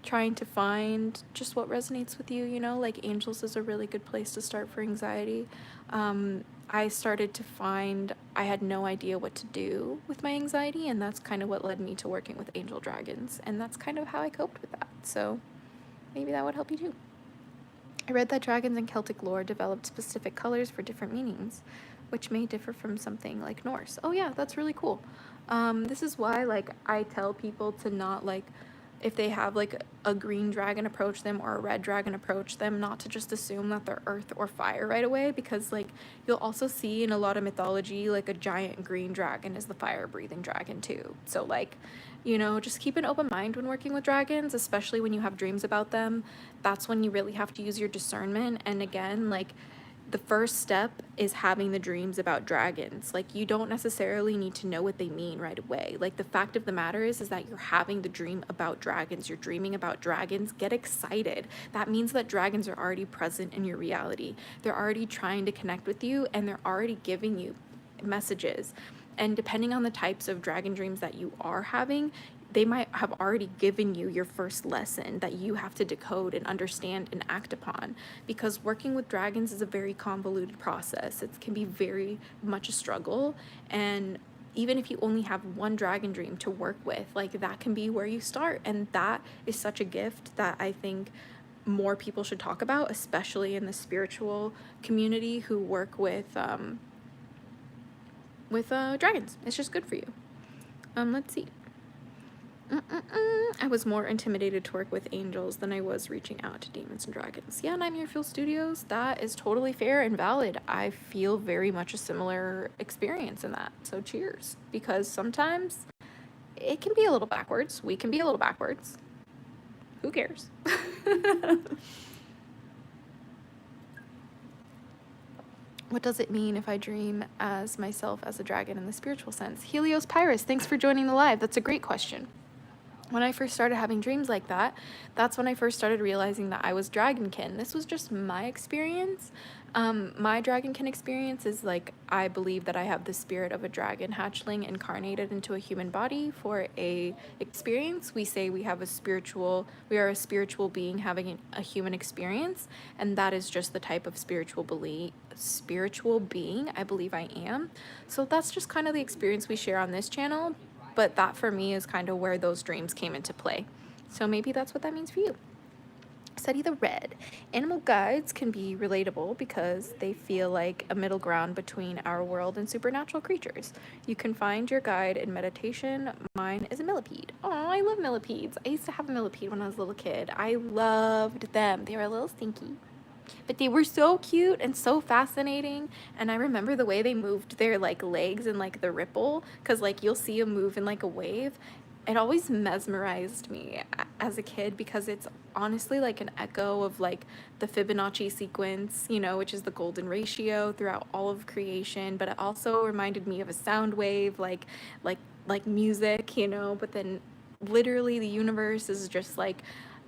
trying to find just what resonates with you, you know, like angels is a really good place to start for anxiety. I started to find I had no idea what to do with my anxiety, and that's kind of what led me to working with angel dragons, and that's kind of how I coped with that. So maybe that would help you too. I read that dragons in Celtic lore developed specific colors for different meanings, which may differ from something like Norse. Oh yeah, that's really cool. This is why, like, I tell people to not, like, if they have like a green dragon approach them or a red dragon approach them, not to just assume that they're earth or fire right away, because like you'll also see in a lot of mythology like a giant green dragon is the fire breathing dragon too. So like, you know, just keep an open mind when working with dragons, especially when you have dreams about them. That's when you really have to use your discernment. And again, like, the first step is having the dreams about dragons. Like, you don't necessarily need to know what they mean right away. Like, the fact of the matter is that you're having the dream about dragons. You're dreaming about dragons. Get excited. That means that dragons are already present in your reality. They're already trying to connect with you, and they're already giving you messages. And depending on the types of dragon dreams that you are having, they might have already given you your first lesson that you have to decode and understand and act upon, because working with dragons is a very convoluted process. It can be very much a struggle, and even if you only have one dragon dream to work with, like, that can be where you start, and that is such a gift that I think more people should talk about, especially in the spiritual community who work with dragons. It's just good for you. Let's see. I was more intimidated to work with angels than I was reaching out to demons and dragons. Yeah, and I'm Fuel Studios. That is totally fair and valid. I feel very much a similar experience in that. So cheers. Because sometimes it can be a little backwards. We can be a little backwards. Who cares? What does it mean if I dream as myself as a dragon in the spiritual sense? Helios Pyrus, thanks for joining the live. That's a great question. When I first started having dreams like that, that's when I first started realizing that I was dragonkin. This was just my experience. My dragonkin experience is like, I believe that I have the spirit of a dragon hatchling incarnated into a human body for a experience. We say we are a spiritual being having a human experience, and that is just the type of spiritual being I believe I am. So that's just kind of the experience we share on this channel. But that for me is kind of where those dreams came into play. So maybe that's what that means for you. Study the red. Animal guides can be relatable because they feel like a middle ground between our world and supernatural creatures. You can find your guide in meditation. Mine is a millipede. Oh, I love millipedes. I used to have a millipede when I was a little kid. I loved them. They were a little stinky, but they were so cute and so fascinating. And I remember the way they moved their like legs and like the ripple, because like you'll see them move in like a wave. It always mesmerized me as a kid, because it's honestly like an echo of like the Fibonacci sequence, you know, which is the golden ratio throughout all of creation. But it also reminded me of a sound wave, like music, you know. But then literally the universe is just like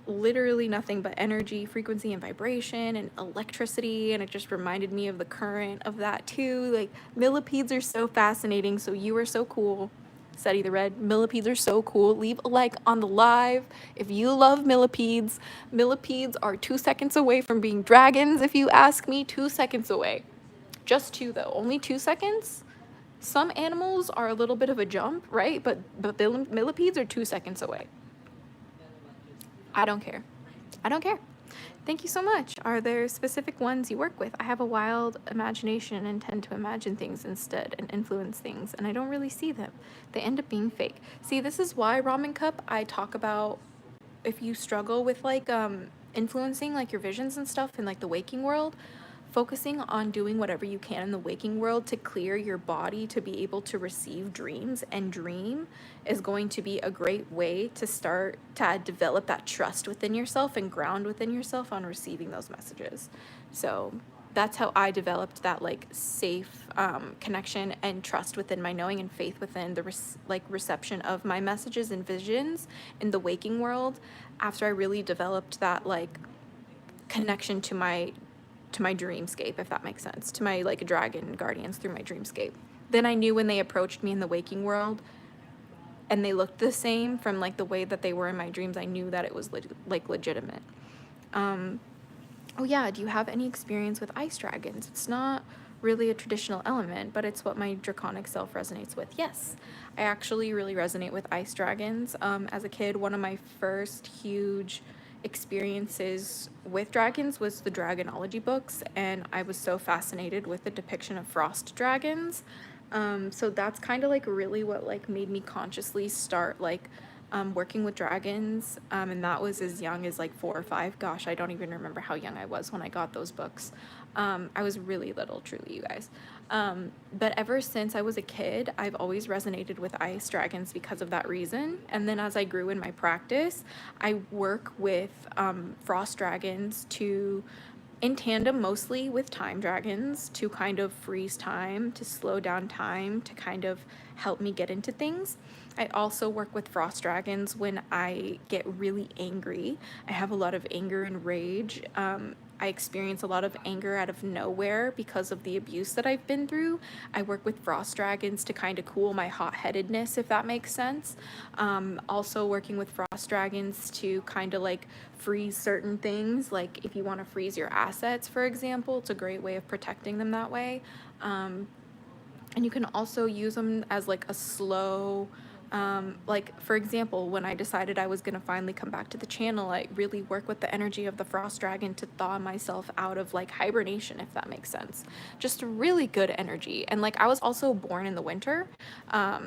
literally nothing but energy, frequency, and vibration and electricity. And it just reminded me of the current of that too. Like, millipedes are so fascinating. So you are so cool. Study the red. Millipedes are so cool. Leave a like on the live if you love millipedes. Millipedes are 2 seconds away from being dragons, if you ask me. 2 seconds away. Just 2 though. Only 2 seconds. Some animals are a little bit of a jump, right? But millipedes are 2 seconds away. I don't care. I don't care. Thank you so much. Are there specific ones you work with? I have a wild imagination and tend to imagine things instead and influence things, and I don't really see them. They end up being fake. See, this is why, Ramen Cup, I talk about if you struggle with like influencing like your visions and stuff in like the waking world, focusing on doing whatever you can in the waking world to clear your body to be able to receive dreams and dream is going to be a great way to start to develop that trust within yourself and ground within yourself on receiving those messages. So that's how I developed that like safe connection and trust within my knowing and faith within the reception of my messages and visions in the waking world, after I really developed that like connection to my dreamscape, if that makes sense, to my like dragon guardians through my dreamscape. Then I knew when they approached me in the waking world and they looked the same from like the way that they were in my dreams, I knew that it was like legitimate. Oh yeah, do you have any experience with ice dragons? It's not really a traditional element, but it's what my draconic self resonates with. Yes, I actually really resonate with ice dragons. As a kid, one of my first huge experiences with dragons was the dragonology books, and I was so fascinated with the depiction of frost dragons. So that's kind of like really what like made me consciously start like working with dragons, and that was as young as like 4 or 5. Gosh, I don't even remember how young I was when I got those books. I was really little, truly, you guys. But ever since I was a kid, I've always resonated with ice dragons because of that reason. And then as I grew in my practice, I work with frost dragons to, in tandem mostly with time dragons, to kind of freeze time, to slow down time, to kind of help me get into things. I also work with frost dragons when I get really angry. I have a lot of anger and rage. I experience a lot of anger out of nowhere because of the abuse that I've been through. I work with frost dragons to kind of cool my hot-headedness, if that makes sense. Also working with frost dragons to kind of like freeze certain things. Like if you want to freeze your assets, for example, it's a great way of protecting them that way. And you can also use them as like a slow, like for example, when I decided I was going to finally come back to the channel, I really work with the energy of the frost dragon to thaw myself out of like hibernation, if that makes sense. Just really good energy. And like I was also born in the winter,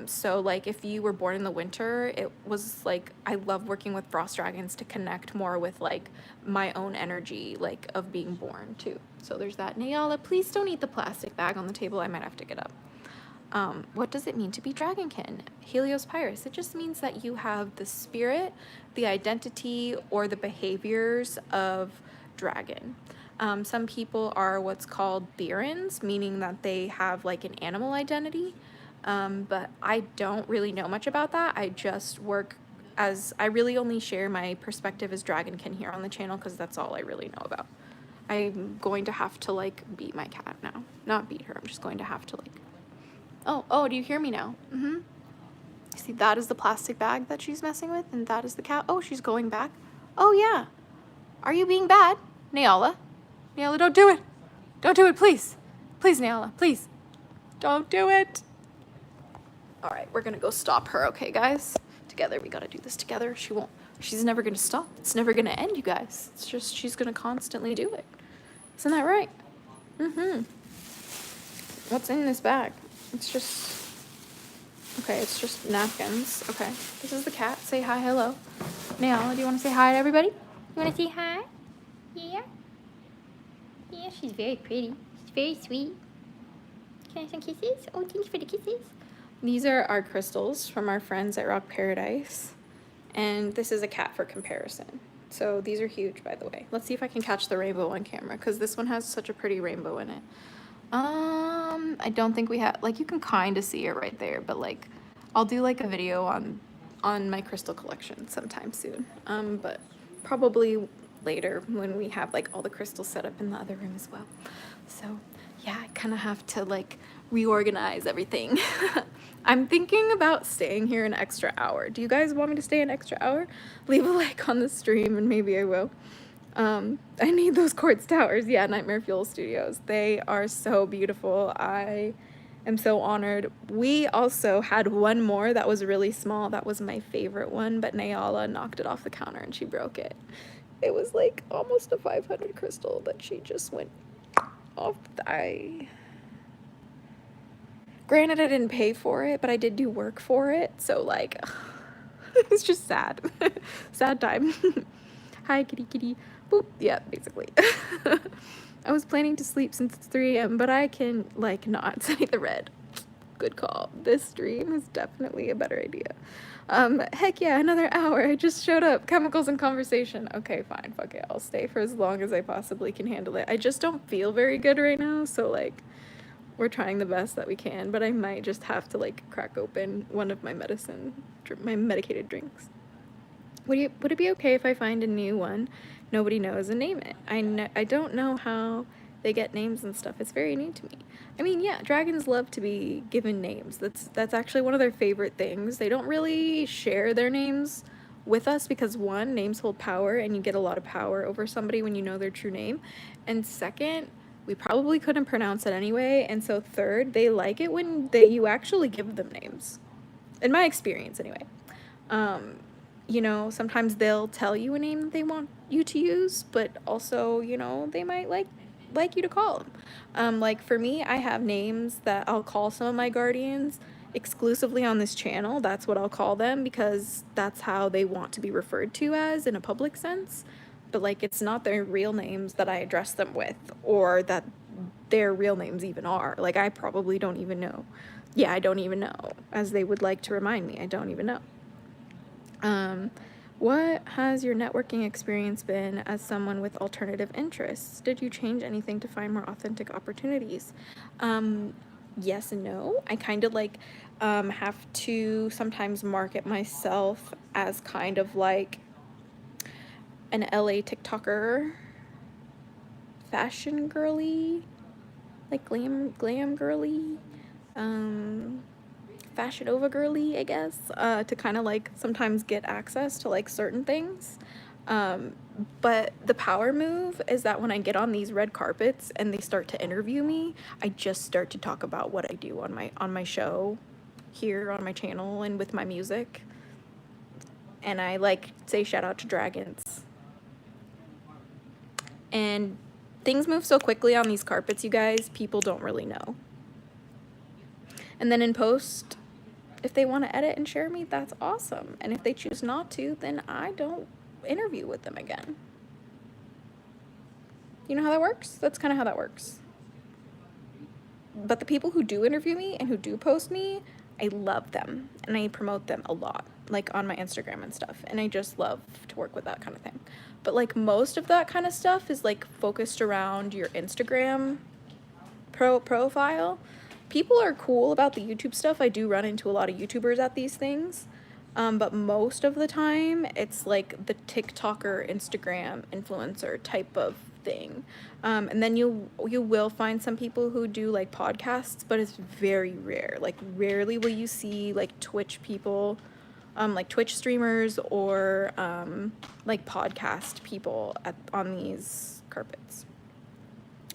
so like if you were born in the winter, it was like I love working with frost dragons to connect more with like my own energy, like of being born too. So there's that. Nayala, please don't eat the plastic bag on the table. I might have to get up. What does it mean to be dragonkin? Helios Pyrus. It just means that you have the spirit, the identity, or the behaviors of dragon. Some people are what's called therans, meaning that they have like an animal identity. But I don't really know much about that. I just work as, I really only share my perspective as dragonkin here on the channel because that's all I really know about. I'm going to have to like beat my cat now. Not beat her, I'm just going to have to like, oh, do you hear me now? See, that is the plastic bag that she's messing with, and that is the cat. Oh, she's going back. Oh, yeah. Are you being bad? Nayala? Nayala, don't do it. Don't do it, please. Please, Nayala, please. Don't do it. All right, we're gonna go stop her, okay, guys? Together, we gotta do this together. She's never gonna stop. It's never gonna end, you guys. It's just, she's gonna constantly do it. Isn't that right? What's in this bag? It's just, okay, it's just napkins. Okay, this is the cat. Say hi, hello. Nayala, do you want to say hi to everybody? You want to say hi? Yeah? Yeah, she's very pretty. She's very sweet. Can I have some kisses? Oh, thanks for the kisses. These are our crystals from our friends at Rock Paradise. And this is a cat for comparison. So these are huge, by the way. Let's see if I can catch the rainbow on camera, because this one has such a pretty rainbow in it. I don't think we have, like, you can kind of see it right there, but like, I'll do like a video on my crystal collection sometime soon. But probably later when we have like all the crystals set up in the other room as well. So yeah, I kind of have to like reorganize everything. I'm thinking about staying here an extra hour. Do you guys want me to stay an extra hour? Leave a like on the stream and maybe I will. I need those quartz towers. Yeah, Nightmare Fuel Studios. They are so beautiful. I am so honored. We also had one more that was really small. That was my favorite one, but Nayala knocked it off the counter and she broke it. It was like almost a 500 crystal that she just went off. Granted, I didn't pay for it, but I did do work for it. So like, it's just sad. Sad time. Hi, kitty kitty. Boop. Yeah, basically. I was planning to sleep since it's 3 a.m., but I can, like, not say the red. Good call. This stream is definitely a better idea. Heck yeah, another hour. I just showed up. Chemicals and conversation. Okay, fine. Fuck it. I'll stay for as long as I possibly can handle it. I just don't feel very good right now, so, like, we're trying the best that we can, but I might just have to, like, crack open one of my medicated drinks. Would it be okay if I find a new one nobody knows and name it? I don't know how they get names and stuff. It's very new to me. I mean, yeah, dragons love to be given names. That's actually one of their favorite things. They don't really share their names with us because, one, names hold power and you get a lot of power over somebody when you know their true name. And second, we probably couldn't pronounce it anyway. And so third, they like it when you actually give them names. In my experience, anyway. you know, sometimes they'll tell you a name that they want you to use, but also, you know, they might like you to call them. Like for me, I have names that I'll call some of my guardians exclusively on this channel. That's what I'll call them because that's how they want to be referred to as in a public sense. But like it's not their real names that I address them with, or that their real names even are. Like I probably don't even know. Yeah, I don't even know, as they would like to remind me. I don't even know. What has your networking experience been as someone with alternative interests? Did you change anything to find more authentic opportunities? Yes and no. I kind of like have to sometimes market myself as kind of like an LA TikToker, fashion girly, like glam girly, fashion over girly, I guess, to kind of like sometimes get access to like certain things. But the power move is that when I get on these red carpets and they start to interview me, I just start to talk about what I do on my show here on my channel and with my music. And I like say shout out to dragons. And things move so quickly on these carpets, you guys, people don't really know. And then in post, if they want to edit and share me, that's awesome. And if they choose not to, then I don't interview with them again. You know how that works? That's kind of how that works. But the people who do interview me and who do post me, I love them and I promote them a lot, like on my Instagram and stuff. And I just love to work with that kind of thing. But like most of that kind of stuff is like focused around your Instagram profile. People are cool about the YouTube stuff. I do run into a lot of YouTubers at these things. But most of the time it's like the TikToker, Instagram influencer type of thing. And then you will find some people who do like podcasts, but it's very rare. Like rarely will you see like Twitch people, like Twitch streamers or like podcast people on these carpets.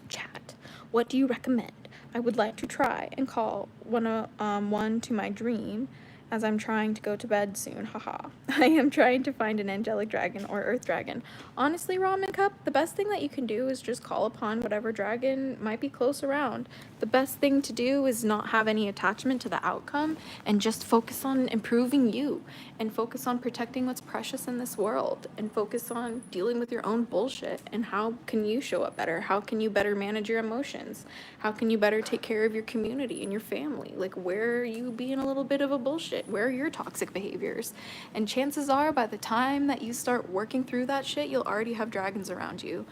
Chat. What do you recommend? I would like to try and call one to my dream as I'm trying to go to bed soon. Haha. I am trying to find an angelic dragon or earth dragon. Honestly, Ramen Cup, the best thing that you can do is just call upon whatever dragon might be close around. The best thing to do is not have any attachment to the outcome and just focus on improving you and focus on protecting what's precious in this world and focus on dealing with your own bullshit and how can you show up better? How can you better manage your emotions? How can you better take care of your community and your family? Like, where are you being a little bit of a bullshit? Where are your toxic behaviors? And chances are by the time that you start working through that shit, you'll already have dragons around you.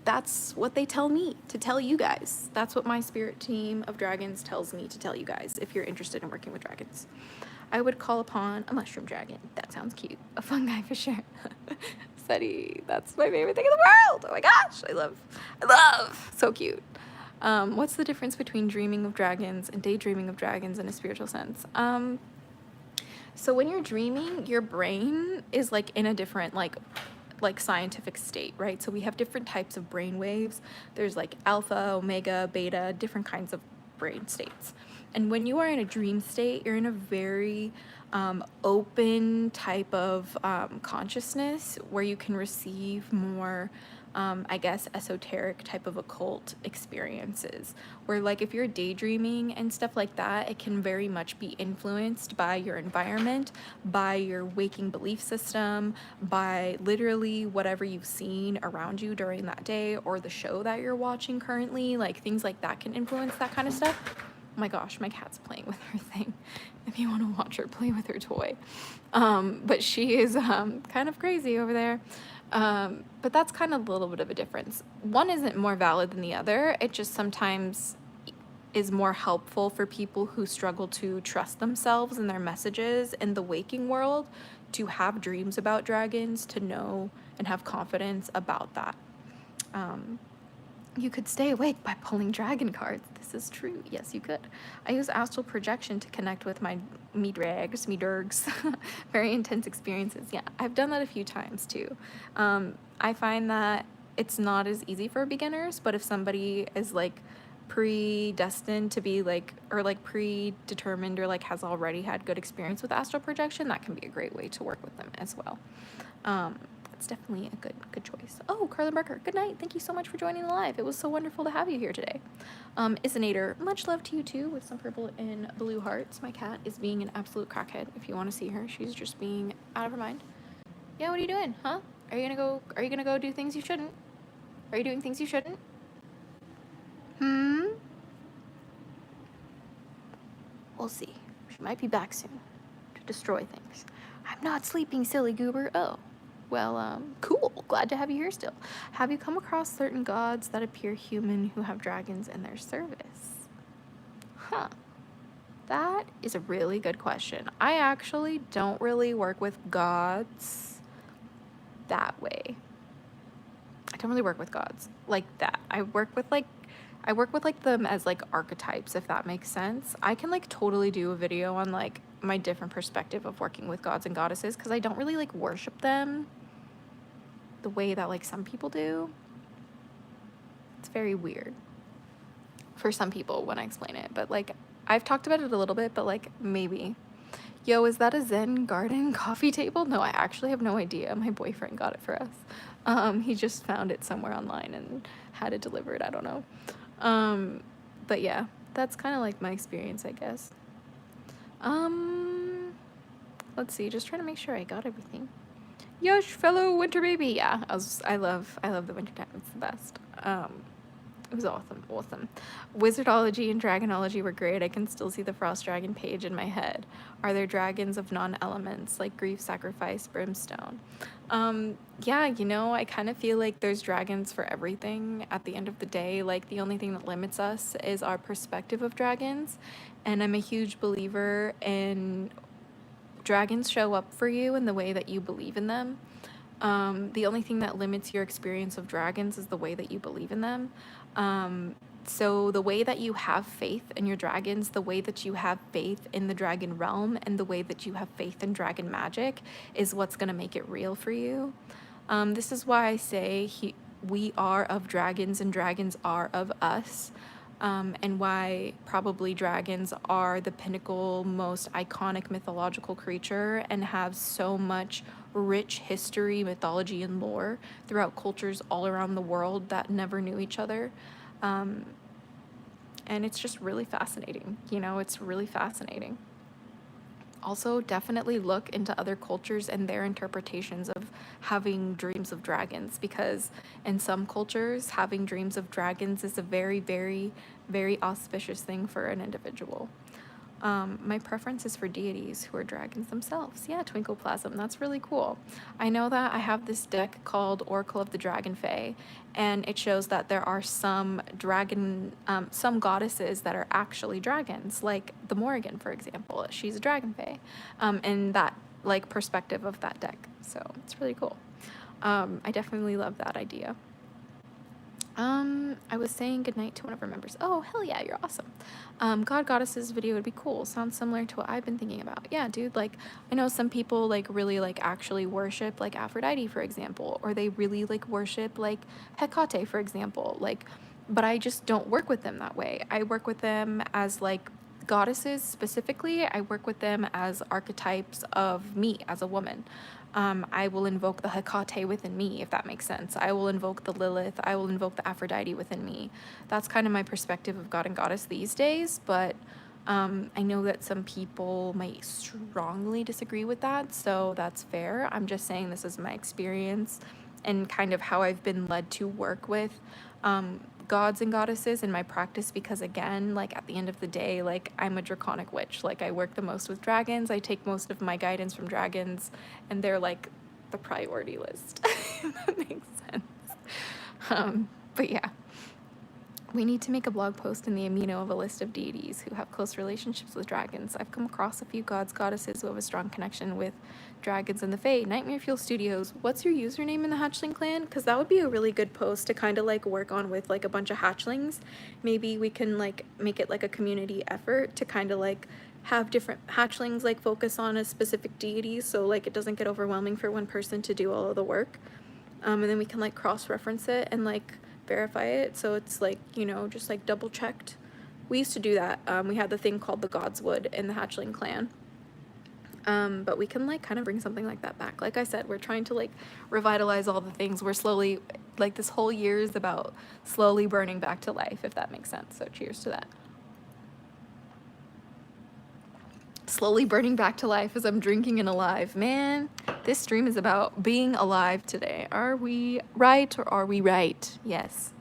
That's what they tell me to tell you guys. That's what my spirit team of dragons tells me to tell you guys if you're interested in working with dragons. I would call upon a mushroom dragon. That sounds cute. A fungi for sure. Seti, that's my favorite thing in the world. Oh my gosh, I love. So cute. What's the difference between dreaming of dragons and daydreaming of dragons in a spiritual sense? So when you're dreaming, your brain is like in a different like scientific state, right? So we have different types of brain waves. There's like alpha, omega, beta, different kinds of brain states. And when you are in a dream state, you're in a very open type of consciousness where you can receive more I guess, esoteric type of occult experiences. Where, like, if you're daydreaming and stuff like that, it can very much be influenced by your environment, by your waking belief system, by literally whatever you've seen around you during that day or the show that you're watching currently. Like, things like that can influence that kind of stuff. Oh my gosh, my cat's playing with her thing. If you want to watch her play with her toy. But she is kind of crazy over there. But that's kind of a little bit of a difference. One isn't more valid than the other. It just sometimes is more helpful for people who struggle to trust themselves and their messages in the waking world to have dreams about dragons, to know and have confidence about that. You could stay awake by pulling dragon cards. This is true. Yes, you could. I use astral projection to connect with me dergs. Very intense experiences. Yeah, I've done that a few times too. I find that it's not as easy for beginners, but if somebody is like predestined to be like, or like predetermined, or like has already had good experience with astral projection, that can be a great way to work with them as well. It's definitely a good choice. Oh, Carlin Barker, good night. Thank you so much for joining the live. It was so wonderful to have you here today. Isinator, much love to you too, with some purple and blue hearts. My cat is being an absolute crackhead. If you want to see her, she's just being out of her mind. Yeah, what are you doing, huh? Are you gonna go do things you shouldn't? Are you doing things you shouldn't? We'll see. She might be back soon to destroy things. I'm not sleeping, silly goober. Oh. Well, cool. Glad to have you here still. Have you come across certain gods that appear human who have dragons in their service? Huh. That is a really good question. I actually don't really work with gods that way. I don't really work with gods like that. I work with them as like archetypes, if that makes sense. I can like totally do a video on like my different perspective of working with gods and goddesses, because I don't really like worship them the way that like some people do. It's very weird for some people when I explain it, but like I've talked about it a little bit, but like maybe. Yo, is that a Zen garden coffee table? No, I actually have no idea. My boyfriend got it for us. He just found it somewhere online and had it delivered. I don't know. But yeah, that's kind of like my experience, I guess. Let's see, just trying to make sure I got everything. Yosh, fellow winter baby. Yeah, I love the winter time. It's the best. It was awesome. Wizardology and dragonology were great. I can still see the frost dragon page in my head. Are there dragons of non-elements like grief, sacrifice, brimstone? Yeah, you know, I kind of feel like there's dragons for everything at the end of the day. Like, the only thing that limits us is our perspective of dragons. And I'm a huge believer in dragons show up for you in the way that you believe in them. The only thing that limits your experience of dragons is the way that you believe in them. So the way that you have faith in your dragons, the way that you have faith in the dragon realm, and the way that you have faith in dragon magic is what's going to make it real for you. This is why I say we are of dragons and dragons are of us. And why probably dragons are the pinnacle, most iconic mythological creature and have so much rich history, mythology, and lore throughout cultures all around the world that never knew each other. And it's just really fascinating. You know, it's really fascinating. Also, definitely look into other cultures and their interpretations of having dreams of dragons, because in some cultures, having dreams of dragons is a very, very, very auspicious thing for an individual. My preference is for deities who are dragons themselves. Yeah, Twinkleplasm, that's really cool. I know that I have this deck called Oracle of the Dragon Fae, and it shows that there are some goddesses that are actually dragons, like the Morrigan, for example. She's a dragon fae, and that like perspective of that deck. So it's really cool. I definitely love that idea. I was saying goodnight to one of our members. Oh, hell yeah, you're awesome. God Goddesses video would be cool. Sounds similar to what I've been thinking about. Yeah, dude, like, I know some people, like, really, like, actually worship, like, Aphrodite, for example, or they really, like, worship, like, Hecate, for example, like, but I just don't work with them that way. I work with them as, like, goddesses specifically. I work with them as archetypes of me as a woman. I will invoke the Hecate within me, if that makes sense. I will invoke the Lilith. I will invoke the Aphrodite within me. That's kind of my perspective of God and Goddess these days, but I know that some people might strongly disagree with that, so that's fair. I'm just saying this is my experience and kind of how I've been led to work with gods and goddesses in my practice, because again, like, at the end of the day, like, I'm a draconic witch. Like, I work the most with dragons. I take most of my guidance from dragons, and they're like the priority list. If that makes sense. But yeah, we need to make a blog post in the amino of a list of deities who have close relationships with dragons. I've come across a few gods, goddesses who have a strong connection with dragons and the Fae. Nightmare Fuel Studios, what's your username in the Hatchling clan? Because that would be a really good post to kind of like work on with like a bunch of hatchlings. Maybe we can like make it like a community effort to kind of like have different hatchlings like focus on a specific deity, so like it doesn't get overwhelming for one person to do all of the work. And then we can like cross-reference it and like verify it, so it's like, you know, just like double checked. We used to do that. We had the thing called the Godswood in the Hatchling clan. But we can like kind of bring something like that back. Like I said, we're trying to like revitalize all the things. We're slowly, like, this whole year is about slowly burning back to life, if that makes sense. So cheers to that. Slowly burning back to life as I'm drinking and alive. Man, this stream is about being alive today. Are we right or are we right? Yes.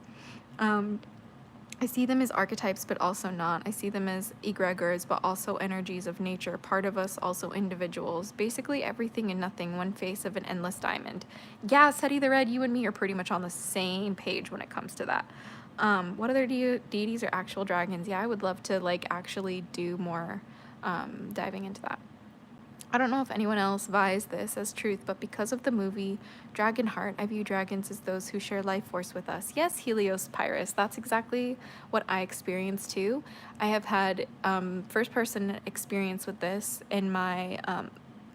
I see them as archetypes, but also not. I see them as egregors, but also energies of nature. Part of us, also individuals. Basically everything and nothing, one face of an endless diamond. Yeah, Seti the Red, you and me are pretty much on the same page when it comes to that. What other deities are actual dragons? Yeah, I would love to like actually do more diving into that. I don't know if anyone else vies this as truth, but because of the movie Dragonheart, I view dragons as those who share life force with us. Yes, Helios Pyrus, that's exactly what I experienced too. I have had first person experience with this in my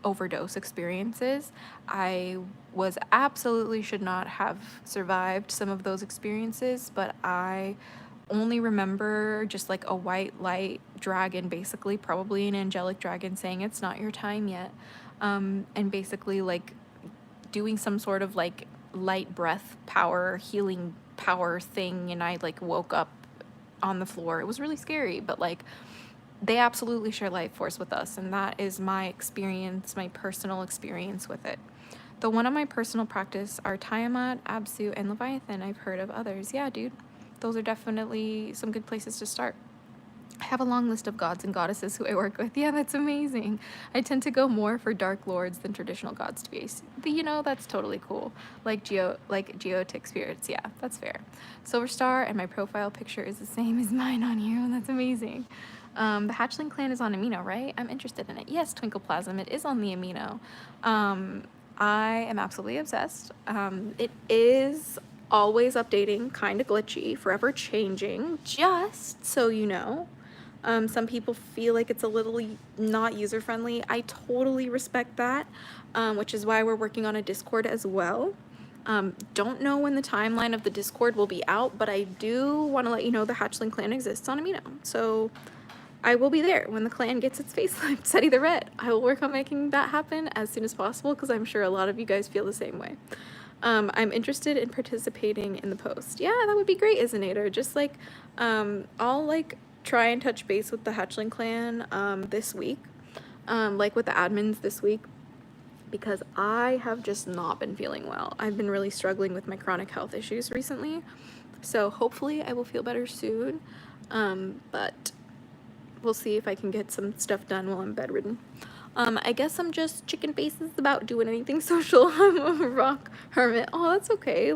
overdose experiences. I was absolutely should not have survived some of those experiences, but I only remember just like a white light dragon, basically probably an angelic dragon, saying it's not your time yet, and basically like doing some sort of like light breath power healing power thing, and I like woke up on the floor. It was really scary, but like they absolutely share life force with us, and that is my experience, my personal experience with it. The one on my personal practice are Tiamat, Absu, and Leviathan. I've heard of others. Yeah, dude. Those are definitely some good places to start. I have a long list of gods and goddesses who I work with. Yeah, that's amazing. I tend to go more for dark lords than traditional gods to be. You know, that's totally cool. Like geotic spirits. Yeah, that's fair. Silver Star and my profile picture is the same as mine on here, and that's amazing. The Hatchling clan is on Amino, right? I'm interested in it. Yes, Twinkleplasm, it is on the Amino. I am absolutely obsessed. It is always updating, kind of glitchy, forever changing, just so you know. Some people feel like it's a little not user-friendly. I totally respect that, which is why we're working on a Discord as well. Don't know when the timeline of the Discord will be out, but I do want to let you know the Hatchling clan exists on Amino. So I will be there when the clan gets its facelift, Seti the Red. I will work on making that happen as soon as possible, because I'm sure a lot of you guys feel the same way. I'm interested in participating in the post. Yeah, that would be great, Isinator. Just like, I'll like try and touch base with the Hatchling clan this week, like with the admins this week, because I have just not been feeling well. I've been really struggling with my chronic health issues recently, so hopefully I will feel better soon, but we'll see if I can get some stuff done while I'm bedridden. I guess I'm just chicken faces about doing anything social. I'm a rock hermit. Oh, that's okay.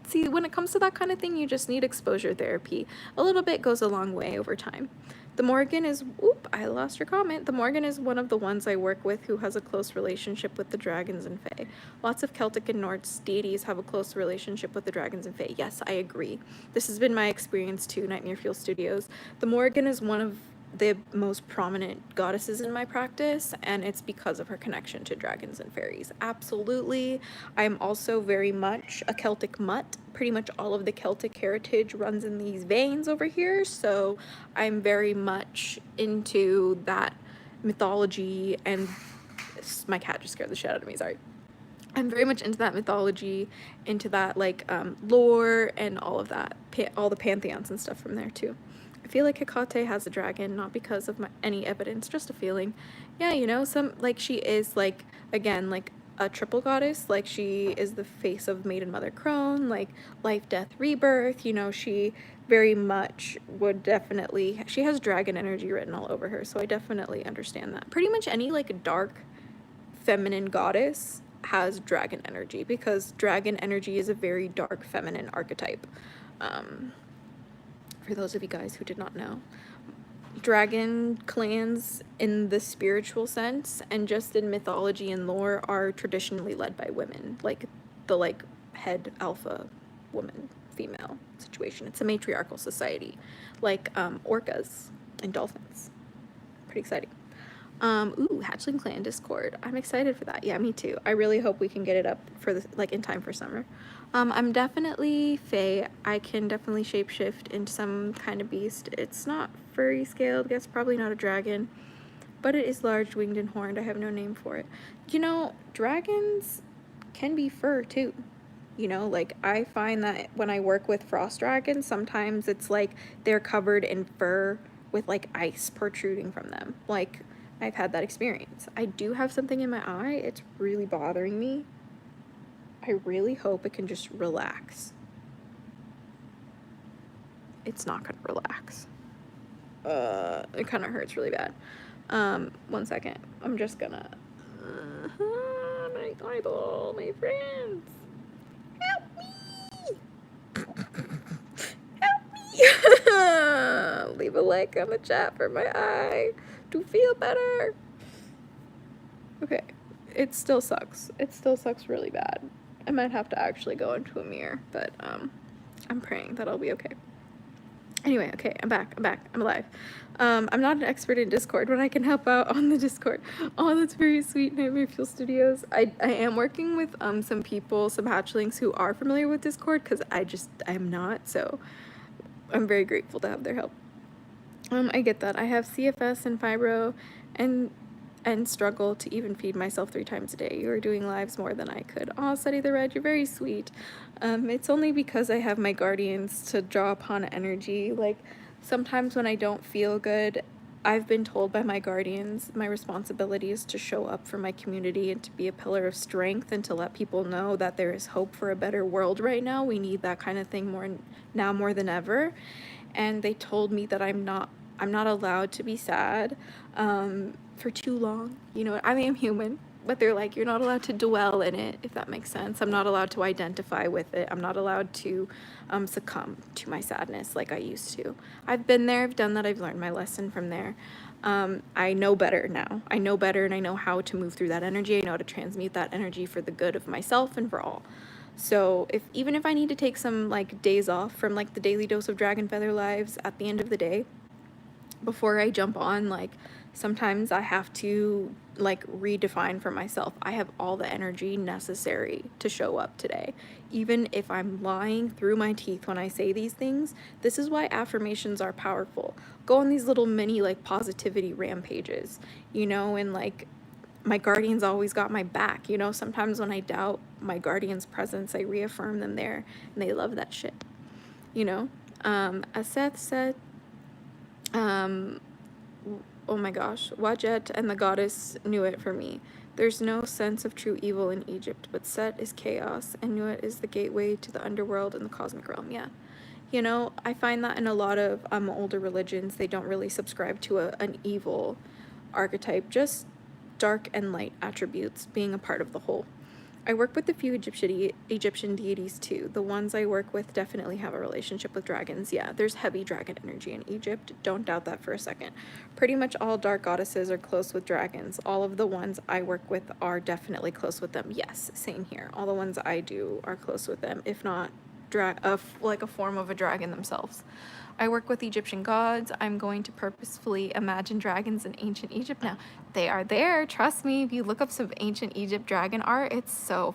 See, when it comes to that kind of thing, you just need exposure therapy. A little bit goes a long way over time. The Morgan is, oop, I lost your comment. The Morgan is one of the ones I work with who has a close relationship with the dragons and fae. Lots of Celtic and Norse deities have a close relationship with the dragons and fae. Yes, I agree. This has been my experience too, Nightmare Fuel Studios. The Morgan is one of the most prominent goddesses in my practice, and it's because of her connection to dragons and fairies. Absolutely. I'm also very much a Celtic mutt. Pretty much all of the Celtic heritage runs in these veins over here, so I'm very much into that mythology, and my cat just scared the shit out of me, sorry. I'm very much into that mythology, into that like lore and all of that, all the pantheons and stuff from there too. I feel like Hecate has a dragon, not because of any evidence, just a feeling. Yeah, you know, like she is like, again, like a triple goddess. Like she is the face of Maiden Mother Crone, like life, death, rebirth. You know, she very much would definitely, she has dragon energy written all over her. So I definitely understand that. Pretty much any like dark feminine goddess has dragon energy, because dragon energy is a very dark feminine archetype. For those of you guys who did not know, dragon clans in the spiritual sense and just in mythology and lore are traditionally led by women, like the like head alpha woman female situation. It's a matriarchal society, like orcas and dolphins. Pretty exciting. Ooh, Hatchling Clan Discord. I'm excited for that. Yeah, me too. I really hope we can get it up for the, like, in time for summer. I'm definitely Fae. I can definitely shapeshift into some kind of beast. It's not furry scaled, guess probably not a dragon, but it is large, winged, and horned. I have no name for it. You know, dragons can be fur too. You know, like, I find that when I work with frost dragons, sometimes it's like they're covered in fur with like ice protruding from them. Like, I've had that experience. I do have something in my eye. It's really bothering me. I really hope it can just relax. It's not gonna relax. It kind of hurts really bad. 1 second. I'm just gonna. My eyeball, my friends. Help me! Help me! Leave a like on the chat for my eye to feel better. Okay, it still sucks. It still sucks really bad. I might have to actually go into a mirror, but I'm praying that I'll be okay. Anyway, okay, I'm back, I'm alive. I'm not an expert in Discord, but I can help out on the Discord. Oh, that's very sweet, Nightmare Fuel Studios. I am working with some people, some hatchlings who are familiar with Discord, because I'm not, so I'm very grateful to have their help. I get that. I have CFS and fibro and struggle to even feed myself 3 times a day. You are doing lives more than I could. Oh, Study the Red, you're very sweet. It's only because I have my guardians to draw upon energy. Like, sometimes when I don't feel good, I've been told by my guardians my responsibility is to show up for my community and to be a pillar of strength and to let people know that there is hope for a better world right now. We need that kind of thing more than ever. And they told me that I'm not allowed to be sad for too long. You know, I mean, I'm human, but they're like, you're not allowed to dwell in it, if that makes sense. I'm not allowed to identify with it. I'm not allowed to succumb to my sadness like I used to. I've been there, I've done that, I've learned my lesson from there. I know better now. I know better, and I know how to move through that energy. I know how to transmute that energy for the good of myself and for all. So even if I need to take some like days off from like the daily dose of Dragon Feather lives at the end of the day, before I jump on, like, sometimes I have to like redefine for myself. I have all the energy necessary to show up today. Even if I'm lying through my teeth when I say these things, this is why affirmations are powerful. Go on these little mini like positivity rampages, you know, and like, my guardians always got my back, you know. Sometimes when I doubt my guardian's presence, I reaffirm them there, and they love that shit, you know. As Seth said, oh my gosh, Wajet and the goddess knew it for me. There's no sense of true evil in Egypt, but Set is chaos, and Nuit is the gateway to the underworld and the cosmic realm. Yeah. You know, I find that in a lot of older religions, they don't really subscribe to an evil archetype, just dark and light attributes being a part of the whole. I work with a few Egyptian deities too. The ones I work with definitely have a relationship with dragons. Yeah, there's heavy dragon energy in Egypt. Don't doubt that for a second. Pretty much all dark goddesses are close with dragons. All of the ones I work with are definitely close with them. Yes, same here. All the ones I do are close with them, if not like a form of a dragon themselves. I work with Egyptian gods. I'm going to purposefully imagine dragons in ancient Egypt now. They are there, trust me. If you look up some ancient Egypt dragon art, it's so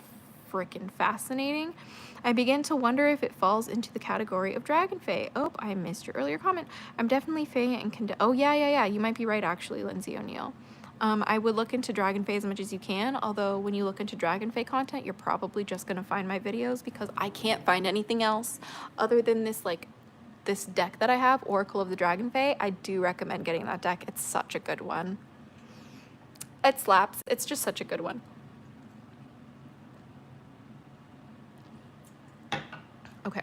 freaking fascinating. I begin to wonder if it falls into the category of dragon fae. Oh, I missed your earlier comment. I'm definitely fae and can. Oh yeah. You might be right actually, Lindsay O'Neill. I would look into dragon fae as much as you can, although when you look into dragon fae content, you're probably just gonna find my videos because I can't find anything else other than this this deck that I have, Oracle of the Dragon Fae. I do recommend getting that deck. It's such a good one. It slaps. It's just such a good one. Okay.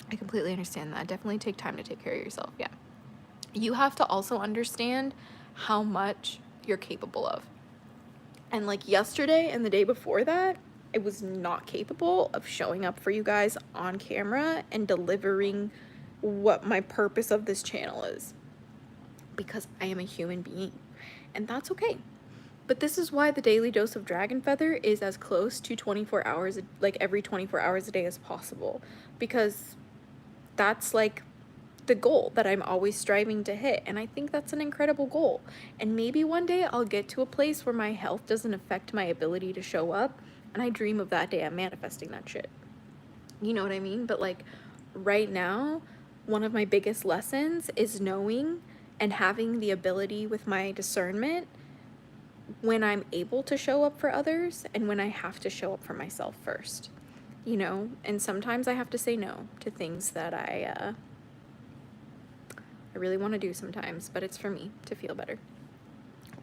I completely understand that. Definitely take time to take care of yourself. Yeah. You have to also understand how much you're capable of. And like yesterday and the day before that, I was not capable of showing up for you guys on camera and delivering what my purpose of this channel is, because I am a human being, and that's okay. But this is why the daily dose of Dragon Feather is as close to 24 hours, like every 24 hours a day as possible, because that's like the goal that I'm always striving to hit. And I think that's an incredible goal. And maybe one day I'll get to a place where my health doesn't affect my ability to show up. And I dream of that day. I'm manifesting that shit. You know what I mean? But like right now, one of my biggest lessons is knowing and having the ability with my discernment when I'm able to show up for others and when I have to show up for myself first. You know, and sometimes I have to say no to things that I really want to do sometimes, but it's for me to feel better.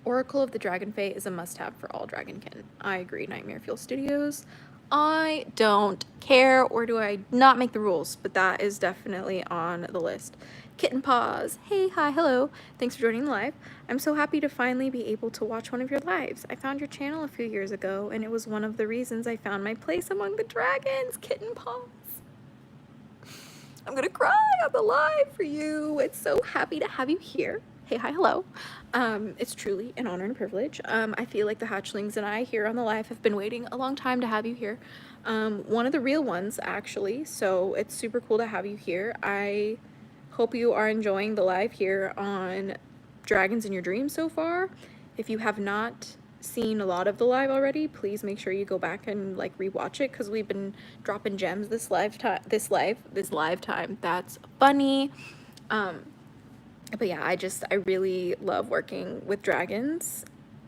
Oracle of the Dragon Fae is a must-have for all dragonkin. I agree, Nightmare Fuel Studios. I don't care, or do I not make the rules, but that is definitely on the list. Kitten Paws, hey, hi, hello. Thanks for joining the live. I'm so happy to finally be able to watch one of your lives. I found your channel a few years ago, and it was one of the reasons I found my place among the dragons. Kitten Paws. I'm gonna cry on the live for you. It's so happy to have you here. Hey, hi, hello. It's truly an honor and a privilege. I feel like the hatchlings and I here on the live have been waiting a long time to have you here. One of the real ones, actually, so it's super cool to have you here. I hope you are enjoying the live here on Dragons in Your Dreams so far. If you have not seen a lot of the live already, please make sure you go back and like rewatch it, because we've been dropping gems this live time. That's funny. But yeah, I really love working with dragons,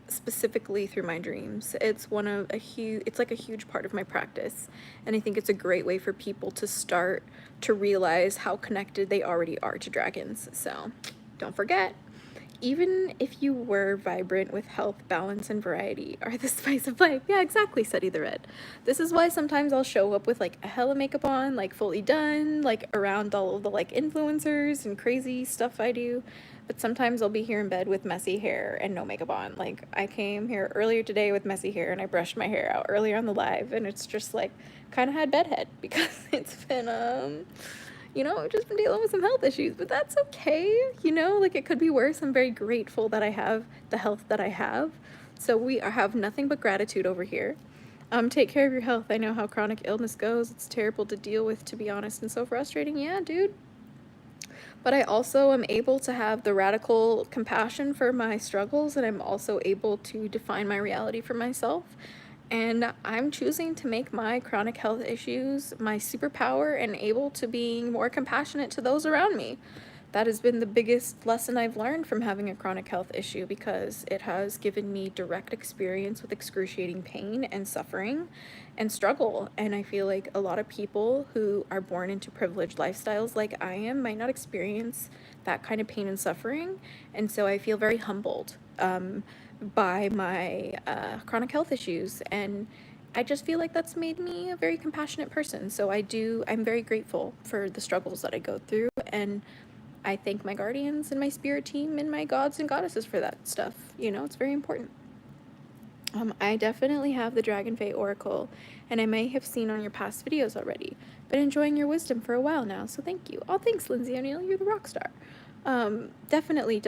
specifically through my dreams. It's like a huge part of my practice, and I think it's a great way for people to start to realize how connected they already are to dragons. So don't forget, even if you were vibrant with health, balance, and variety are the spice of life. Yeah, exactly, Study the Red. This is why sometimes I'll show up with like a hella makeup on, like fully done, like around all of the like influencers and crazy stuff I do. But sometimes I'll be here in bed with messy hair and no makeup on. Like I came here earlier today with messy hair and I brushed my hair out earlier on the live, and it's just like kind of had bedhead because it's been you know, I've just been dealing with some health issues, but that's okay. You know, like it could be worse. I'm very grateful that I have the health that I have. So we have nothing but gratitude over here. Take care of your health. I know how chronic illness goes. It's terrible to deal with, to be honest, and so frustrating. Yeah, dude. But I also am able to have the radical compassion for my struggles, and I'm also able to define my reality for myself. And I'm choosing to make my chronic health issues my superpower and able to be more compassionate to those around me. That has been the biggest lesson I've learned from having a chronic health issue, because it has given me direct experience with excruciating pain and suffering and struggle. And I feel like a lot of people who are born into privileged lifestyles like I am might not experience that kind of pain and suffering. And so I feel very humbled by my chronic health issues, and I just feel like that's made me a very compassionate person. So I'm very grateful for the struggles that I go through, and I thank my guardians and my spirit team and my gods and goddesses for that stuff. You know, it's very important. I definitely have the Dragon Fae Oracle, and I may have seen on your past videos already, but enjoying your wisdom for a while now, so thank you. Oh, thanks, Lindsay O'Neill, you're the rock star. Definitely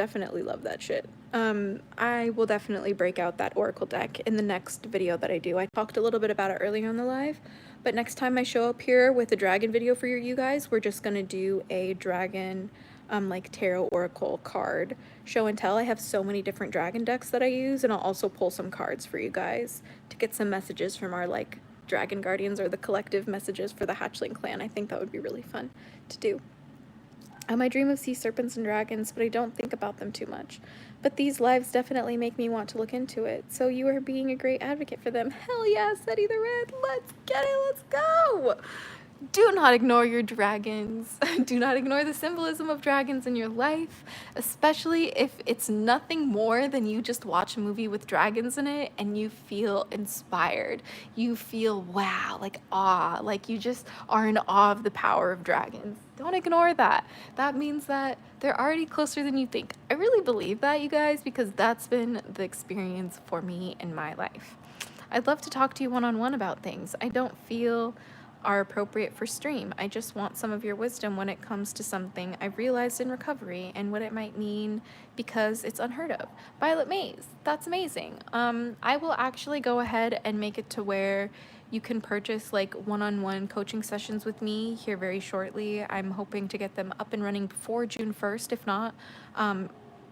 love that shit. I will definitely break out that Oracle deck in the next video that I do. I talked a little bit about it earlier on the live, but next time I show up here with a dragon video for you guys, we're just gonna do a dragon like tarot oracle card show and tell. I have so many different dragon decks that I use, and I'll also pull some cards for you guys to get some messages from our like dragon guardians, or the collective messages for the hatchling clan. I think that would be really fun to do. I dream of sea serpents and dragons, but I don't think about them too much. But these lives definitely make me want to look into it. So you are being a great advocate for them. Hell yeah, Seti the Red. Let's get it. Let's go. Do not ignore your dragons. Do not ignore the symbolism of dragons in your life, especially if it's nothing more than you just watch a movie with dragons in it and you feel inspired. You feel wow, like awe, like you just are in awe of the power of dragons. Don't ignore that. That means that they're already closer than you think. I really believe that, you guys, because that's been the experience for me in my life. I'd love to talk to you one-on-one about things I don't feel are appropriate for stream. I just want some of your wisdom when it comes to something I've realized in recovery and what it might mean, because it's unheard of. Violet Maze, that's amazing. I will actually go ahead and make it to where you can purchase like one-on-one coaching sessions with me here very shortly. I'm hoping to get them up and running before June 1st. If not,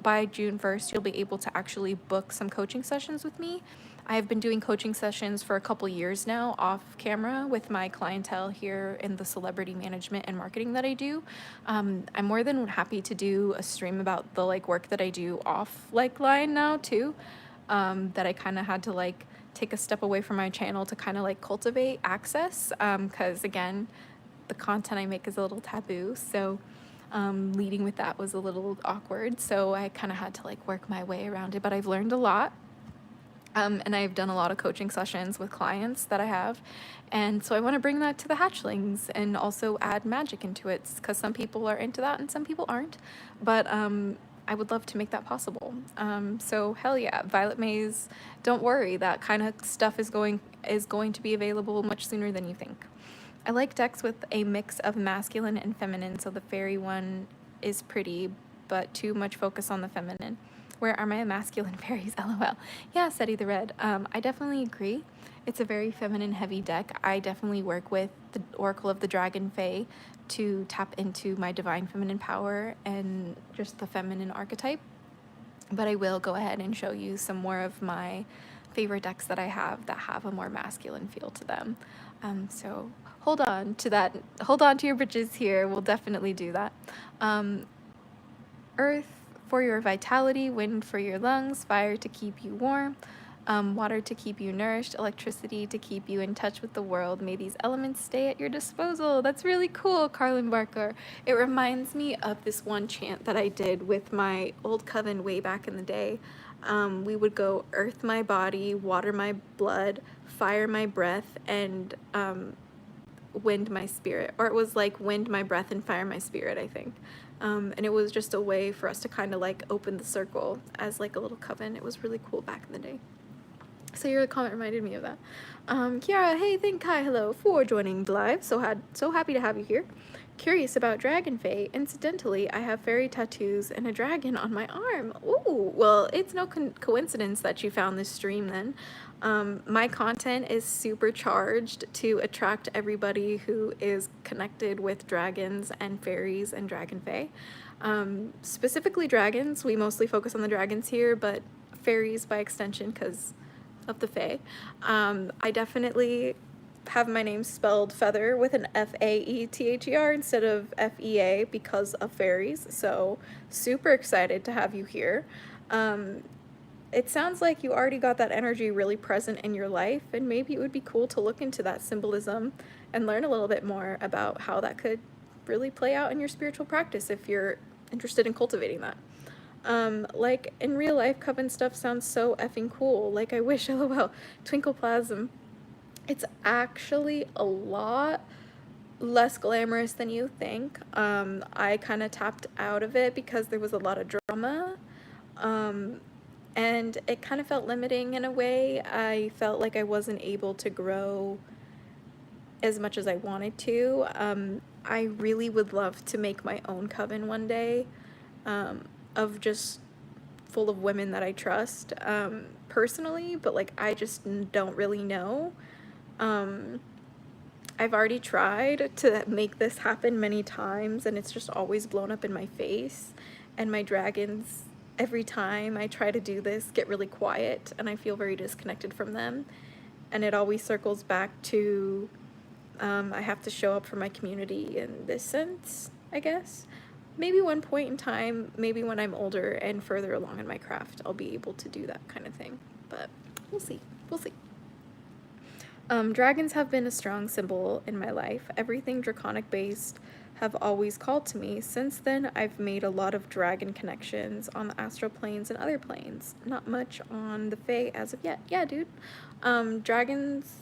by June 1st, you'll be able to actually book some coaching sessions with me. I have been doing coaching sessions for a couple years now off camera with my clientele here in the celebrity management and marketing that I do. I'm more than happy to do a stream about the like work that I do off like line now too. That I kind of had to like take a step away from my channel to kind of like cultivate access. Because again, the content I make is a little taboo. So leading with that was a little awkward. So I kind of had to like work my way around it, but I've learned a lot. And I've done a lot of coaching sessions with clients that I have. And so I want to bring that to the hatchlings and also add magic into it because some people are into that and some people aren't. But I would love to make that possible. So hell yeah, Violet Maze, don't worry, that kind of stuff is going to be available much sooner than you think. I like decks with a mix of masculine and feminine, so the fairy one is pretty, but too much focus on the feminine. Where are my masculine fairies? LOL. Yeah, Seti the Red. I definitely agree. It's a very feminine heavy deck. I definitely work with the Oracle of the Dragon Fae to tap into my divine feminine power and just the feminine archetype. But I will go ahead and show you some more of my favorite decks that I have that have a more masculine feel to them. So hold on to that. Hold on to your britches here. We'll definitely do that. Earth for your vitality, wind for your lungs, fire to keep you warm, water to keep you nourished, electricity to keep you in touch with the world. May these elements stay at your disposal. That's really cool, Carlin Barker. It reminds me of this one chant that I did with my old coven way back in the day. We would go earth my body, water my blood, fire my breath, and wind my spirit. Or it was like wind my breath and fire my spirit, I think. And it was just a way for us to kind of like open the circle as like a little coven. It was really cool back in the day. So your comment reminded me of that. Kiara, hey, thank Kai, hello, for joining the live. So happy to have you here. Curious about Dragon Fae. Incidentally, I have fairy tattoos and a dragon on my arm. Ooh, well, it's no coincidence that you found this stream then. My content is super charged to attract everybody who is connected with dragons and fairies and Dragon Fae. Specifically dragons, we mostly focus on the dragons here, but fairies by extension because of the Fae. I definitely have my name spelled feather with an F-A-E-T-H-E-R instead of F-E-A because of fairies, so super excited to have you here. It sounds like you already got that energy really present in your life, and maybe it would be cool to look into that symbolism and learn a little bit more about how that could really play out in your spiritual practice if you're interested in cultivating that. Like in real life, coven stuff sounds so effing cool. Like I wish, LOL, Twinkleplasm. It's actually a lot less glamorous than you think. I kind of tapped out of it because there was a lot of drama. And it kind of felt limiting in a way. I felt like I wasn't able to grow as much as I wanted to. I really would love to make my own coven one day, of just full of women that I trust, personally, but like I just don't really know. I've already tried to make this happen many times and it's just always blown up in my face, and my dragons, every time I try to do this, get really quiet and I feel very disconnected from them, and it always circles back to I have to show up for my community in this sense, I guess. Maybe one point in time, maybe when I'm older and further along in my craft, I'll be able to do that kind of thing, but we'll see. We'll see. Dragons have been a strong symbol in my life. Everything draconic based have always called to me. Since then, I've made a lot of dragon connections on the astral planes and other planes. Not much on the Fae as of yet. Yeah, dude. Dragons,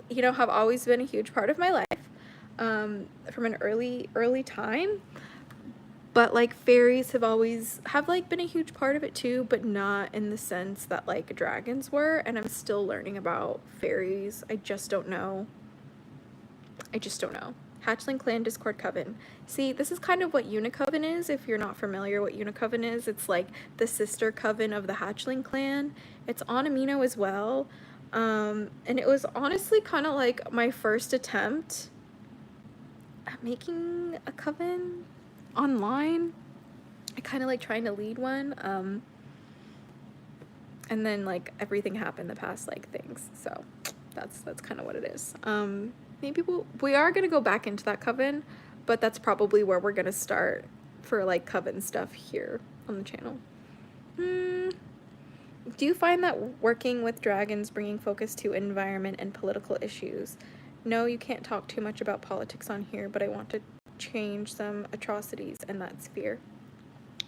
you know, have always been a huge part of my life, from an early time. But like fairies have like been a huge part of it too, but not in the sense that like dragons were, and I'm still learning about fairies. I just don't know. Hatchling Clan Discord Coven. See, this is kind of what Unicoven is, if you're not familiar what Unicoven is. It's like the sister coven of the Hatchling Clan. It's on Amino as well. And it was honestly kind of like my first attempt at making a coven online. I kind of like trying to lead one, and then like everything happened the past like things, so that's kind of what it is. Maybe we are gonna go back into that coven, but that's probably where we're gonna start for like coven stuff here on the channel. Do you find that working with dragons bringing focus to environment and political issues? No, you can't talk too much about politics on here, but I want to change some atrocities in that sphere.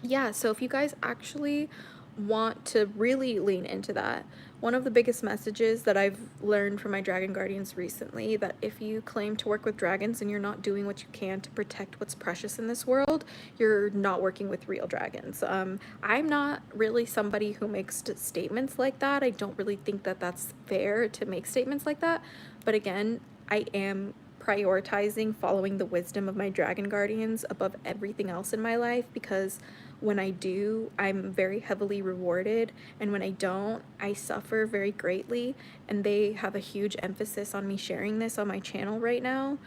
Yeah, so if you guys actually want to really lean into that, one of the biggest messages that I've learned from my dragon guardians recently, that if you claim to work with dragons and you're not doing what you can to protect what's precious in this world, you're not working with real dragons. I'm not really somebody who makes statements like that. I don't really think that that's fair to make statements like that. But again, I am prioritizing following the wisdom of my dragon guardians above everything else in my life, because when I do, I'm very heavily rewarded, and when I don't, I suffer very greatly, and they have a huge emphasis on me sharing this on my channel right now.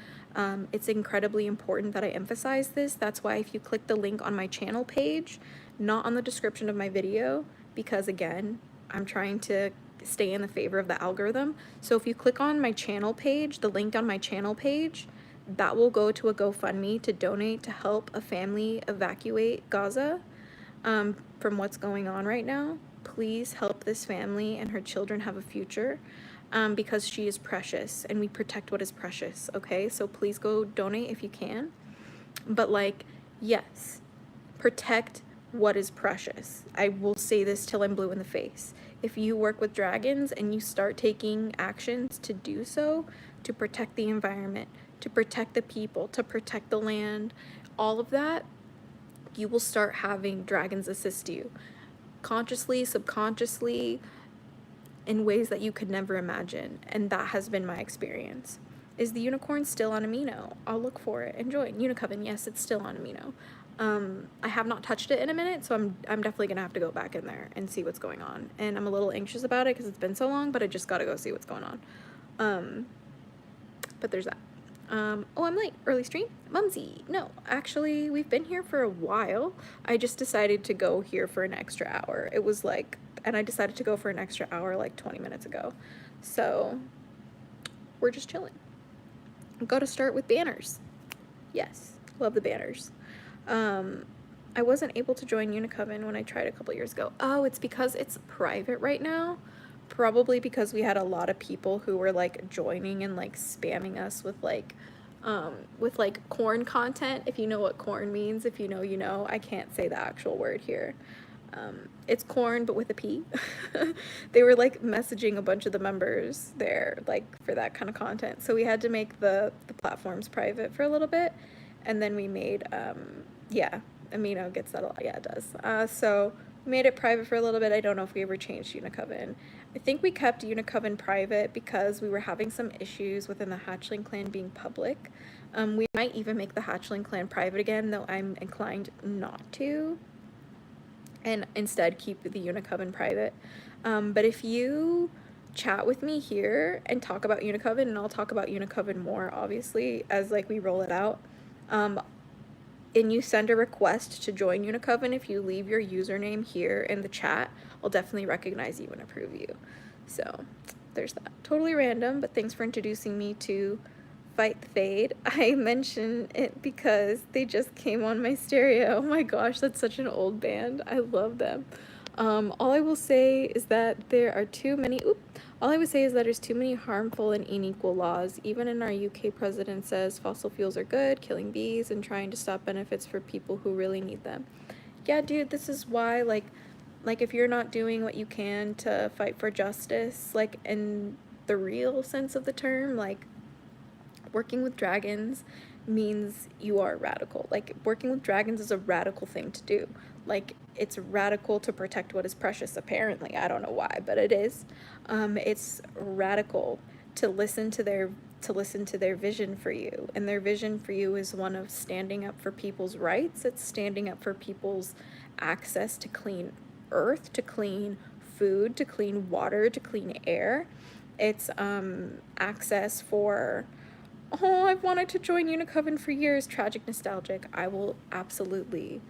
It's incredibly important that I emphasize this. That's why if you click the link on my channel page, not on the description of my video, because again, I'm trying to stay in the favor of the algorithm. So if you click on my channel page, the link on my channel page, that will go to a GoFundMe to donate to help a family evacuate Gaza from what's going on right now. Please help this family and her children have a future, because she is precious and we protect what is precious, okay? So please go donate if you can. But like, yes, protect what is precious. I will say this till I'm blue in the face. If you work with dragons and you start taking actions to do so, to protect the environment, to protect the people, to protect the land, all of that, you will start having dragons assist you, consciously, subconsciously, in ways that you could never imagine. And that has been my experience. Is the unicorn still on Amino? I'll look for it and join. Unicoven, yes, it's still on Amino. I have not touched it in a minute, so I'm definitely gonna have to go back in there and see what's going on. And I'm a little anxious about it because it's been so long, but I just gotta go see what's going on. But there's that. Oh, I'm late. Early stream? Mumsy. No, actually, we've been here for a while. I just decided to go here for an extra hour. It was like, and I decided to go for an extra hour like 20 minutes ago. So, we're just chilling. Gotta start with banners. Yes, love the banners. I wasn't able to join Unicoven when I tried a couple years ago. Oh, it's because it's private right now. Probably because we had a lot of people who were like joining and like spamming us with like corn content. If you know what corn means, if you know, you know. I can't say the actual word here. It's corn, but with a P. They were like messaging a bunch of the members there, like for that kind of content. So we had to make the platforms private for a little bit, and then we made, yeah, Amino gets that a lot. Yeah, it does. So we made it private for a little bit. I don't know if we ever changed Unicoven. I think we kept Unicoven private because we were having some issues within the Hatchling clan being public. We might even make the Hatchling clan private again, though I'm inclined not to, and instead keep the Unicoven private. But if you chat with me here and talk about Unicoven, and I'll talk about Unicoven more obviously as like we roll it out, and you send a request to join Unicoven, if you leave your username here in the chat, I'll definitely recognize you and approve you. So there's that. Totally random, but thanks for introducing me to Fight the Fade. I mention it because they just came on my stereo. Oh my gosh, that's such an old band. I love them. All I will say is that there are too many, all I would say is that there's too many harmful and unequal laws. Even in our UK president says fossil fuels are good, killing bees, and trying to stop benefits for people who really need them. Yeah, dude, this is why, like if you're not doing what you can to fight for justice, like in the real sense of the term, like working with dragons means you are radical. Like working with dragons is a radical thing to do. Like it's radical to protect what is precious, apparently. I don't know why, but it is. It's radical to listen to their vision for you, and their vision for you is one of standing up for people's rights. It's standing up for people's access to clean earth, to clean food, to clean water, to clean air. It's access for, oh, I've wanted to join Unicoven for years, tragic nostalgic. I will absolutely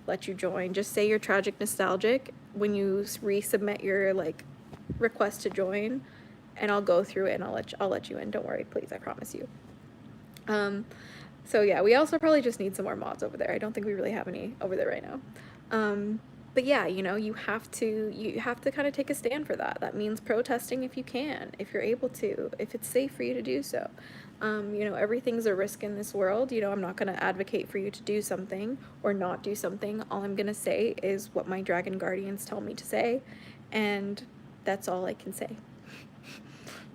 let you join. Just say you're tragic nostalgic when you resubmit your like request to join, and I'll go through it and I'll let you in. Don't worry, please, I promise you. So yeah, we also probably just need some more mods over there. I don't think we really have any over there right now. But yeah, you know, you have to kind of take a stand for that. That means protesting if you can, if you're able to, if it's safe for you to do so. You know, everything's a risk in this world. You know, I'm not going to advocate for you to do something or not do something. All I'm going to say is what my dragon guardians tell me to say, and that's all I can say.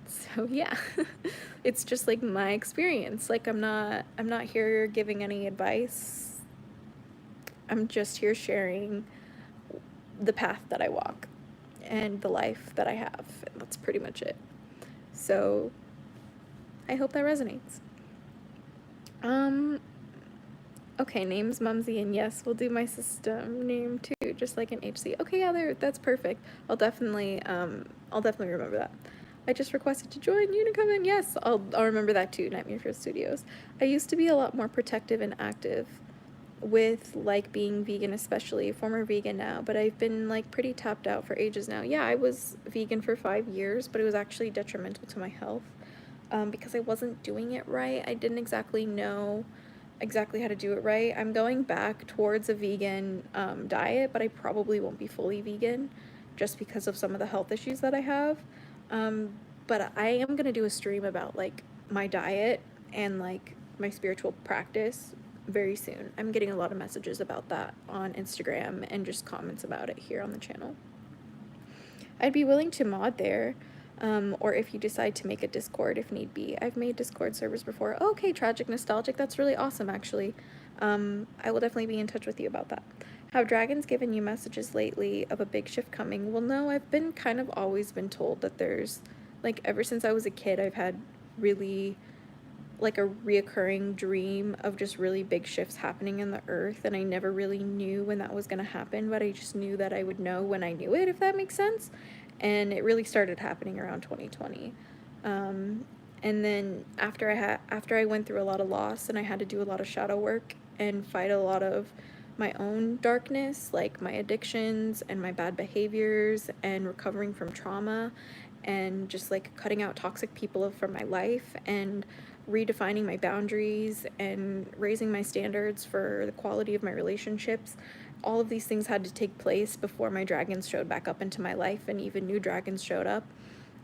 So yeah, it's just like my experience. Like I'm not here giving any advice. I'm just here sharing the path that I walk and the life that I have. And that's pretty much it. So I hope that resonates. Okay, name's Mumsy, and yes, we'll do my system name too, just like an HC. Okay, yeah, that's perfect. I'll definitely remember that. I just requested to join Unicoven. Yes, I'll remember that too, Nightmare Fuel Studios. I used to be a lot more protective and active with like being vegan, especially former vegan now, but I've been like pretty tapped out for ages now. Yeah, I was vegan for 5 years, but it was actually detrimental to my health because I wasn't doing it right. I didn't exactly know exactly how to do it right. I'm going back towards a vegan diet, but I probably won't be fully vegan just because of some of the health issues that I have. But I am gonna do a stream about like my diet and like my spiritual practice very soon. I'm getting a lot of messages about that on Instagram and just comments about it here on the channel. I'd be willing to mod there, or if you decide to make a Discord if need be. I've made Discord servers before. Oh, okay, tragic nostalgic, that's really awesome actually. I will definitely be in touch with you about that. Have dragons given you messages lately of a big shift coming? Well, no, I've been kind of always been told that there's, like, ever since I was a kid, I've had really, like, a reoccurring dream of just really big shifts happening in the earth, and I never really knew when that was going to happen, but I just knew that I would know when I knew it, if that makes sense. And it really started happening around 2020. And then after I went through a lot of loss and I had to do a lot of shadow work and fight a lot of my own darkness, like my addictions and my bad behaviors and recovering from trauma and just like cutting out toxic people from my life and redefining my boundaries and raising my standards for the quality of my relationships. All of these things had to take place before my dragons showed back up into my life, and even new dragons showed up.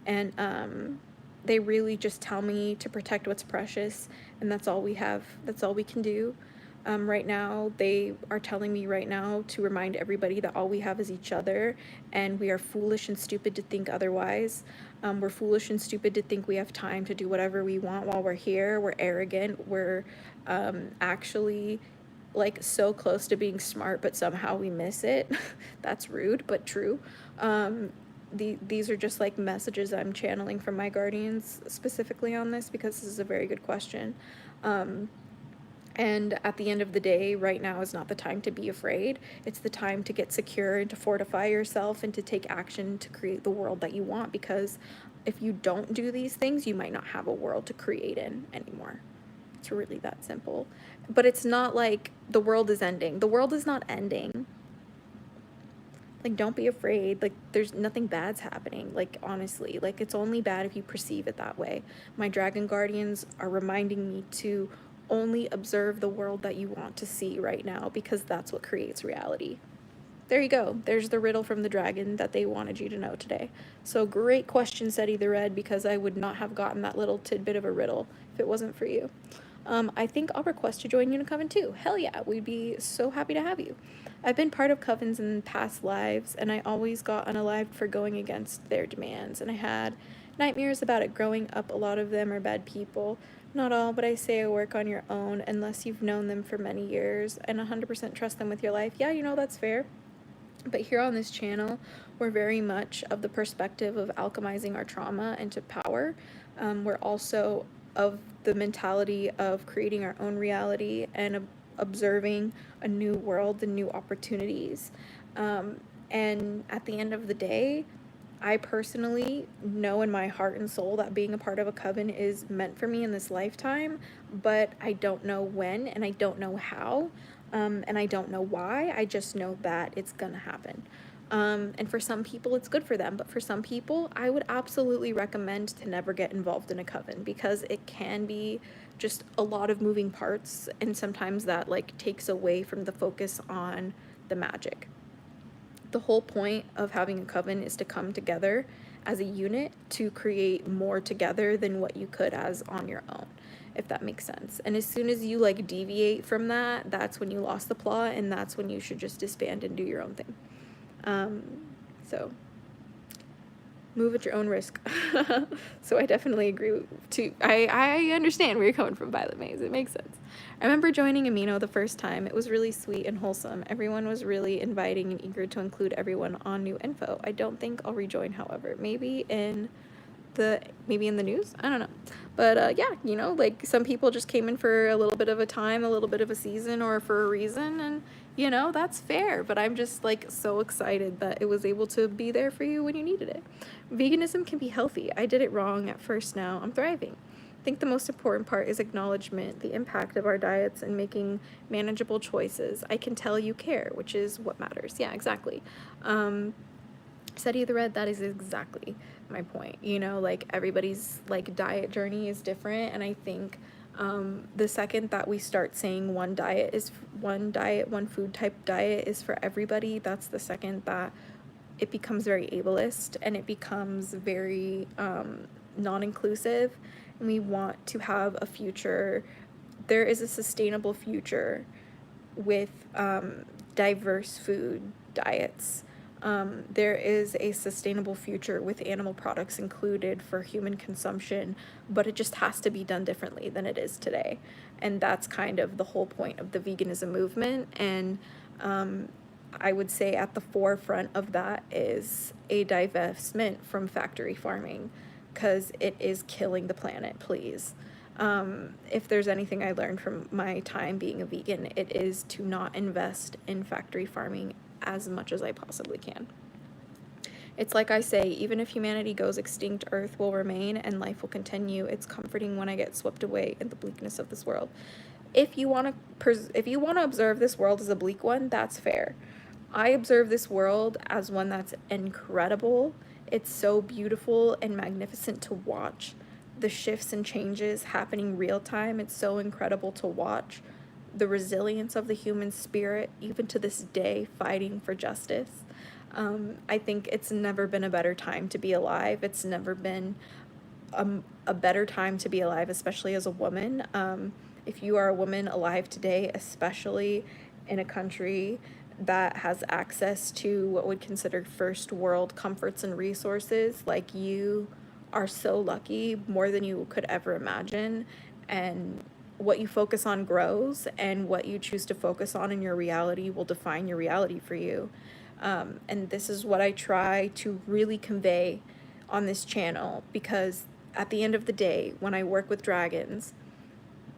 And they really just tell me to protect what's precious, and that's all we have. That's all we can do. Right now, they are telling me right now to remind everybody that all we have is each other, and we are foolish and stupid to think otherwise. We're foolish and stupid to think we have time to do whatever we want while we're here. We're arrogant. We're actually like so close to being smart, but somehow we miss it. That's rude, but true. These are just like messages I'm channeling from my guardians specifically on this because this is a very good question. And at the end of the day, right now is not the time to be afraid. It's the time to get secure and to fortify yourself and to take action to create the world that you want, because if you don't do these things, you might not have a world to create in anymore. It's really that simple. But it's not like the world is ending. The world is not ending. Like, don't be afraid. Like, there's nothing bad's happening. Like, honestly, like, it's only bad if you perceive it that way. My dragon guardians are reminding me to only observe the world that you want to see right now, because that's what creates reality. There you go. There's the riddle from the dragon that they wanted you to know today. So great question, Seti the Red, because I would not have gotten that little tidbit of a riddle if it wasn't for you. I think I'll request to join Unicoven too. Hell yeah, we'd be so happy to have you. I've been part of covens in past lives, and I always got unalived for going against their demands, and I had nightmares about it growing up. A lot of them are bad people. Not all, but I say work on your own unless you've known them for many years and 100% trust them with your life. Yeah, you know, that's fair. But here on this channel, we're very much of the perspective of alchemizing our trauma into power. We're also of the mentality of creating our own reality and observing a new world and new opportunities. And at the end of the day, I personally know in my heart and soul that being a part of a coven is meant for me in this lifetime, but I don't know when, and I don't know how, and I don't know why. I just know that it's gonna happen. And for some people, it's good for them, but for some people, I would absolutely recommend to never get involved in a coven, because it can be just a lot of moving parts, and sometimes that like takes away from the focus on the magic. The whole point of having a coven is to come together as a unit to create more together than what you could as on your own, if that makes sense. And as soon as you like deviate from that, that's when you lost the plot, and that's when you should just disband and do your own thing. So move at your own risk. So I definitely agree to, I understand where you're coming from, Violet Maze. It makes sense. I remember joining Amino the first time. It was really sweet and wholesome. Everyone was really inviting and eager to include everyone on new info. I don't think I'll rejoin, however. Maybe in the news, I don't know. But yeah, you know, like some people just came in for a little bit of a time, a little bit of a season, or for a reason, and you know, that's fair. But I'm just like so excited that it was able to be there for you when you needed it. Veganism can be healthy. I did it wrong at first. Now I'm thriving. I think the most important part is acknowledgement, the impact of our diets, and making manageable choices. I can tell you care, which is what matters. Yeah, exactly. Seti the Red, that is exactly my point. You know, like everybody's like diet journey is different, and I think the second that we start saying one food type diet is for everybody, that's the second that it becomes very ableist, and it becomes very non-inclusive, and we want to have a future. There is a sustainable future with diverse food diets. There is a sustainable future with animal products included for human consumption, but it just has to be done differently than it is today. And that's kind of the whole point of the veganism movement. And I would say at the forefront of that is a divestment from factory farming, because it is killing the planet, please. If there's anything I learned from my time being a vegan, it is to not invest in factory farming as much as I possibly can. It's like I say, even if humanity goes extinct, Earth will remain and life will continue. It's comforting when I get swept away in the bleakness of this world. If you want to observe this world as a bleak one, that's fair. I observe this world as one that's incredible. It's so beautiful and magnificent to watch. The shifts and changes happening real time. It's so incredible to watch. The resilience of the human spirit, even to this day, fighting for justice. I think it's never been a better time to be alive. It's never been a better time to be alive, especially as a woman. If you are a woman alive today, especially in a country that has access to what would consider first world comforts and resources, like, you are so lucky, more than you could ever imagine. And what you focus on grows, and what you choose to focus on in your reality will define your reality for you. And this is what I try to really convey on this channel, because at the end of the day, when I work with dragons,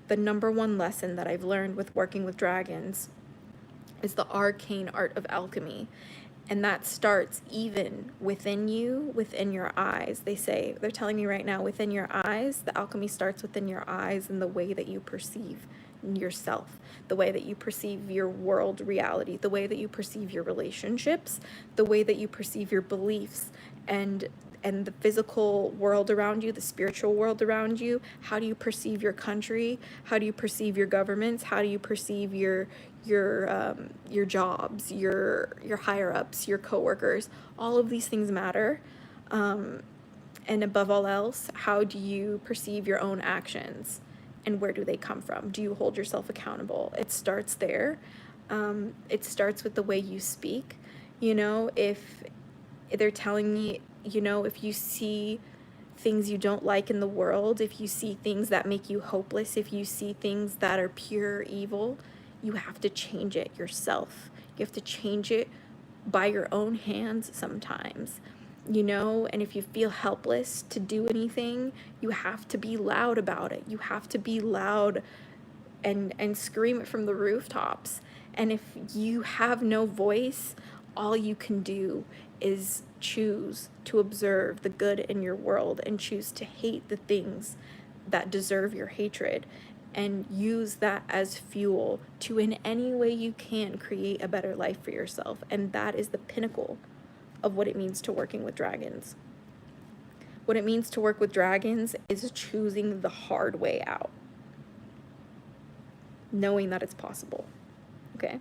the number one lesson that I've learned with working with dragons is the arcane art of alchemy. And that starts even within you, within your eyes. They're telling me right now, within your eyes, the alchemy starts within your eyes, and the way that you perceive yourself, the way that you perceive your world reality, the way that you perceive your relationships, the way that you perceive your beliefs, and the physical world around you, the spiritual world around you. How do you perceive your country? How do you perceive your governments? How do you perceive your jobs, your higher ups, your coworkers? All of these things matter. And above all else, how do you perceive your own actions, and where do they come from? Do you hold yourself accountable? It starts there. It starts with the way you speak. You know, if they're telling me, you know, if you see things you don't like in the world, if you see things that make you hopeless, if you see things that are pure evil, you have to change it yourself. You have to change it by your own hands sometimes, you know. And if you feel helpless to do anything, you have to be loud about it. You have to be loud and scream it from the rooftops. And if you have no voice, all you can do is choose to observe the good in your world and choose to hate the things that deserve your hatred, and use that as fuel to, in any way you can, create a better life for yourself. And that is the pinnacle of what it means to working with dragons. What it means to work with dragons is choosing the hard way out, knowing that it's possible. Okay?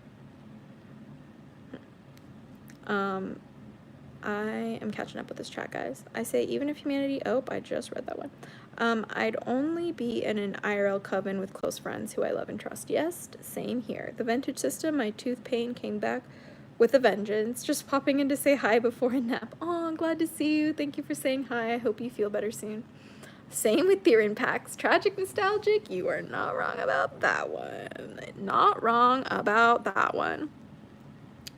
I am catching up with this chat, guys. I say, even if humanity, oh, I just read that one. I'd only be in an IRL coven with close friends who I love and trust. Yes, same here. The vintage system, my tooth pain came back with a vengeance. Just popping in to say hi before a nap. Oh, I'm glad to see you. Thank you for saying hi. I hope you feel better soon. Same with Theron Packs. Tragic nostalgic, you are not wrong about that one. Not wrong about that one.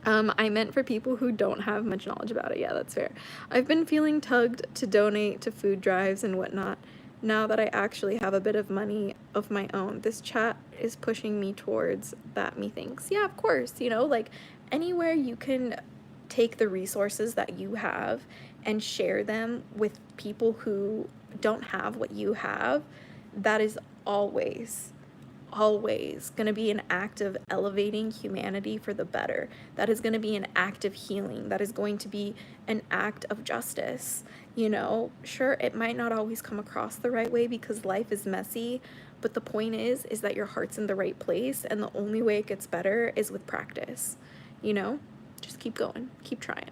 I meant for people who don't have much knowledge about it. Yeah, that's fair. I've been feeling tugged to donate to food drives and whatnot now that I actually have a bit of money of my own. This chat is pushing me towards that, methinks. Yeah, of course. You know, like, anywhere you can take the resources that you have and share them with people who don't have what you have, that is always going to be an act of elevating humanity for the better. That is going to be an act of healing. That is going to be an act of justice. You know, sure, it might not always come across the right way because life is messy, but the point is that your heart's in the right place, and the only way it gets better is with practice. You know, just keep going, keep trying.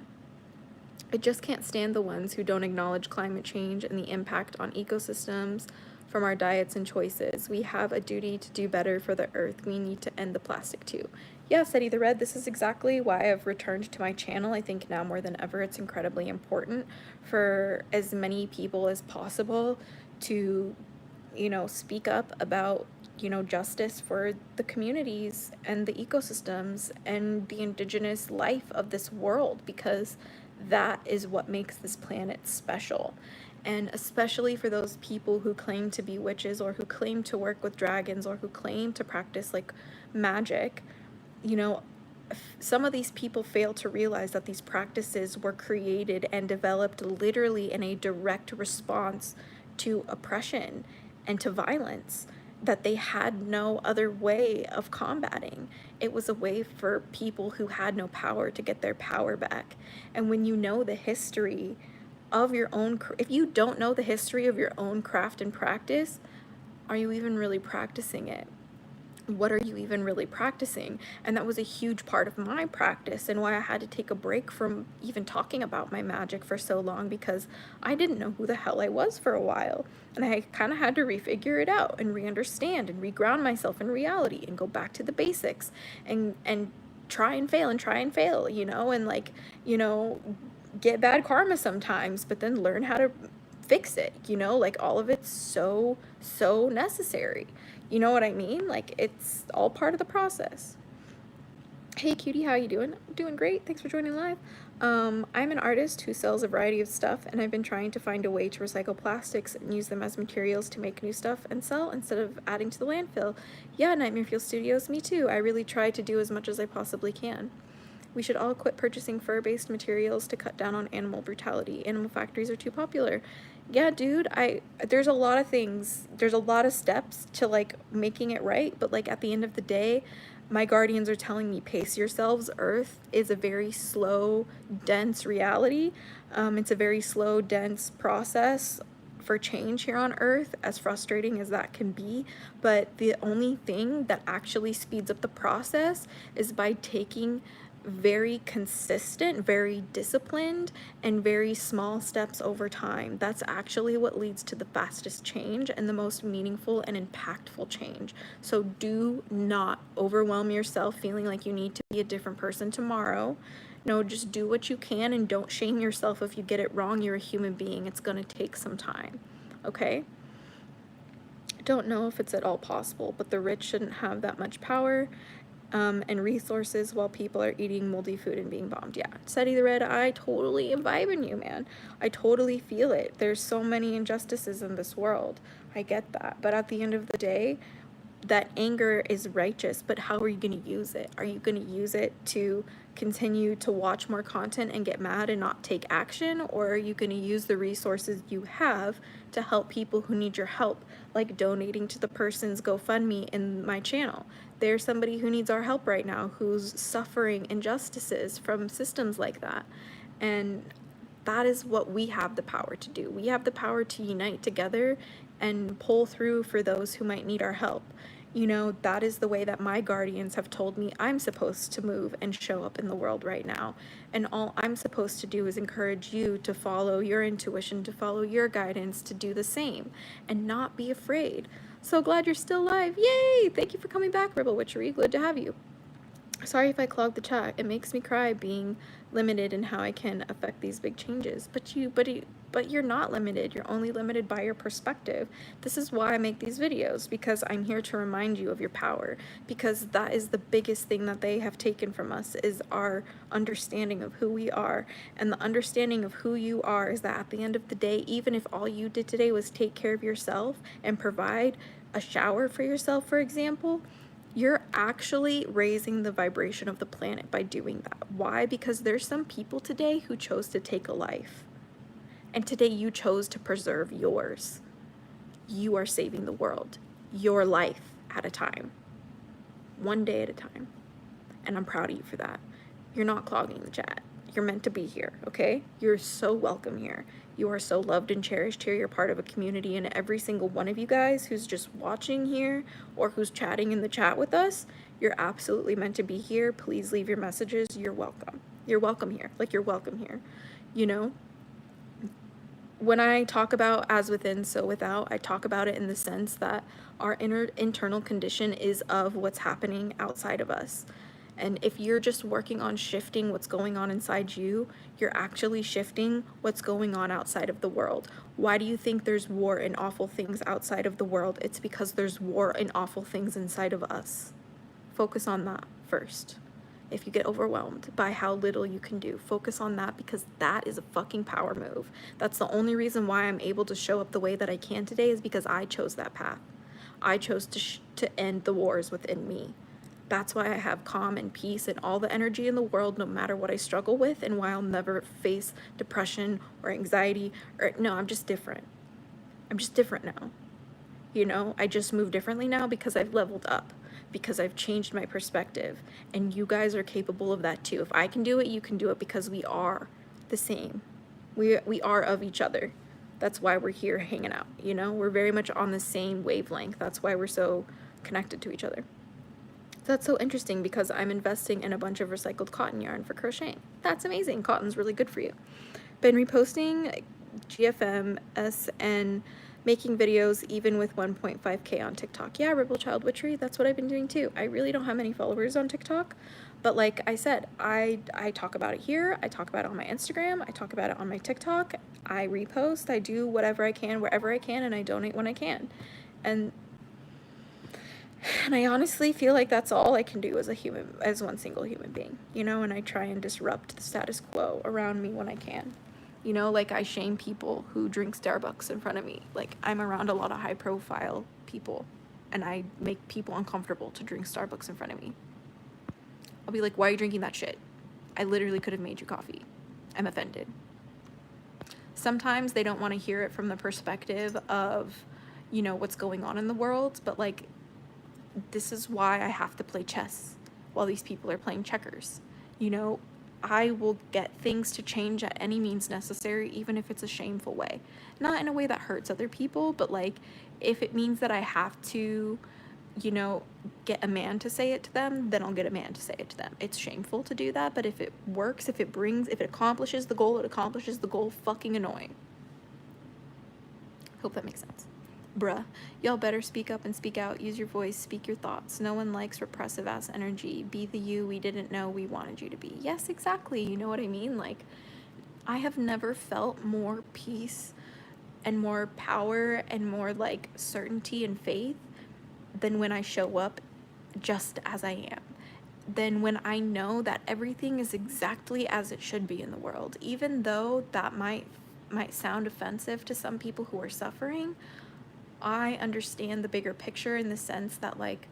I just can't stand the ones who don't acknowledge climate change and the impact on ecosystems from our diets and choices. We have a duty to do better for the earth. We need to end the plastic too. Yeah, Steady the Red, this is exactly why I've returned to my channel. I think now more than ever it's incredibly important for as many people as possible to, you know, speak up about, you know, justice for the communities and the ecosystems and the indigenous life of this world, because that is what makes this planet special. And especially for those people who claim to be witches, or who claim to work with dragons, or who claim to practice like magic, you know, some of these people fail to realize that these practices were created and developed literally in a direct response to oppression and to violence that they had no other way of combating. It was a way for people who had no power to get their power back. And when you know the history of your own, if you don't know the history of your own craft and practice, are you even really practicing it? What are you even really practicing? And that was a huge part of my practice, and why I had to take a break from even talking about my magic for so long, because I didn't know who the hell I was for a while. And I kind of had to refigure it out and re-understand and reground myself in reality and go back to the basics and try and fail, you know, and like, you know, get bad karma sometimes, but then learn how to fix it, you know, like all of it's so necessary. You know what I mean? Like, it's all part of the process. Hey cutie, how you doing? Doing great. Thanks for joining live. I'm an artist who sells a variety of stuff, and I've been trying to find a way to recycle plastics and use them as materials to make new stuff and sell instead of adding to the landfill. Yeah, Nightmare Fuel Studios, me too. I really try to do as much as I possibly can. We should all quit purchasing fur-based materials to cut down on animal brutality. Animal factories are too popular. Yeah, dude, there's a lot of things. There's a lot of steps to, like, making it right, but, like, at the end of the day, my guardians are telling me, pace yourselves. Earth is a very slow, dense reality. It's a very slow, dense process for change here on Earth, as frustrating as that can be. But the only thing that actually speeds up the process is by taking very consistent, very disciplined, and very small steps over time. That's actually what leads to the fastest change and the most meaningful and impactful change. So do not overwhelm yourself feeling like you need to be a different person tomorrow. No, just do what you can, and don't shame yourself if you get it wrong. You're a human being. It's gonna take some time, okay? Don't know if it's at all possible, but the rich shouldn't have that much power and resources while people are eating moldy food and being bombed. Yeah, Steady the Red, I totally am vibing you, man. I totally feel it. There's so many injustices in this world. I get that. But at the end of the day, that anger is righteous, but how are you going to use it? Are you going to use it to continue to watch more content and get mad and not take action? Or are you going to use the resources you have to help people who need your help, like donating to the person's GoFundMe in my channel? There's somebody who needs our help right now who's suffering injustices from systems like that. And that is what we have the power to do. We have the power to unite together and pull through for those who might need our help. You know, that is the way that my guardians have told me I'm supposed to move and show up in the world right now. And all I'm supposed to do is encourage you to follow your intuition, to follow your guidance, to do the same, and not be afraid. So glad you're still alive. Yay! Thank you for coming back, Rebel Witchery. Good to have you. Sorry if I clogged the chat. It makes me cry being limited in how I can affect these big changes. But you're not limited. You're only limited by your perspective. This is why I make these videos, because I'm here to remind you of your power, because that is the biggest thing that they have taken from us, is our understanding of who we are. And the understanding of who you are is that at the end of the day, even if all you did today was take care of yourself and provide a shower for yourself, for example, you're actually raising the vibration of the planet by doing that. Why? Because there's some people today who chose to take a life. And today you chose to preserve yours. You are saving the world. Your life at a time. One day at a time. And I'm proud of you for that. You're not clogging the chat. You're meant to be here, okay? You're so welcome here. You are so loved and cherished here. You're part of a community, and every single one of you guys who's just watching here or who's chatting in the chat with us, you're absolutely meant to be here. Please leave your messages. You're welcome. You're welcome here. Like, you're welcome here. You know? When I talk about as within, so without, I talk about it in the sense that our internal condition is of what's happening outside of us. And if you're just working on shifting what's going on inside you, you're actually shifting what's going on outside of the world. Why do you think there's war and awful things outside of the world? It's because there's war and awful things inside of us. Focus on that first. If you get overwhelmed by how little you can do, focus on that, because that is a fucking power move. That's the only reason why I'm able to show up the way that I can today, is because I chose that path. I chose to end the wars within me. That's why I have calm and peace and all the energy in the world, no matter what I struggle with, and why I'll never face depression or anxiety. No, I'm just different. I'm just different now. You know, I just move differently now because I've leveled up, because I've changed my perspective, and you guys are capable of that too. If I can do it, you can do it, because we are the same. We are of each other. That's why we're here hanging out, you know? We're very much on the same wavelength. That's why we're so connected to each other. That's so interesting, because I'm investing in a bunch of recycled cotton yarn for crocheting. That's amazing. Cotton's really good for you. Been reposting GFMS and making videos even with 1.5K on TikTok. Yeah, Rebel Child Witchery, that's what I've been doing too. I really don't have many followers on TikTok, but like I said, I talk about it here, I talk about it on my Instagram, I talk about it on my TikTok, I repost, I do whatever I can, wherever I can, and I donate when I can. And I honestly feel like that's all I can do as one single human being, you know, and I try and disrupt the status quo around me when I can. You know, like I shame people who drink Starbucks in front of me. Like, I'm around a lot of high profile people, and I make people uncomfortable to drink Starbucks in front of me. I'll be like, why are you drinking that shit? I literally could have made you coffee. I'm offended. Sometimes they don't want to hear it from the perspective of, you know, what's going on in the world, but like, this is why I have to play chess while these people are playing checkers. You know, I will get things to change at any means necessary, even if it's a shameful way. Not in a way that hurts other people, but like, if it means that I have to, you know, get a man to say it to them, then I'll get a man to say it to them. It's shameful to do that, but if it works, if it accomplishes the goal, it accomplishes the goal. Fucking annoying. Hope that makes sense. Bruh, y'all better speak up and speak out. Use your voice, speak your thoughts. No one likes repressive ass energy. Be the you we didn't know we wanted you to be. Yes, exactly. You know what I mean? Like, I have never felt more peace and more power and more like certainty and faith than when I show up just as I am. Than when I know that everything is exactly as it should be in the world. Even though that might sound offensive to some people who are suffering, I understand the bigger picture in the sense that, like,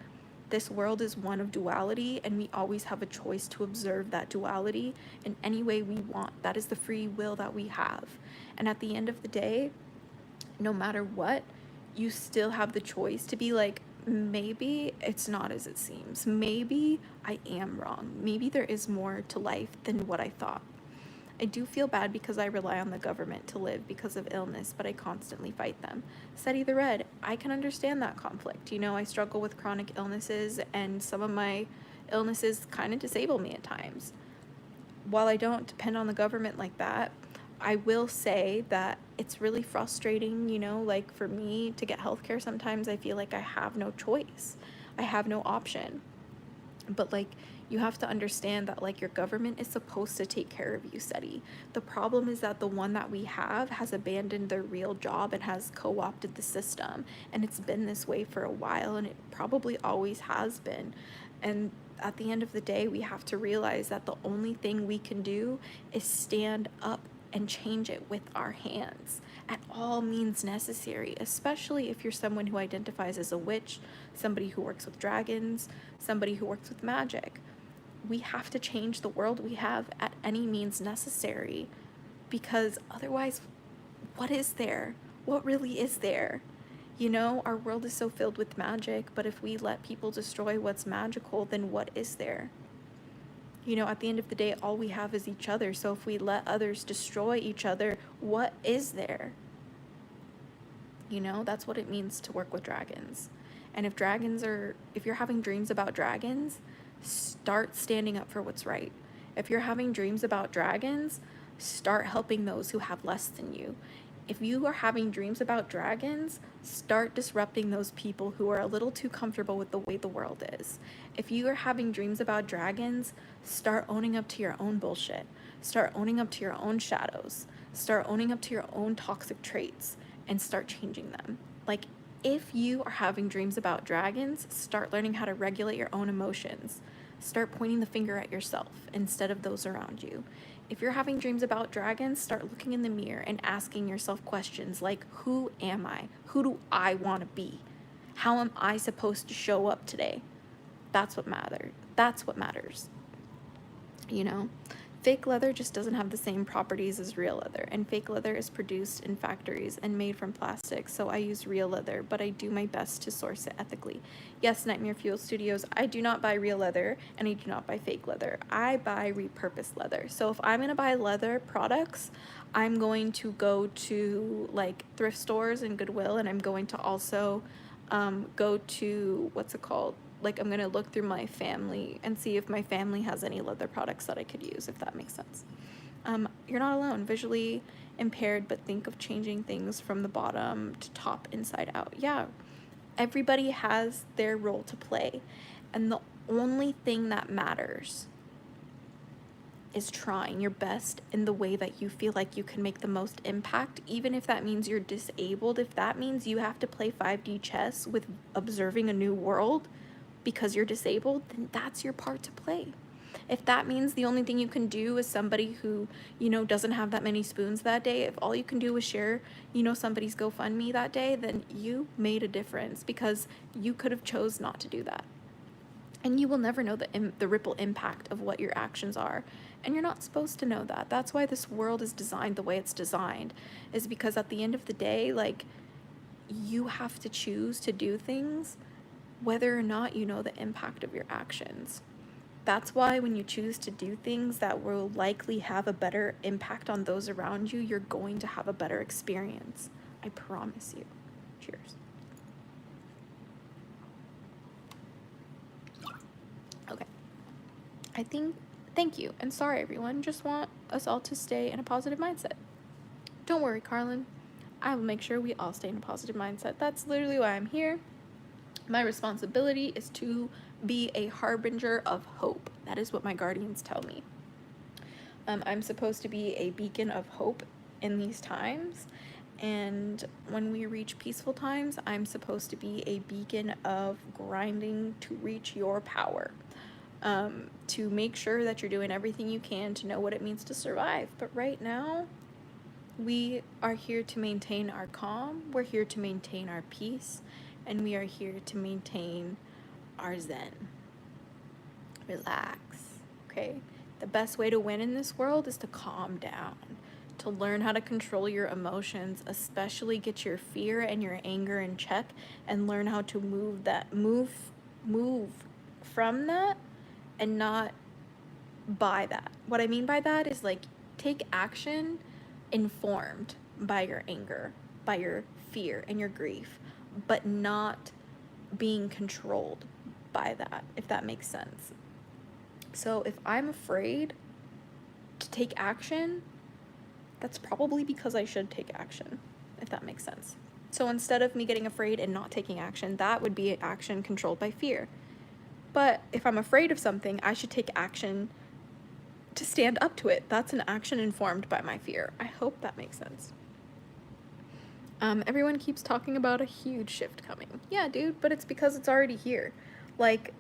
this world is one of duality, and we always have a choice to observe that duality in any way we want. That is the free will that we have. And at the end of the day, no matter what, you still have the choice to be like, maybe it's not as it seems. Maybe I am wrong. Maybe there is more to life than what I thought. I do feel bad because I rely on the government to live because of illness, but I constantly fight them. Steady the red. I can understand that conflict. You know, I struggle with chronic illnesses, and some of my illnesses kind of disable me at times. While I don't depend on the government like that, I will say that it's really frustrating, you know, like for me to get healthcare, sometimes I feel like I have no choice. I have no option. But like, you have to understand that like your government is supposed to take care of you, steady. The problem is that the one that we have has abandoned their real job and has co-opted the system, and it's been this way for a while, and it probably always has been. And at the end of the day, we have to realize that the only thing we can do is stand up and change it with our hands at all means necessary, especially if you're someone who identifies as a witch, somebody who works with dragons, somebody who works with magic. We have to change the world we have at any means necessary, because otherwise, what is there? What really is there? You know, our world is so filled with magic, but if we let people destroy what's magical, then what is there? You know, at the end of the day, all we have is each other. So if we let others destroy each other, what is there? You know, that's what it means to work with dragons. And if you're having dreams about dragons, start standing up for what's right. If you're having dreams about dragons, start helping those who have less than you. If you are having dreams about dragons, start disrupting those people who are a little too comfortable with the way the world is. If you are having dreams about dragons, start owning up to your own bullshit. Start owning up to your own shadows. Start owning up to your own toxic traits and start changing them. Like, if you are having dreams about dragons, start learning how to regulate your own emotions. Start pointing the finger at yourself instead of those around you. If you're having dreams about dragons, start looking in the mirror and asking yourself questions like, who am I? Who do I want to be? How am I supposed to show up today? That's what matters. That's what matters. You know? Fake leather just doesn't have the same properties as real leather, and fake leather is produced in factories and made from plastic, so I use real leather, but I do my best to source it ethically. Yes, Nightmare Fuel Studios, I do not buy real leather, and I do not buy fake leather. I buy repurposed leather. So if I'm going to buy leather products, I'm going to go to like thrift stores and Goodwill, and I'm going to also go to, what's it called? Like, I'm going to look through my family and see if my family has any leather products that I could use, if that makes sense. You're not alone. Visually impaired, but think of changing things from the bottom to top, inside out. Yeah, everybody has their role to play. And the only thing that matters is trying your best in the way that you feel like you can make the most impact, even if that means you're disabled. If that means you have to play 5D chess with observing a new world because you're disabled, then that's your part to play. If that means the only thing you can do is somebody who, you know, doesn't have that many spoons that day, if all you can do is share, you know, somebody's GoFundMe that day, then you made a difference because you could have chose not to do that. And you will never know the ripple impact of what your actions are. And you're not supposed to know that. That's why this world is designed the way it's designed, is because at the end of the day, like, you have to choose to do things whether or not you know the impact of your actions. That's why when you choose to do things that will likely have a better impact on those around you, you're going to have a better experience. I promise you. Cheers. Okay. Thank you. And sorry, everyone. Just want us all to stay in a positive mindset. Don't worry, Carlin. I will make sure we all stay in a positive mindset. That's literally why I'm here. My responsibility is to be a harbinger of hope. That is what my guardians tell me. I'm supposed to be a beacon of hope in these times. And when we reach peaceful times, I'm supposed to be a beacon of grinding to reach your power. To make sure that you're doing everything you can to know what it means to survive. But right now, We are here to maintain our calm, we're here to maintain our peace, and we are here to maintain our zen. Relax, okay? The best way to win in this world is to calm down, to learn how to control your emotions, especially get your fear and your anger in check, and learn how to move from that and not by that. What I mean by that is like take action informed by your anger, by your fear and your grief, but not being controlled by that, if that makes sense. So if I'm afraid to take action, that's probably because I should take action, if that makes sense. So instead of me getting afraid and not taking action, that would be action controlled by fear. But if I'm afraid of something, I should take action to stand up to it. That's an action informed by my fear. I hope that makes sense. Everyone keeps talking about a huge shift coming. Yeah, dude, but it's because it's already here. Like,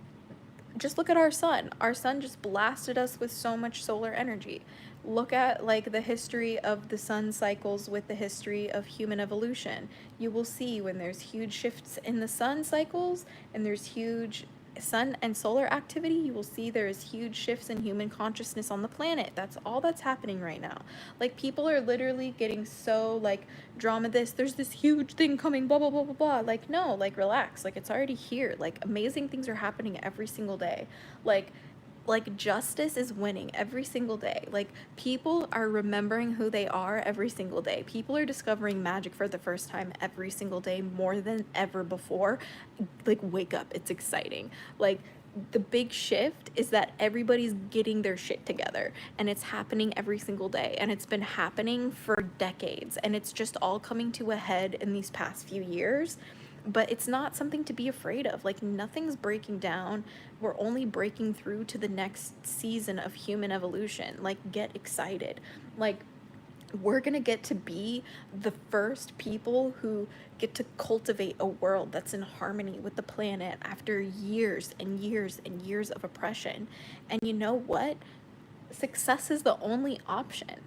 just look at our sun. Our sun just blasted us with so much solar energy. Look at like the history of the sun cycles with the history of human evolution. You will see when there's huge shifts in the sun cycles and there's huge sun and solar activity, you will see there's huge shifts in human consciousness on the planet. That's all that's happening right now. Like, people are literally getting so like drama there's this huge thing coming, blah blah blah blah blah. Like, no, like relax. Like, it's already here. Like, amazing things are happening every single day. Like justice is winning every single day. Like, people are remembering who they are every single day. People are discovering magic for the first time every single day, more than ever before. Like, wake up, it's exciting. Like, the big shift is that everybody's getting their shit together, and it's happening every single day, and it's been happening for decades, and it's just all coming to a head in these past few years. But it's not something to be afraid of. Like, nothing's breaking down. We're only breaking through to the next season of human evolution. Like, get excited. Like, we're gonna get to be the first people who get to cultivate a world that's in harmony with the planet after years and years and years of oppression. And you know what? Success is the only option.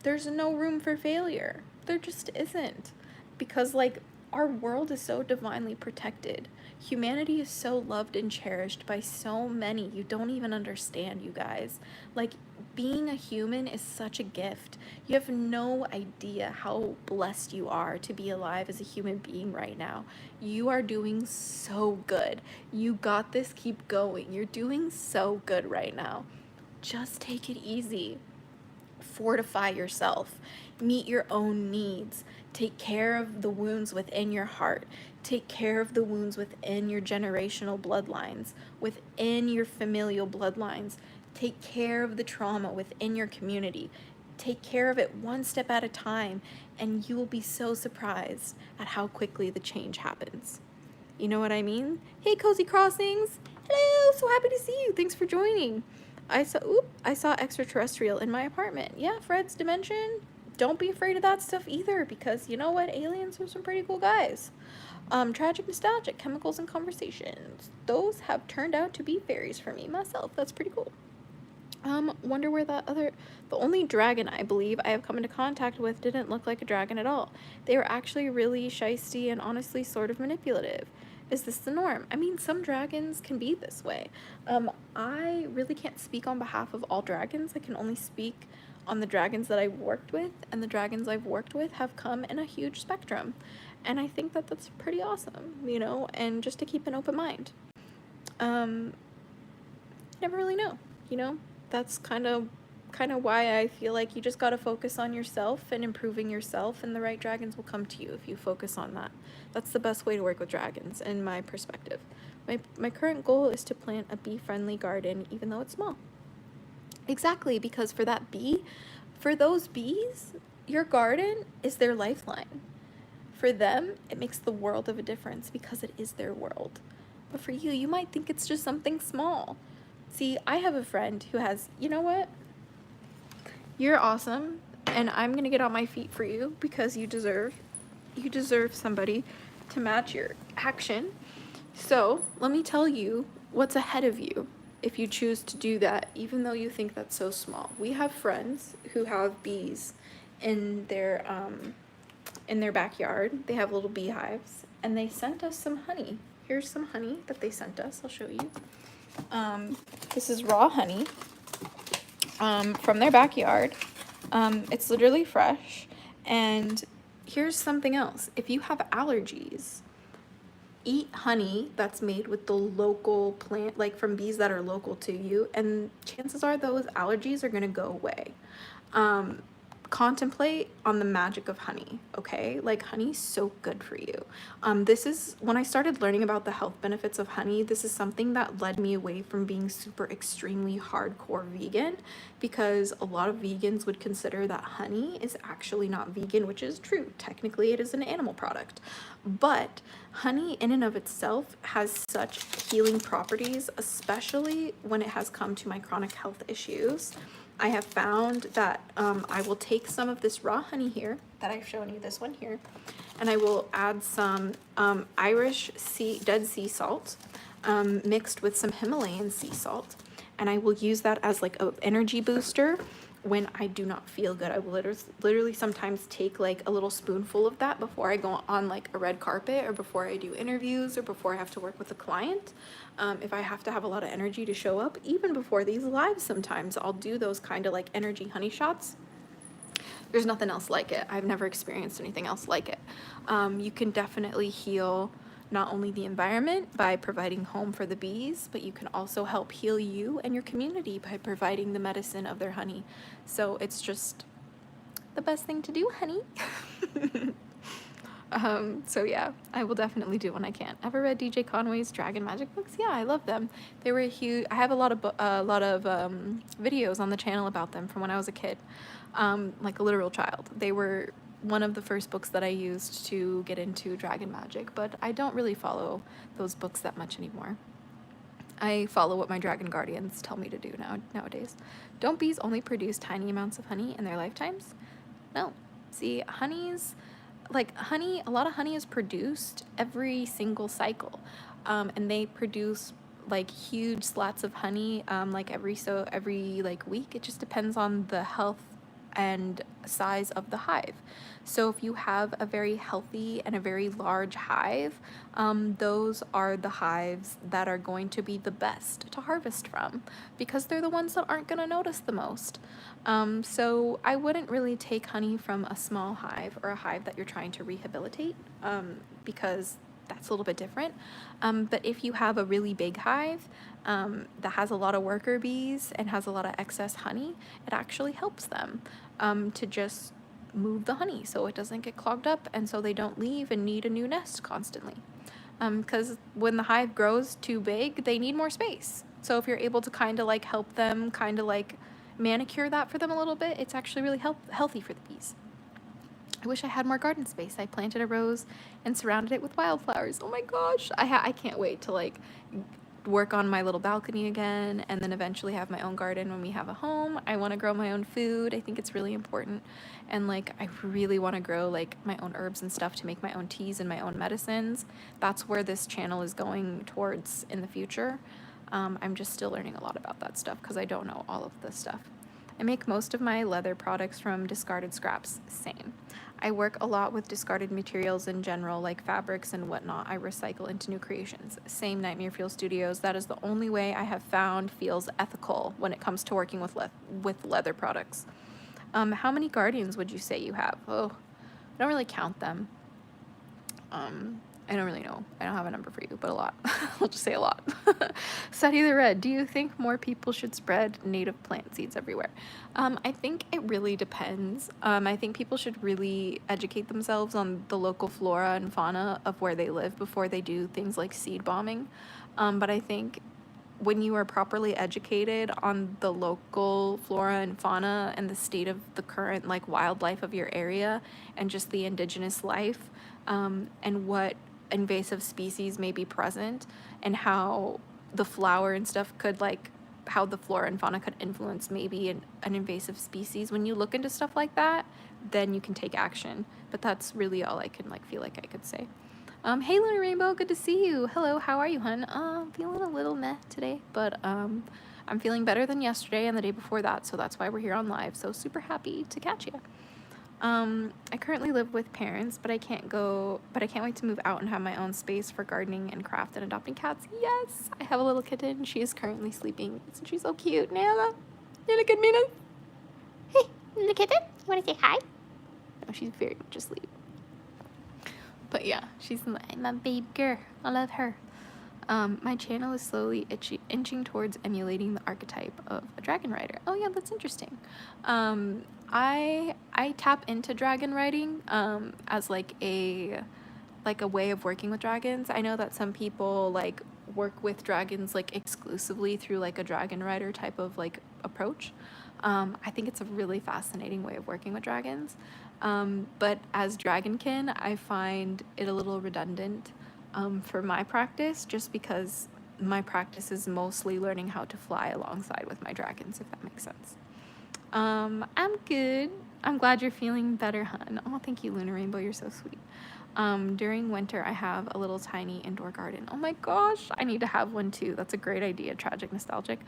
There's no room for failure. There just isn't. Because, like, our world is so divinely protected. Humanity is so loved and cherished by so many. You don't even understand, you guys. Like, being a human is such a gift. You have no idea how blessed you are to be alive as a human being right now. You are doing so good. You got this. Keep going. You're doing so good right now. Just take it easy. Fortify yourself. Meet your own needs. Take care of the wounds within your heart. Take care of the wounds within your generational bloodlines, within your familial bloodlines. Take care of the trauma within your community. Take care of it one step at a time, and you will be so surprised at how quickly the change happens. You know what I mean? Hey, Cozy Crossings! Hello! So happy to see you. Thanks for joining. I saw extraterrestrial in my apartment. Yeah, Fred's dimension. Don't be afraid of that stuff either, because you know what? Aliens are some pretty cool guys. Tragic, nostalgic, chemicals, and conversations. Those have turned out to be fairies for me myself. That's pretty cool. Wonder where the only dragon I believe I have come into contact with didn't look like a dragon at all. They were actually really shisty and honestly sort of manipulative. Is this the norm? I mean, some dragons can be this way. I really can't speak on behalf of all dragons. I can only speak on the dragons that I've worked with, and the dragons I've worked with have come in a huge spectrum. And I think that that's pretty awesome, you know, and just to keep an open mind. Never really know, you know? That's kind of why I feel like you just got to focus on yourself and improving yourself, and the right dragons will come to you if you focus on that. That's the best way to work with dragons in my perspective. My current goal is to plant a bee-friendly garden, even though it's small. Exactly, because for those bees, your garden is their lifeline. For them, it makes the world of a difference because it is their world. But for you, you might think it's just something small. See, I have a friend who has, you know what? You're awesome, and I'm gonna get on my feet for you because you deserve somebody to match your action. So let me tell you what's ahead of you if you choose to do that, even though you think that's so small. We have friends who have bees in their backyard. They have little beehives, and they sent us some honey. Here's some honey that they sent us. I'll show you. This is raw honey from their backyard. It's literally fresh. And here's something else. If you have allergies, eat honey that's made with the local plant, like from bees that are local to you, and chances are those allergies are gonna go away. Contemplate on the magic of honey, okay? Like, honey's so good for you. This is, when I started learning about the health benefits of honey, this is something that led me away from being super extremely hardcore vegan, because a lot of vegans would consider that honey is actually not vegan, which is true. Technically, it is an animal product. But honey in and of itself has such healing properties, especially when it has come to my chronic health issues. I have found that I will take some of this raw honey here that I've shown you, this one here, and I will add some Irish dead sea salt mixed with some Himalayan sea salt, and I will use that as like an energy booster when I do not feel good. I will literally sometimes take like a little spoonful of that before I go on like a red carpet, or before I do interviews, or before I have to work with a client. If I have to have a lot of energy to show up, even before these lives, sometimes I'll do those kind of like energy honey shots. There's nothing else like it. I've never experienced anything else like it. You can definitely heal not only the environment by providing home for the bees, but you can also help heal you and your community by providing the medicine of their honey. So it's just the best thing to do, honey. So yeah, I will definitely do when I can. Ever read DJ Conway's Dragon Magic books? Yeah, I love them. They were huge. I have a lot of videos on the channel about them from when I was a kid, like a literal child. They were one of the first books that I used to get into dragon magic, but I don't really follow those books that much anymore. I follow what my dragon guardians tell me to do nowadays. Don't bees only produce tiny amounts of honey in their lifetimes? No. See, a lot of honey is produced every single cycle, and they produce like huge slats of honey like every like week. It just depends on the health and size of the hive. So if you have a very healthy and a very large hive, those are the hives that are going to be the best to harvest from, because they're the ones that aren't going to notice the most. So I wouldn't really take honey from a small hive or a hive that you're trying to rehabilitate, because that's a little bit different. But if you have a really big hive that has a lot of worker bees and has a lot of excess honey, it actually helps them to just move the honey so it doesn't get clogged up, and so they don't leave and need a new nest constantly. Because when the hive grows too big, they need more space. So if you're able to kind of like help them, kind of like manicure that for them a little bit, it's actually really healthy for the bees. I wish I had more garden space. I planted a rose and surrounded it with wildflowers. Oh my gosh, I can't wait to like work on my little balcony again, and then eventually have my own garden when we have a home. I want to grow my own food. I think it's really important, and like I really want to grow like my own herbs and stuff to make my own teas and my own medicines. That's where this channel is going towards in the future. I'm just still learning a lot about that stuff because I don't know all of this stuff. I make most of my leather products from discarded scraps. Same. I work a lot with discarded materials in general, like fabrics and whatnot. I recycle into new creations. Same, Nightmare Fuel Studios. That is the only way I have found feels ethical when it comes to working with leather products. How many guardians would you say you have? Oh, I don't really count them. I don't really know. I don't have a number for you, but a lot. I'll just say a lot. Study the Red. Do you think more people should spread native plant seeds everywhere? I think it really depends. I think people should really educate themselves on the local flora and fauna of where they live before they do things like seed bombing. But I think when you are properly educated on the local flora and fauna and the state of the current like wildlife of your area and just the indigenous life, and what invasive species may be present, and how the flower and stuff could like how the flora and fauna could influence maybe an invasive species. When you look into stuff like that, then you can take action. But that's really all I can like feel like I could say. Hey Lunar Rainbow, good to see you. Hello, how are you, hun? Feeling a little meh today, but I'm feeling better than yesterday and the day before that, so that's why we're here on live. So super happy to catch you. I currently live with parents, but I can't wait to move out and have my own space for gardening and craft and adopting cats. Yes, I have a little kitten. She is currently sleeping. She's so cute. Nana, you look at Nina. Hey, look at it. You want to say hi? No, she's very much asleep. But yeah, she's My babe girl. I love her. my channel is slowly inching towards emulating the archetype of a dragon rider. Oh yeah, that's interesting. I tap into dragon riding as like a way of working with dragons. I know that some people like work with dragons like exclusively through like a dragon rider type of like approach. I think it's a really fascinating way of working with dragons. But as dragonkin, I find it a little redundant for my practice, just because my practice is mostly learning how to fly alongside with my dragons, if that makes sense. I'm good. I'm glad you're feeling better, hun. Oh, thank you, Luna Rainbow. You're so sweet. During winter, I have a little tiny indoor garden. Oh my gosh, I need to have one too. That's a great idea, tragic nostalgic.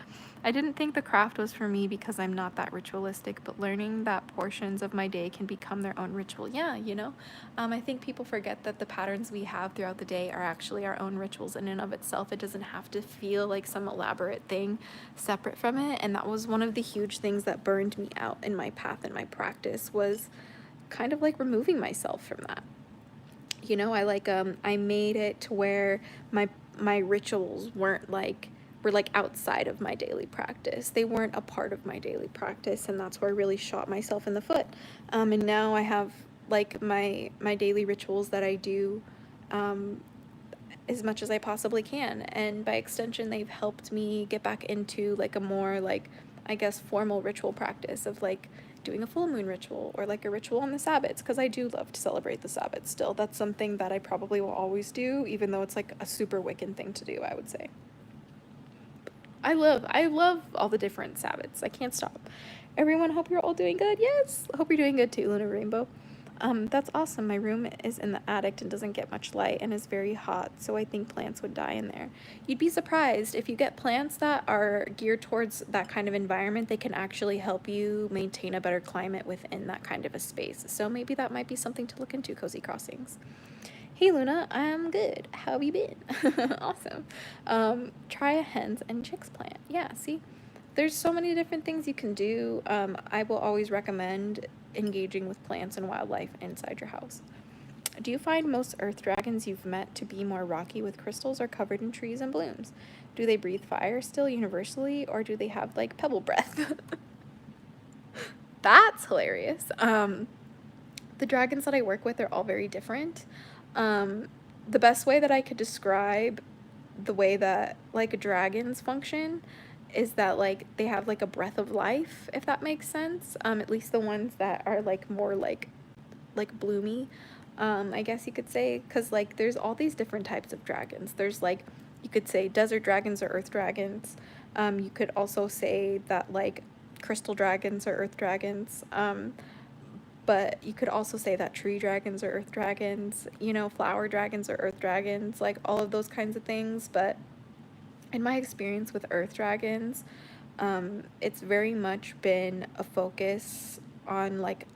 I didn't think the craft was for me because I'm not that ritualistic, but learning that portions of my day can become their own ritual. Yeah, you know, I think people forget that the patterns we have throughout the day are actually our own rituals in and of itself. It doesn't have to feel like some elaborate thing separate from it. And that was one of the huge things that burned me out in my path and my practice, was kind of like removing myself from that. You know, I made it to where my rituals were like outside of my daily practice. They weren't a part of my daily practice, and that's where I really shot myself in the foot. And now I have like my daily rituals that I do as much as I possibly can, and by extension they've helped me get back into like a more like, I guess, formal ritual practice of like doing a full moon ritual or like a ritual on the Sabbats, because I do love to celebrate the Sabbats still. That's something that I probably will always do, even though it's like a super Wiccan thing to do, I would say. I love all the different Sabbats. I can't stop. Everyone, hope you're all doing good. Yes, hope you're doing good too, Luna Rainbow. That's awesome. My room is in the attic and doesn't get much light and is very hot, so I think plants would die in there. You'd be surprised. If you get plants that are geared towards that kind of environment, they can actually help you maintain a better climate within that kind of a space. So maybe that might be something to look into, Cozy Crossings. Hey Luna, I'm good. How have you been? Awesome. Try a hens and chicks plant. Yeah, see? There's so many different things you can do. I will always recommend engaging with plants and wildlife inside your house. Do you find most earth dragons you've met to be more rocky with crystals or covered in trees and blooms? Do they breathe fire still universally, or do they have like pebble breath? That's hilarious. The dragons that I work with are all very different. The best way that I could describe the way that like dragons function is that like they have like a breath of life, if that makes sense. At least the ones that are like more like bloomy, I guess you could say, because like there's all these different types of dragons. There's like, you could say desert dragons or earth dragons. You could also say that like crystal dragons are earth dragons. But you could also say that tree dragons are earth dragons, you know, flower dragons are earth dragons, like all of those kinds of things. But in my experience with earth dragons, it's very much been a focus on like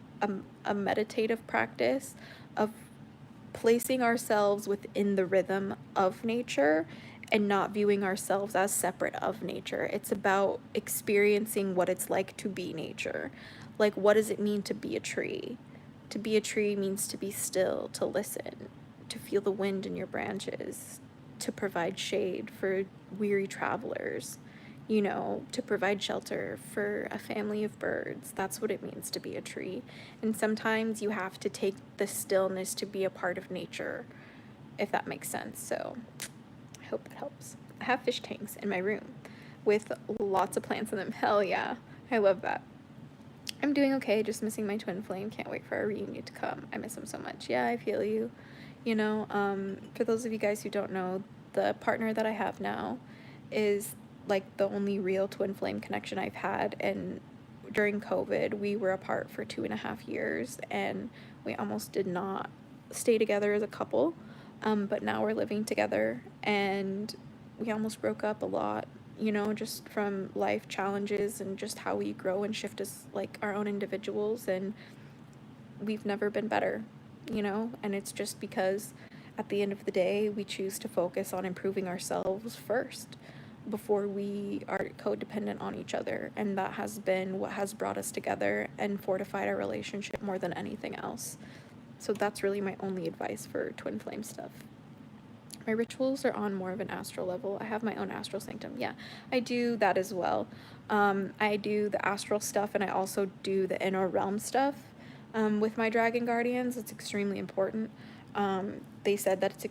a meditative practice of placing ourselves within the rhythm of nature and not viewing ourselves as separate of nature. It's about experiencing what it's like to be nature. Like, what does it mean to be a tree? To be a tree means to be still, to listen, to feel the wind in your branches, to provide shade for weary travelers, you know, to provide shelter for a family of birds. That's what it means to be a tree. And sometimes you have to take the stillness to be a part of nature, if that makes sense. So I hope that helps. I have fish tanks in my room with lots of plants in them. Hell yeah, I love that. I'm doing okay, just missing my twin flame. Can't wait for our reunion to come. I miss him so much. Yeah, I feel you. You know, for those of you guys who don't know, the partner that I have now is like the only real twin flame connection I've had. And during COVID, we were apart for 2.5 years and we almost did not stay together as a couple. But now we're living together and we almost broke up a lot, you know, just from life challenges and just how we grow and shift as like our own individuals. And we've never been better, you know? And it's just because at the end of the day, we choose to focus on improving ourselves first before we are codependent on each other. And that has been what has brought us together and fortified our relationship more than anything else. So that's really my only advice for twin flame stuff. My rituals are on more of an astral level. I have my own astral sanctum. Yeah, I do that as well. I do the astral stuff, and I also do the inner realm stuff with my dragon guardians. It's extremely important. They said that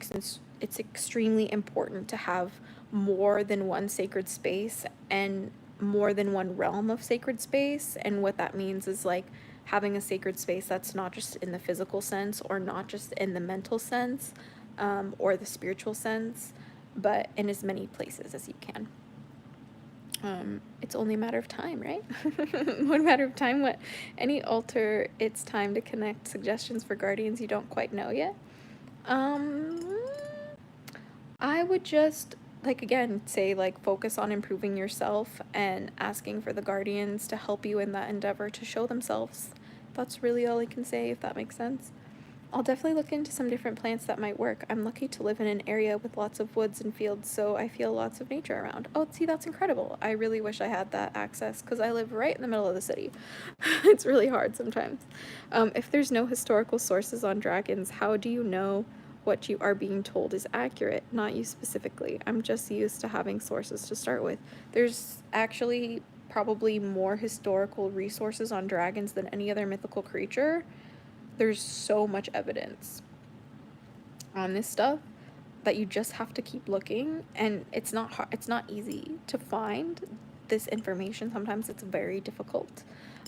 it's extremely important to have more than one sacred space and more than one realm of sacred space. And what that means is like having a sacred space that's not just in the physical sense or not just in the mental sense, or the spiritual sense, but in as many places as you can. It's only a matter of time, right? One matter of time. What? Any altar, it's time to connect suggestions for guardians you don't quite know yet? I would just, like, again, say, like, focus on improving yourself and asking for the guardians to help you in that endeavor to show themselves. That's really all I can say, if that makes sense. I'll definitely look into some different plants that might work. I'm lucky to live in an area with lots of woods and fields, so I feel lots of nature around. Oh, see, that's incredible. I really wish I had that access because I live right in the middle of the city. It's really hard sometimes. If there's no historical sources on dragons, how do you know what you are being told is accurate? Not you specifically. I'm just used to having sources to start with. There's actually probably more historical resources on dragons than any other mythical creature. There's so much evidence on this stuff that you just have to keep looking, and it's not hard, it's not easy to find this information. Sometimes it's very difficult.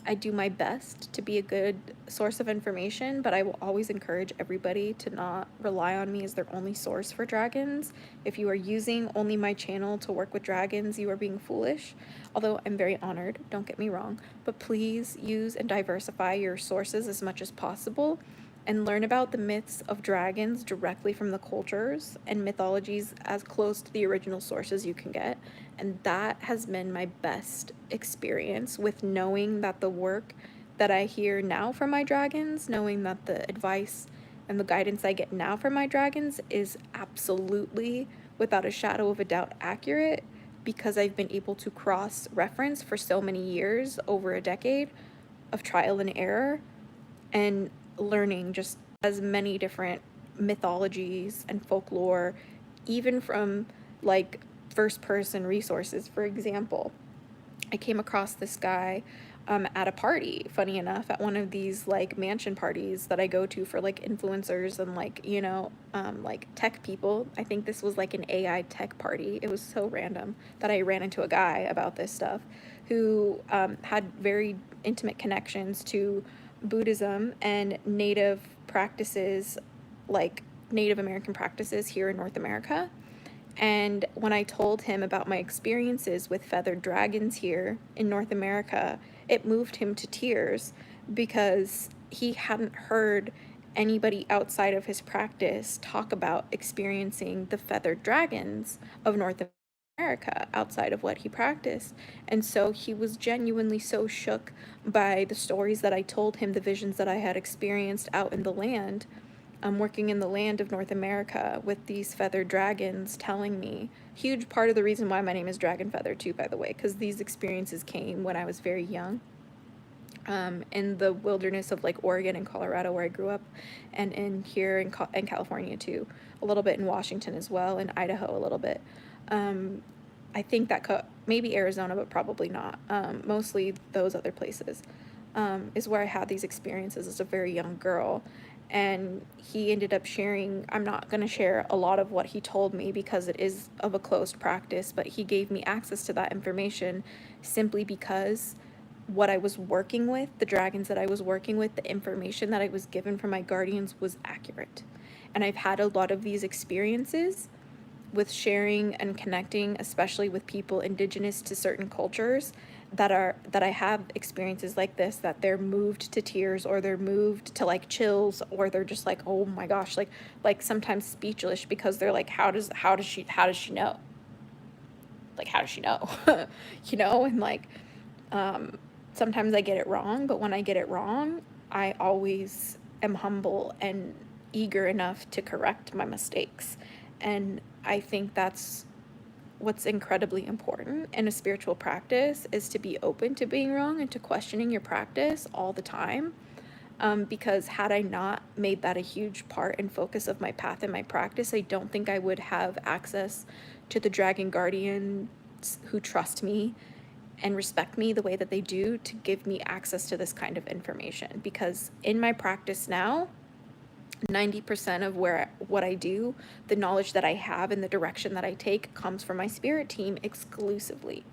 I do my best to be a good source of information, but I will always encourage everybody to not rely on me as their only source for dragons. If you are using only my channel to work with dragons, you are being foolish. Although I'm very honored, don't get me wrong, but please use and diversify your sources as much as possible and learn about the myths of dragons directly from the cultures and mythologies as close to the original sources you can get. And that has been my best experience with knowing that the work that I hear now from my dragons, knowing that the advice and the guidance I get now from my dragons is absolutely, without a shadow of a doubt, accurate, because I've been able to cross-reference for so many years, over a decade of trial and error, and learning just as many different mythologies and folklore, even from like first person resources. For example, I came across this guy at a party, funny enough, at one of these like mansion parties that I go to for like influencers and like, you know, like tech people. I think this was like an AI tech party. It was so random that I ran into a guy about this stuff who had very intimate connections to Buddhism and native practices, like Native American practices here in North America. And when I told him about my experiences with feathered dragons here in North America, it moved him to tears because he hadn't heard anybody outside of his practice talk about experiencing the feathered dragons of North America outside of what he practiced. And so he was genuinely so shook by the stories that I told him, the visions that I had experienced out in the land. I'm working in the land of North America with these feathered dragons telling me, huge part of the reason why my name is Dragon Feather too, by the way, because these experiences came when I was very young, in the wilderness of like Oregon and Colorado where I grew up, and in here in California too, a little bit in Washington as well, and Idaho a little bit. I think that maybe Arizona, but probably not. Mostly those other places is where I had these experiences as a very young girl. And he ended up sharing, I'm not going to share a lot of what he told me because it is of a closed practice, but he gave me access to that information simply because what I was working with, the dragons that I was working with, the information that I was given from my guardians was accurate. And I've had a lot of these experiences with sharing and connecting, especially with people indigenous to certain cultures, that I have experiences like this, that they're moved to tears, or they're moved to like chills, or they're just like, oh my gosh, like sometimes speechless, because they're like, how does she know? Like, how does she know? You know, and like sometimes I get it wrong, but when I get it wrong, I always am humble and eager enough to correct my mistakes. And I think that's what's incredibly important in a spiritual practice, is to be open to being wrong and to questioning your practice all the time. Because had I not made that a huge part and focus of my path and my practice, I don't think I would have access to the dragon guardians who trust me and respect me the way that they do to give me access to this kind of information. Because in my practice now, 90% of what I do, the knowledge that I have and the direction that I take comes from my spirit team exclusively.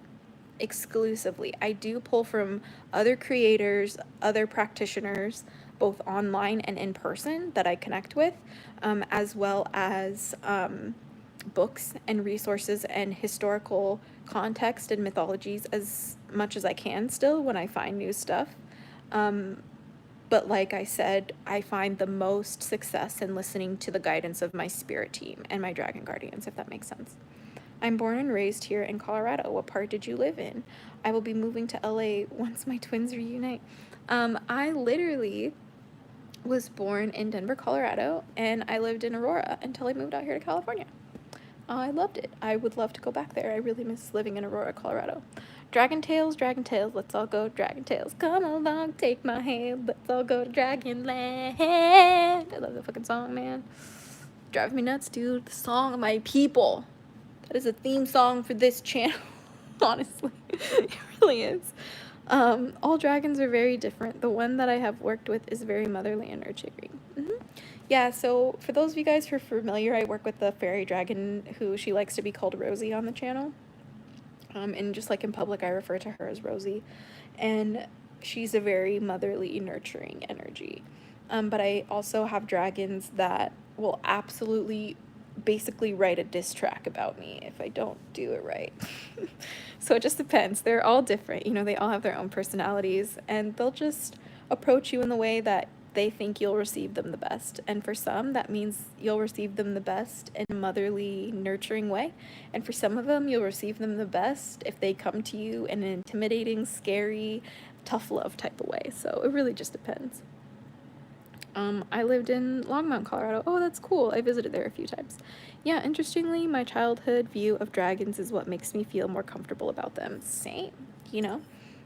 I do pull from other creators, other practitioners, both online and in person that I connect with, as well as books and resources and historical context and mythologies as much as I can still when I find new stuff. But like I said, I find the most success in listening to the guidance of my spirit team and my dragon guardians, if that makes sense. I'm born and raised here in Colorado. What part did you live in? I will be moving to LA once my twins reunite. I literally was born in Denver, Colorado, and I lived in Aurora until I moved out here to California. I loved it. I would love to go back there. I really miss living in Aurora, Colorado. Dragon Tales, let's all go Dragon Tales. Come along, take my hand, let's all go to Dragonland. I love that fucking song, man. Drive me nuts, dude. The song of my people. That is a theme song for this channel, honestly. It really is. All dragons are very different. The one that I have worked with is very motherly and nurturing. Yeah, so for those of you guys who are familiar, I work with the fairy dragon who she likes to be called Rosie on the channel. And just like in public, I refer to her as Rosie. And she's a very motherly, nurturing energy. But I also have dragons that will absolutely basically write a diss track about me if I don't do it right. So it just depends. They're all different. You know, they all have their own personalities, and they'll just approach you in the way that they think you'll receive them the best. And for some, that means you'll receive them the best in a motherly, nurturing way. And for some of them, you'll receive them the best if they come to you in an intimidating, scary, tough love type of way. So it really just depends. I lived in Longmont, Colorado. Oh, that's cool. I visited there a few times. Yeah, interestingly, my childhood view of dragons is what makes me feel more comfortable about them. Same, you know?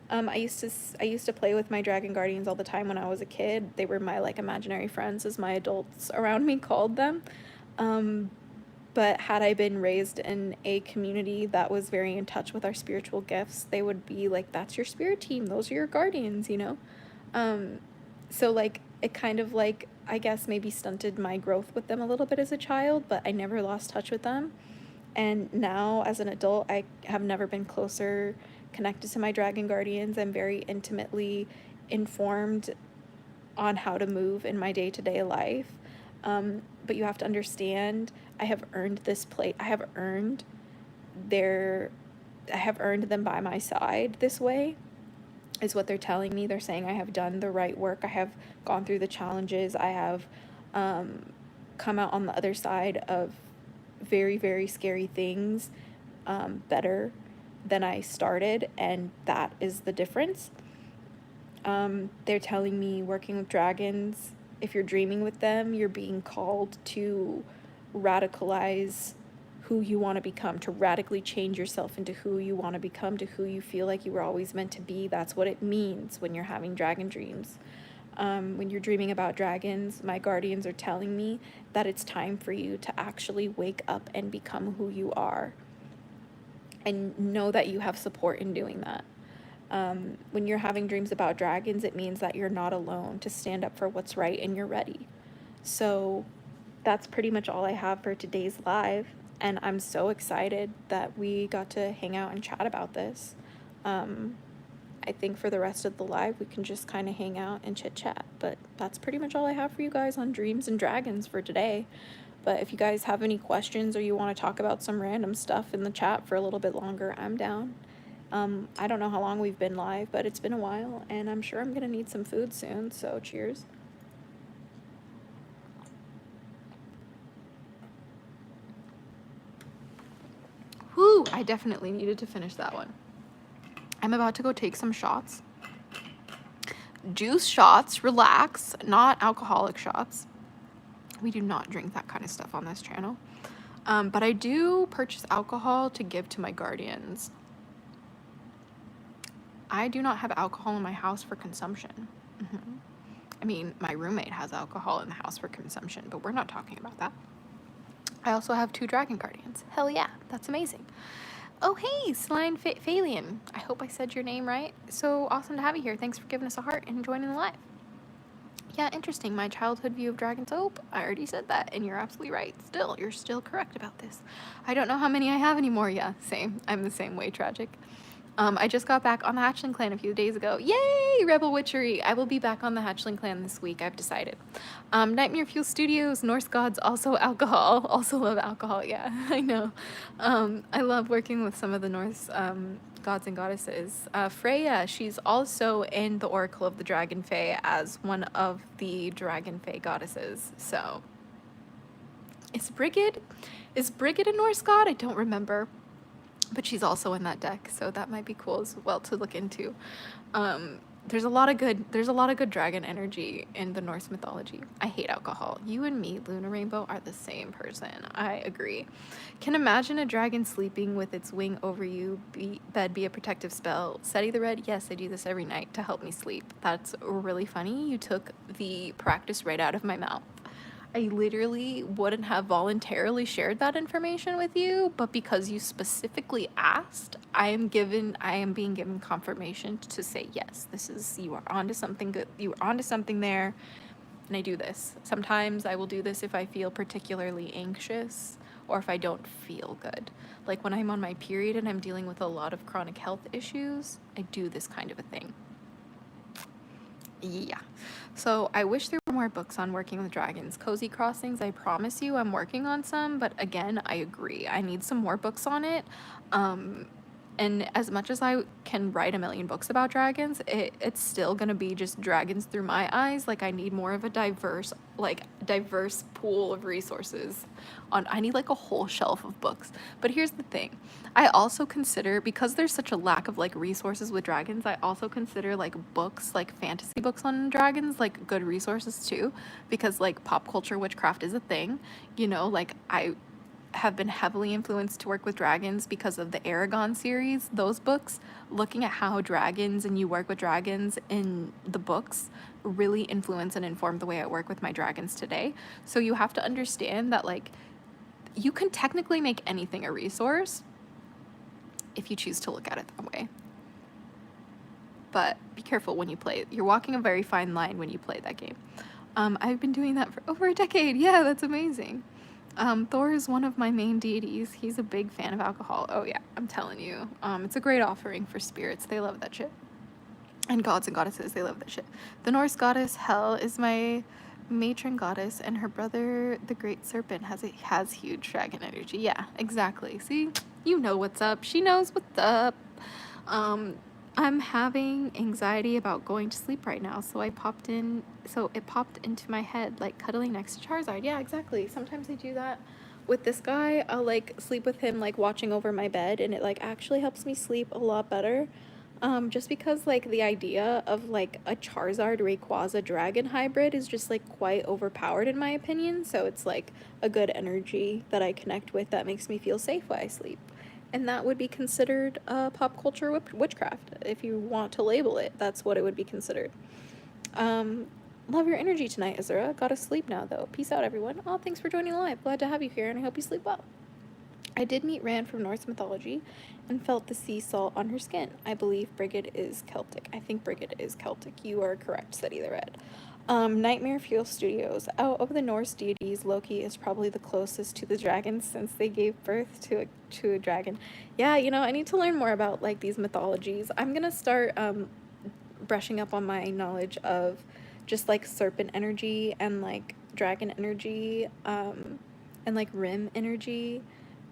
I used to play with my dragon guardians all the time when I was a kid. They were my like imaginary friends, as my adults around me called them. But had I been raised in a community that was very in touch with our spiritual gifts, they would be like, that's your spirit team. Those are your guardians, you know? So like, it kind of like, I guess maybe stunted my growth with them a little bit as a child, but I never lost touch with them. And now as an adult, I have never been closer connected to my dragon guardians. I'm very intimately informed on how to move in my day-to-day life. But you have to understand, I have earned this place. I have earned them by my side this way, is what they're telling me. They're saying I have done the right work. I have gone through the challenges. I have come out on the other side of very, very scary things better than I started, and that is the difference. They're telling me working with dragons, if you're dreaming with them, you're being called to radicalize who you want to become, to radically change yourself into who you want to become, to who you feel like you were always meant to be. That's what it means when you're having dragon dreams. When you're dreaming about dragons, my guardians are telling me that it's time for you to actually wake up and become who you are. And know that you have support in doing that. When you're having dreams about dragons, it means that you're not alone, to stand up for what's right and you're ready. So that's pretty much all I have for today's live. And I'm so excited that we got to hang out and chat about this. I think for the rest of the live, we can just kind of hang out and chit chat. But that's pretty much all I have for you guys on dreams and dragons for today. But if you guys have any questions or you want to talk about some random stuff in the chat for a little bit longer, I'm down. I don't know how long we've been live, but it's been a while, and I'm sure I'm going to need some food soon, so cheers. Whew, I definitely needed to finish that one. I'm about to go take some shots. juice shots, relax, not alcoholic shots. We do not drink that kind of stuff on this channel. But I do purchase alcohol to give to my guardians. I do not have alcohol in my house for consumption. I mean, my roommate has alcohol in the house for consumption, but we're not talking about that. I also have 2 dragon guardians. Hell yeah, that's amazing. Oh, hey, Slime Phalian. I hope I said your name right. So awesome to have you here. Thanks for giving us a heart and joining the live. Yeah, interesting. My childhood view of dragons. Oh, I already said that, and you're absolutely right. Still, you're still correct about this. I don't know how many I have anymore. Yeah, same. I'm the same way, tragic. I just got back on the Hatchling Clan a few days ago. Yay, Rebel Witchery! I will be back on the Hatchling Clan this week, I've decided. Nightmare Fuel Studios, Norse Gods, also alcohol. Also love alcohol, yeah, I know. I love working with some of the Norse gods and goddesses. Freya, she's also in the Oracle of the Dragon Fae as one of the Dragon Fae goddesses, so. Is Brigid a Norse god? I don't remember. But she's also in that deck, so that might be cool as well to look into. There's a lot of good dragon energy in the Norse mythology. I hate alcohol. You and me, Luna Rainbow, are the same person. I agree. Can imagine a dragon sleeping with its wing over you. Bed be a protective spell. Seti the Red. Yes, I do this every night to help me sleep. That's really funny. You took the practice right out of my mouth. I literally wouldn't have voluntarily shared that information with you, but because you specifically asked, I am being given confirmation to say, yes, you are onto something good. You are onto something there. And I do this. Sometimes I will do this if I feel particularly anxious or if I don't feel good. Like when I'm on my period and I'm dealing with a lot of chronic health issues, I do this kind of a thing. Yeah. So I wish there were more books on working with dragons. Cozy Crossings, I promise you I'm working on some, but again, I agree. I need some more books on it. And as much as I can write a million books about dragons, it's still gonna be just dragons through my eyes. Like I need more of a diverse pool of resources. I need like a whole shelf of books. But here's the thing. I also consider, because there's such a lack of like resources with dragons, I also consider like books, like fantasy books on dragons, like good resources too. Because like pop culture witchcraft is a thing, you know, like I have been heavily influenced to work with dragons because of the Aragon series. Those books, looking at how dragons and you work with dragons in the books, really influence and inform the way I work with my dragons today. So you have to understand that like you can technically make anything a resource if you choose to look at it that way. But be careful when you play. You're walking a very fine line when you play that game. I've been doing that for over a decade. Yeah, that's amazing. Thor is one of my main deities. He's a big fan of alcohol. Oh yeah, I'm telling you. It's a great offering for spirits. They love that shit. And gods and goddesses, they love that shit. The Norse goddess Hel is my matron goddess, and her brother, the great serpent, has huge dragon energy. Yeah, exactly. See? You know what's up. She knows what's up. I'm having anxiety about going to sleep right now, so it popped into my head, like cuddling next to Charizard. Yeah, exactly. Sometimes I do that with this guy. I'll like sleep with him, like watching over my bed, and it like actually helps me sleep a lot better. Just because like the idea of like a Charizard Rayquaza dragon hybrid is just like quite overpowered in my opinion, so it's like a good energy that I connect with that makes me feel safe while I sleep. And that would be considered pop culture witchcraft. If you want to label it, that's what it would be considered. Love your energy tonight, Azura. Gotta sleep now, though. Peace out, everyone. Oh, thanks for joining live. Glad to have you here, and I hope you sleep well. I did meet Rand from Norse mythology and felt the sea salt on her skin. I believe Brigid is Celtic. I think Brigid is Celtic. You are correct, Seti the Red. Nightmare Fuel Studios. Out of the Norse deities, Loki is probably the closest to the dragons since they gave birth to a dragon. Yeah, you know, I need to learn more about like these mythologies. I'm gonna start brushing up on my knowledge of just like serpent energy and like dragon energy and like rim energy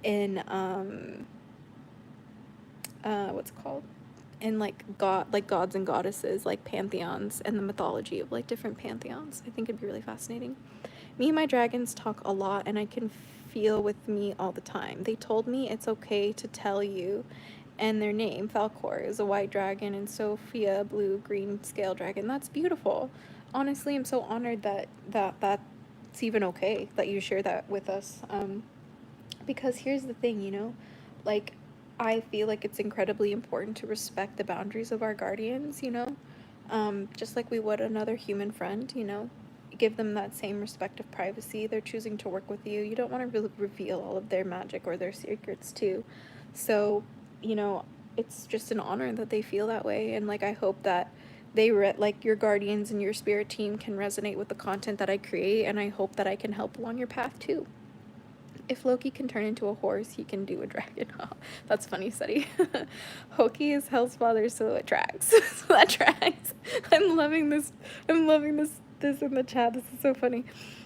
in what's it called? In like gods and goddesses, like pantheons, and the mythology of like different pantheons. I think it'd be really fascinating. Me and my dragons talk a lot, and I can feel with me all the time. They told me it's okay to tell you and their name, Falcor, is a white dragon, and Sophia, blue-green scale dragon. That's beautiful. Honestly, I'm so honored that's even okay that you share that with us. Because here's the thing, you know, like, I feel like it's incredibly important to respect the boundaries of our guardians, you know, just like we would another human friend, you know, give them that same respect of privacy. They're choosing to work with you. You don't want to really reveal all of their magic or their secrets too. So, you know, it's just an honor that they feel that way. And like, I hope that like your guardians and your spirit team can resonate with the content that I create. And I hope that I can help along your path too. If Loki can turn into a horse, he can do a dragon. Oh, that's funny, Seti. Hoki is Hell's father, so it tracks. So that tracks. I'm loving this. This in the chat. This is so funny.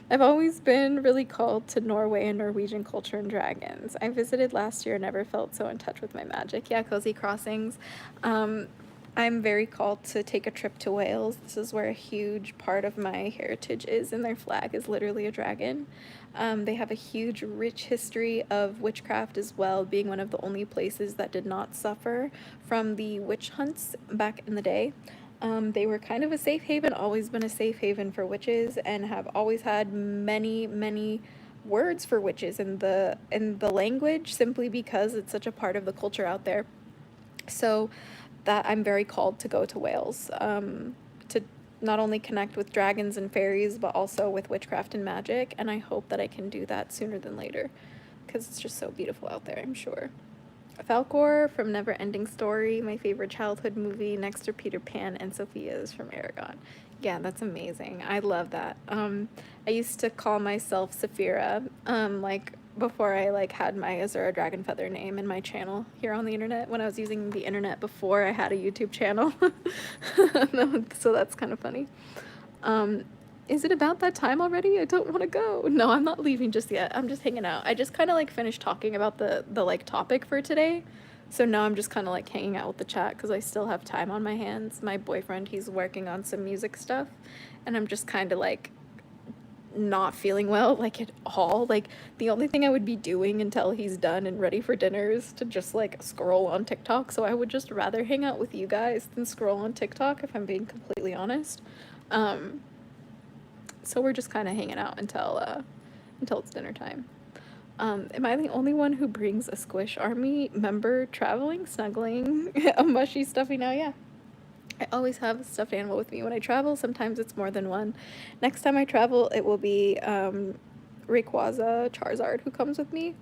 I've always been really called to Norway and Norwegian culture and dragons. I visited last year and never felt so in touch with my magic. Yeah, Cozy Crossings. I'm very called to take a trip to Wales. This is where a huge part of my heritage is, and their flag is literally a dragon. They have a huge, rich history of witchcraft as well, being one of the only places that did not suffer from the witch hunts back in the day. They were kind of a safe haven, always been a safe haven for witches, and have always had many, many words for witches in the language, simply because it's such a part of the culture out there. So that I'm very called to go to Wales, to not only connect with dragons and fairies, but also with witchcraft and magic. And I hope that I can do that sooner than later, because it's just so beautiful out there, I'm sure. Falcor from Never Ending Story, my favorite childhood movie next to Peter Pan, and Sophia's from Aragon. Yeah, that's amazing. I love that. I used to call myself Saphira, like before I like had my Azura Dragon Feather name in my channel here on the internet, when I was using the internet before I had a YouTube channel. So that's kind of funny. Is it about that time already? I don't want to go. No, I'm not leaving just yet. I'm just hanging out. I just kind of like finished talking about the like topic for today. So now I'm just kind of like hanging out with the chat because I still have time on my hands. My boyfriend, he's working on some music stuff, and I'm just kind of like not feeling well, like at all. Like the only thing I would be doing until he's done and ready for dinner is to just like scroll on TikTok. So I would just rather hang out with you guys than scroll on TikTok, if I'm being completely honest. So we're just kind of hanging out until it's dinner time. Am I the only one who brings a Squish Army member traveling, snuggling, a mushy stuffy now? Yeah. I always have a stuffed animal with me when I travel. Sometimes it's more than one. Next time I travel, it will be Rayquaza Charizard who comes with me.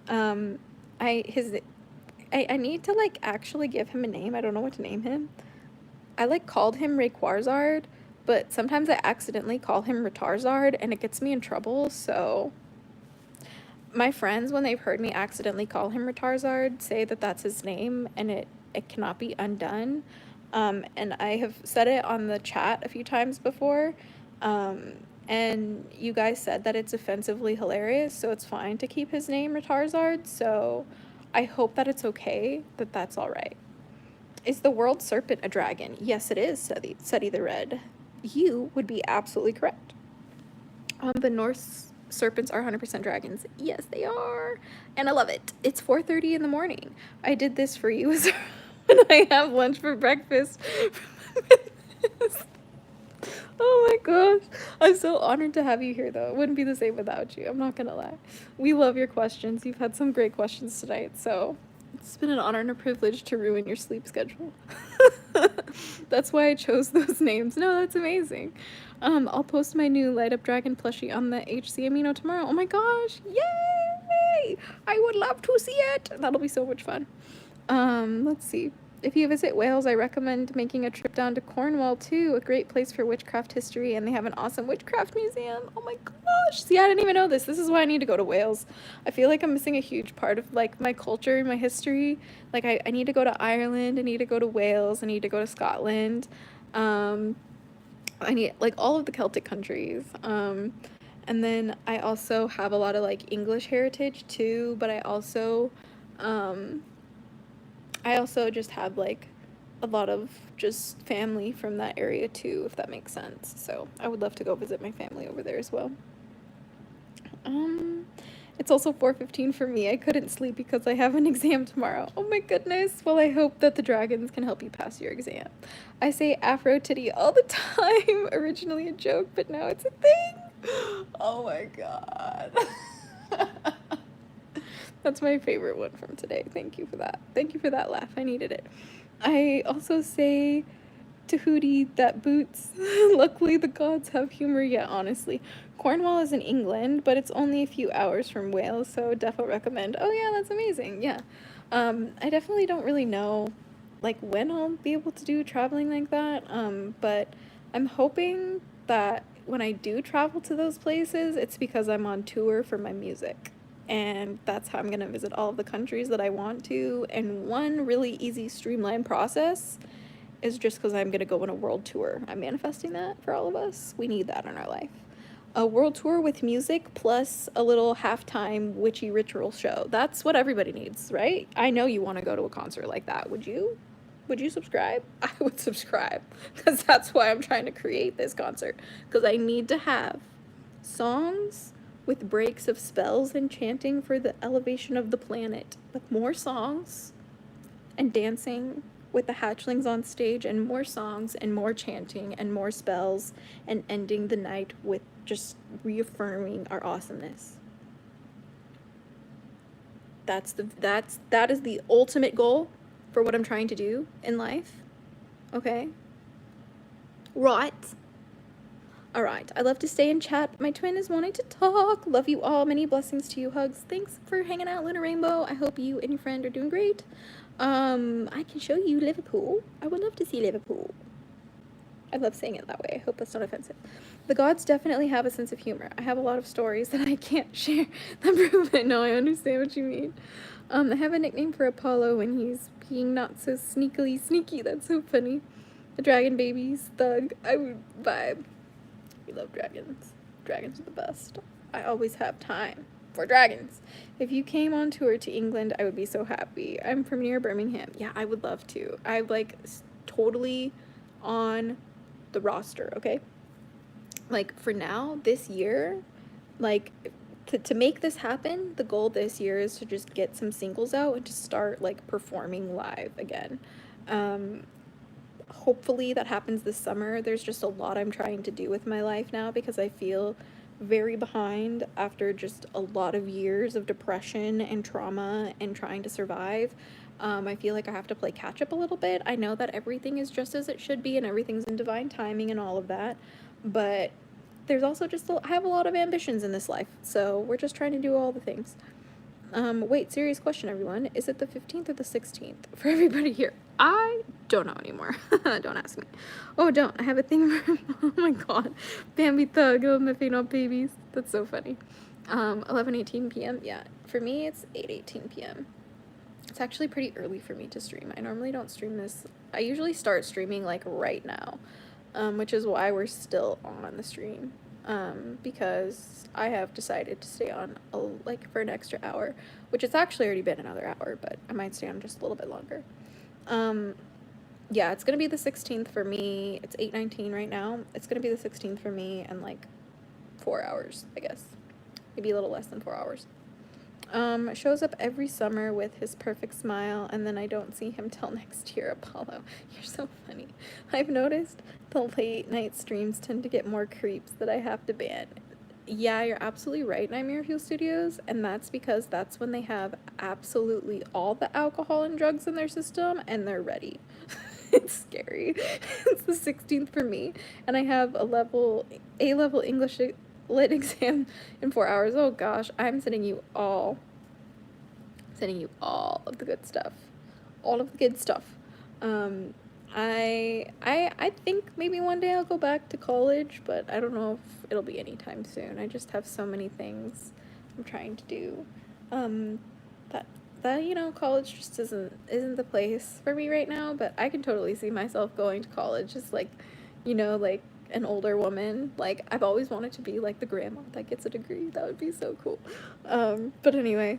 I need to like actually give him a name. I don't know what to name him. I like called him Rayquarzard, but sometimes I accidentally call him Retarzard and it gets me in trouble. So my friends, when they've heard me accidentally call him Retarzard, say that that's his name and it cannot be undone. And I have said it on the chat a few times before, and you guys said that it's offensively hilarious, so it's fine to keep his name Retarzard. So I hope that it's okay, that that's all right. Is the world serpent a dragon? Yes, it is, Seti the Red. You would be absolutely correct. The Norse serpents are 100% dragons. Yes, they are. And I love it. It's 4:30 in the morning. I did this for you as when I have lunch for breakfast. Oh my gosh. I'm so honored to have you here, though. It wouldn't be the same without you. I'm not going to lie. We love your questions. You've had some great questions tonight, so it's been an honor and a privilege to ruin your sleep schedule. That's why I chose those names. No, that's amazing. I'll post my new Light Up Dragon plushie on the HC Amino tomorrow. Oh my gosh. Yay! I would love to see it. That'll be so much fun. Let's see. If you visit Wales, I recommend making a trip down to Cornwall too. A great place for witchcraft history, and they have an awesome witchcraft museum. Oh my gosh. See, I didn't even know this. This is why I need to go to Wales. I feel like I'm missing a huge part of like my culture and my history. Like I need to go to Ireland, I need to go to Wales, I need to go to Scotland. I need like all of the Celtic countries. And then I also have a lot of like English heritage too, but I also just have like a lot of just family from that area too, if that makes sense. So I would love to go visit my family over there as well. It's also 4:15 for me. I couldn't sleep because I have an exam tomorrow. Oh my goodness. Well, I hope that the dragons can help you pass your exam. I say Afro titty all the time. Originally a joke, but now it's a thing. Oh my god. That's my favorite one from today. Thank you for that. Thank you for that laugh. I needed it. I also say Tahuti that boots. Luckily, the gods have humor. Yeah, honestly. Cornwall is in England, but it's only a few hours from Wales, so defo recommend. Oh yeah, that's amazing. Yeah. I definitely don't really know like when I'll be able to do traveling like that. But I'm hoping that when I do travel to those places, it's because I'm on tour for my music. And that's how I'm gonna visit all of the countries that I want to. And one really easy streamlined process is just because I'm gonna go on a world tour. I'm manifesting that for all of us. We need that in our life. A world tour with music plus a little halftime witchy ritual show. That's what everybody needs, right? I know you want to go to a concert like that. Would you? Would you subscribe? I would subscribe because that's why I'm trying to create this concert, because I need to have songs with breaks of spells and chanting for the elevation of the planet, with more songs and dancing with the hatchlings on stage, and more songs and more chanting and more spells, and ending the night with just reaffirming our awesomeness. That is the ultimate goal for what I'm trying to do in life. Okay? Right. All right. I love to stay and chat. My twin is wanting to talk. Love you all. Many blessings to you. Hugs. Thanks for hanging out, Luna Rainbow. I hope you and your friend are doing great. I can show you Liverpool. I would love to see Liverpool. I love saying it that way. I hope that's not offensive. The gods definitely have a sense of humor. I have a lot of stories that I can't share that prove it. No, I understand what you mean. I have a nickname for Apollo when he's being not so sneakily sneaky. That's so funny. The dragon babies, thug. I would vibe. We love dragons. Dragons are the best. I always have time for dragons. If you came on tour to England, I would be so happy. I'm from near Birmingham. Yeah, I would love to. I'm like totally on the roster, okay? Like for now, this year, like to make this happen, the goal this year is to just get some singles out and to start like performing live again. Hopefully that happens this summer. There's just a lot I'm trying to do with my life now because I feel very behind after just a lot of years of depression and trauma and trying to survive. I feel like I have to play catch up a little bit. I know that everything is just as it should be and everything's in divine timing and all of that, but there's also just I have a lot of ambitions in this life, so we're just trying to do all the things. Wait, serious question, everyone. Is it the 15th or the 16th for everybody here? I don't know anymore. Don't ask me. Oh, don't. I have a thing for, oh my god. Bambi Thug, oh, my on babies. That's so funny. 11:18 p.m. Yeah, for me, it's 8:18 p.m. It's actually pretty early for me to stream. I normally don't stream this. I usually start streaming, like, right now, which is why we're still on the stream. Because I have decided to stay on like for an extra hour, which it's actually already been another hour, but I might stay on just a little bit longer. Yeah, it's gonna be the 16th for me. It's 8:19 right now. It's gonna be the 16th for me in like 4 hours, I guess. Maybe a little less than 4 hours. Shows up every summer with his perfect smile, and then I don't see him till next year. Apollo, you're so funny. I've noticed the late night streams tend to get more creeps that I have to ban. Yeah, you're absolutely right, Nightmare Fuel Studios, and that's because that's when they have absolutely all the alcohol and drugs in their system, and they're ready. It's scary. It's the 16th for me, and I have A-level English lit exam in 4 hours. Oh gosh, I'm sending you all of the good stuff. All of the good stuff. I think maybe one day I'll go back to college, but I don't know if it'll be anytime soon. I just have so many things I'm trying to do. That you know, college just isn't the place for me right now, but I can totally see myself going to college as like, you know, like an older woman. Like I've always wanted to be like the grandma that gets a degree. That would be so cool. But anyway,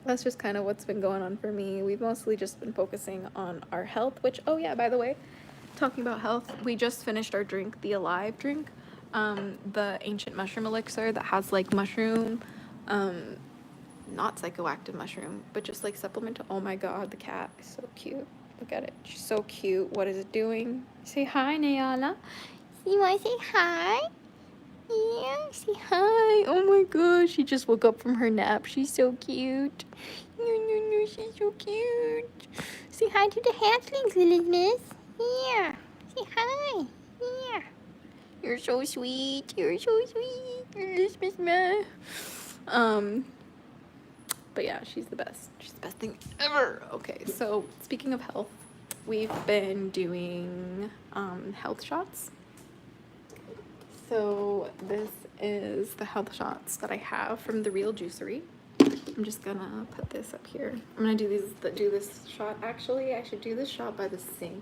that's just kind of what's been going on for me. We've mostly just been focusing on our health, which, oh yeah, by the way, talking about health, we just finished our drink, the Alive drink, the ancient mushroom elixir that has like mushroom Not psychoactive mushroom, but just like supplemental. Oh my god, the cat is so cute. Look at it. She's so cute. What is it doing? Say hi, Nayala. You want to say hi? Yeah, say hi. Oh my gosh, she just woke up from her nap. She's so cute. No, no, no, she's so cute. Say hi to the hatchlings, Elizabeth. Yeah. Say hi. Yeah. You're so sweet. You're so sweet, Elizabeth Ma. But yeah, she's the best. She's the best thing ever. Okay, so speaking of health, we've been doing health shots. So this is the health shots that I have from the Real Juicery. I'm just gonna put this up here. I'm gonna do this shot. Actually, I should do this shot by the sink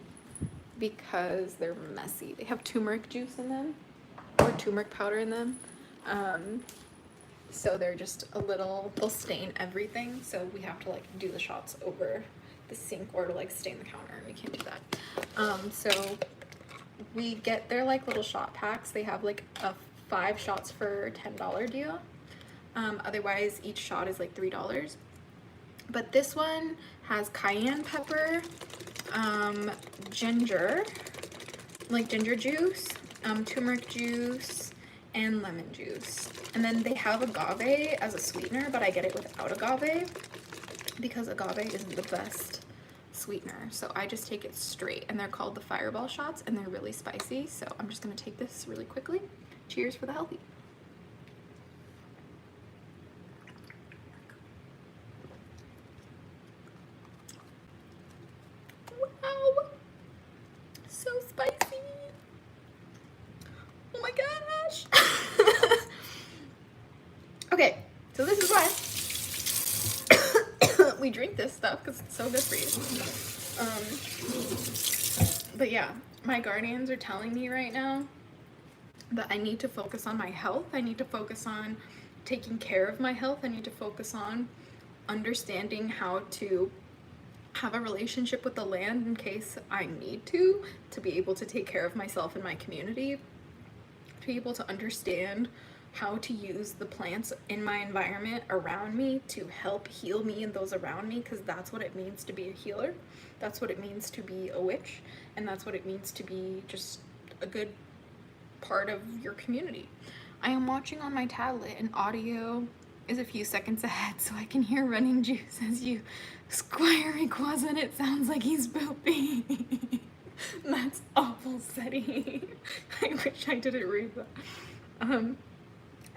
because they're messy. They have turmeric juice in them, or turmeric powder in them. So they're just a little, they'll stain everything. So we have to like do the shots over the sink or to like stain the counter, and we can't do that. So we get their like little shot packs. They have like a 5 shots for $10 deal. Otherwise each shot is like $3. But this one has cayenne pepper, ginger, like ginger juice, turmeric juice, and lemon juice. And then they have agave as a sweetener, but I get it without agave because agave is the best sweetener. So I just take it straight, and they're called the Fireball shots, and they're really spicy. So I'm just gonna take this really quickly. Cheers for the healthy. Wow, so spicy. Oh my gosh. Okay, so this is why we drink this stuff, because it's so good for you. But yeah, my guardians are telling me right now that I need to focus on my health. I need to focus on taking care of my health. I need to focus on understanding how to have a relationship with the land in case I need to be able to take care of myself and my community, to be able to understand how to use the plants in my environment around me to help heal me and those around me, because that's what it means to be a healer. That's what it means to be a witch, and that's what it means to be just a good part of your community. I am watching on my tablet, and audio is a few seconds ahead, so I can hear running juice as you squire Rayquaza, and it sounds like he's pooping. That's awful setting. I wish I didn't read that.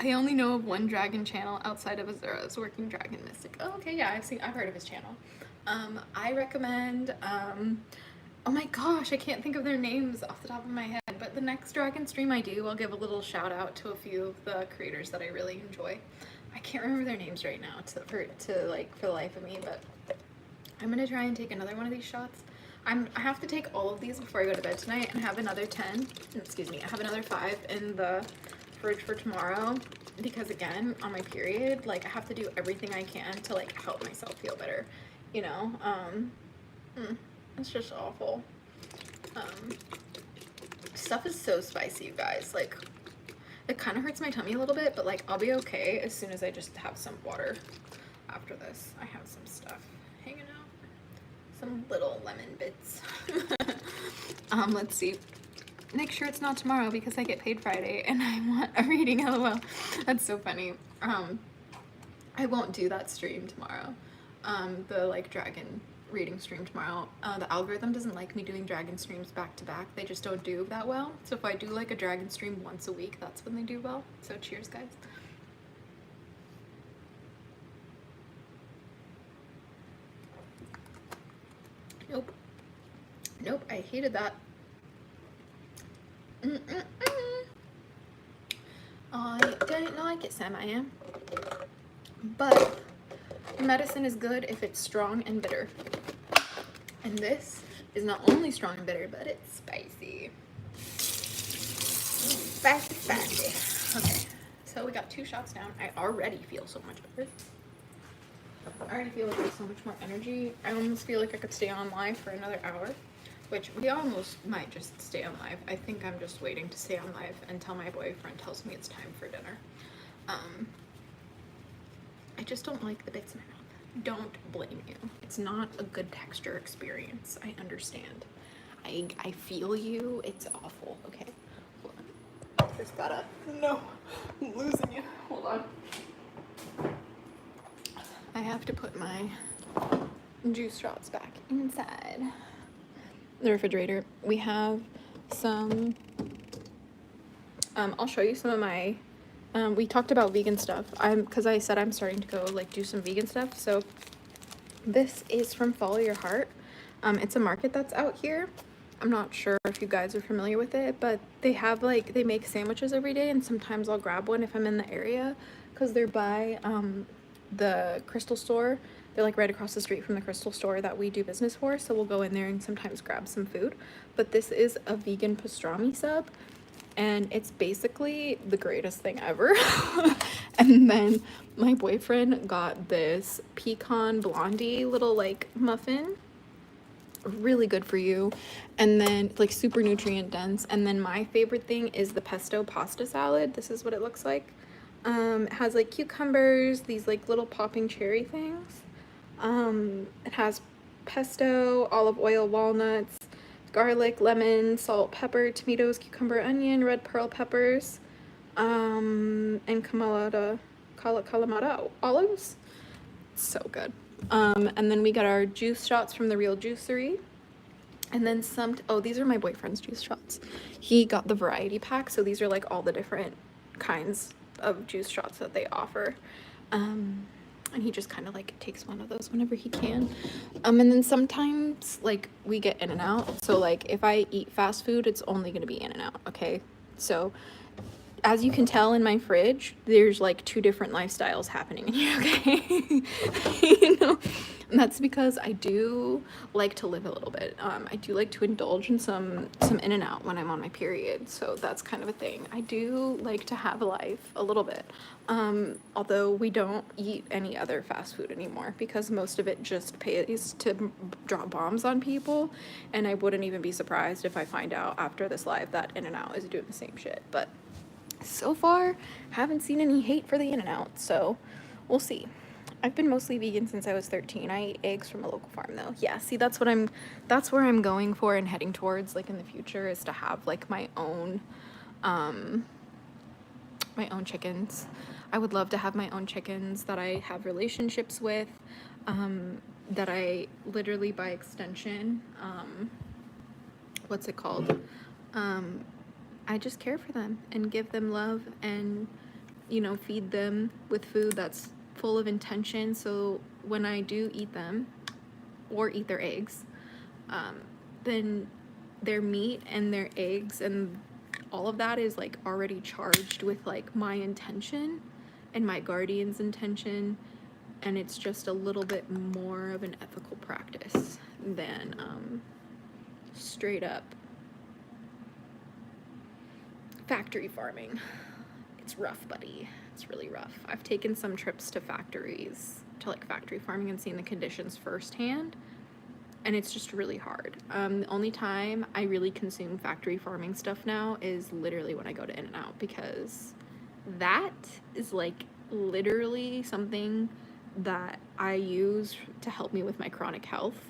I only know of one dragon channel outside of Azura's Working Dragon Mystic. Oh, okay, yeah, I've heard of his channel. I recommend, oh my gosh, I can't think of their names off the top of my head, but the next dragon stream I do, I'll give a little shout out to a few of the creators that I really enjoy. I can't remember their names right now for the life of me, but I'm gonna try and take another one of these shots. I have to take all of these before I go to bed tonight, and have another 10, excuse me, I have another 5 in the fridge for tomorrow, because again, on my period, like, I have to do everything I can to like help myself feel better, you know. It's just awful. Stuff is so spicy, you guys. Like, it kind of hurts my tummy a little bit, but like, I'll be okay as soon as I just have some water after this. I have some stuff hanging out, some little lemon bits. Let's see. Make sure it's not tomorrow because I get paid Friday and I want a reading, lol. That's so funny. I won't do that stream tomorrow. The like dragon reading stream tomorrow. The algorithm doesn't like me doing dragon streams back to back. They just don't do that well. So if I do like a dragon stream once a week, that's when they do well. So cheers, guys. Nope. Nope, I hated that. I didn't like it, Sam. I am. But medicine is good if it's strong and bitter. And this is not only strong and bitter, but it's spicy. Spicy, spicy. Okay, so we got 2 shots down. I already feel so much better. I already feel like I have so much more energy. I almost feel like I could stay on live for another hour. Which we almost might just stay on live. I think I'm just waiting to stay on live until my boyfriend tells me it's time for dinner. I just don't like the bits in my mouth. Don't blame you. It's not a good texture experience. I understand. I feel you. It's awful. Okay. Hold on. Just gotta. No. I'm losing you. Hold on. I have to put my juice shots back inside the refrigerator. We have some. I'll show you some of my. We talked about vegan stuff. Because I said I'm starting to go like do some vegan stuff. So this is from Follow Your Heart. It's a market that's out here. I'm not sure if you guys are familiar with it, but they have like, they make sandwiches every day, and sometimes I'll grab one if I'm in the area, because they're by the Crystal store. They're like right across the street from the Crystal store that we do business for, so we'll go in there and sometimes grab some food. But this is a vegan pastrami sub, and it's basically the greatest thing ever. And then my boyfriend got this pecan blondie little like muffin, really good for you, and then like super nutrient dense. And then my favorite thing is the pesto pasta salad. This is what it looks like. It has like cucumbers, these like little popping cherry things. It has pesto, olive oil, walnuts, garlic, lemon, salt, pepper, tomatoes, cucumber, onion, red pearl peppers, and Kalamata olives. So good. And then we got our juice shots from the Real Juicery. And then some, oh, these are my boyfriend's juice shots. He got the variety pack, so these are like all the different kinds of juice shots that they offer. And he just kind of like takes one of those whenever he can. And then sometimes like we get In-N-Out. So like if I eat fast food, it's only gonna be In-N-Out, okay? So as you can tell in my fridge, there's like 2 different lifestyles happening in here, okay? You know, and that's because I do like to live a little bit. I do like to indulge in some In-N-Out when I'm on my period, so that's kind of a thing. I do like to have a life a little bit, although we don't eat any other fast food anymore because most of it just pays to drop bombs on people, and I wouldn't even be surprised if I find out after this live that In-N-Out is doing the same shit. But so far, haven't seen any hate for the In-N-Out, so we'll see. I've been mostly vegan since I was 13. I eat eggs from a local farm though. Yeah, see, that's where I'm going for and heading towards like in the future, is to have like my own chickens. I would love to have my own chickens that I have relationships with, that I literally by extension, what's it called? I just care for them and give them love and, you know, feed them with food that's full of intention. So when I do eat them or eat their eggs, then their meat and their eggs and all of that is like already charged with like my intention and my guardian's intention. And it's just a little bit more of an ethical practice than straight up factory farming. It's rough, buddy. It's really rough. I've taken some trips to factories, to like factory farming, and seen the conditions firsthand, and it's just really hard. The only time I really consume factory farming stuff now is literally when I go to In-N-Out, because that is like literally something that I use to help me with my chronic health.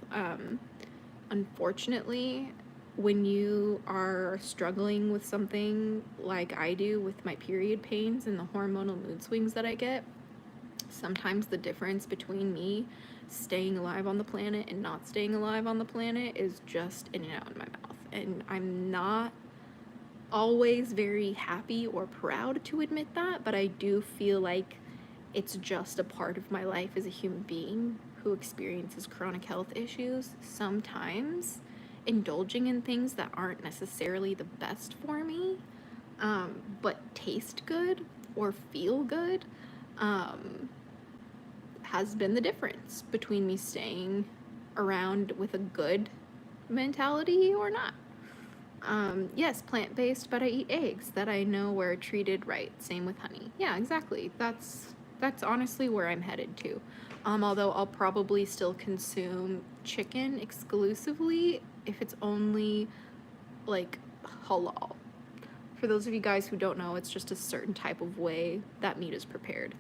Unfortunately, when you are struggling with something like I do with my period pains and the hormonal mood swings that I get, sometimes the difference between me staying alive on the planet and not staying alive on the planet is just In-N-Out in my mouth. And I'm not always very happy or proud to admit that, but I do feel like it's just a part of my life as a human being who experiences chronic health issues. Sometimes indulging in things that aren't necessarily the best for me, but taste good or feel good, has been the difference between me staying around with a good mentality or not. Yes, plant-based, but I eat eggs that I know were treated right. Same with honey. Yeah, exactly. That's honestly where I'm headed to. Although I'll probably still consume chicken exclusively if it's only like halal. For those of you guys who don't know, it's just a certain type of way that meat is prepared.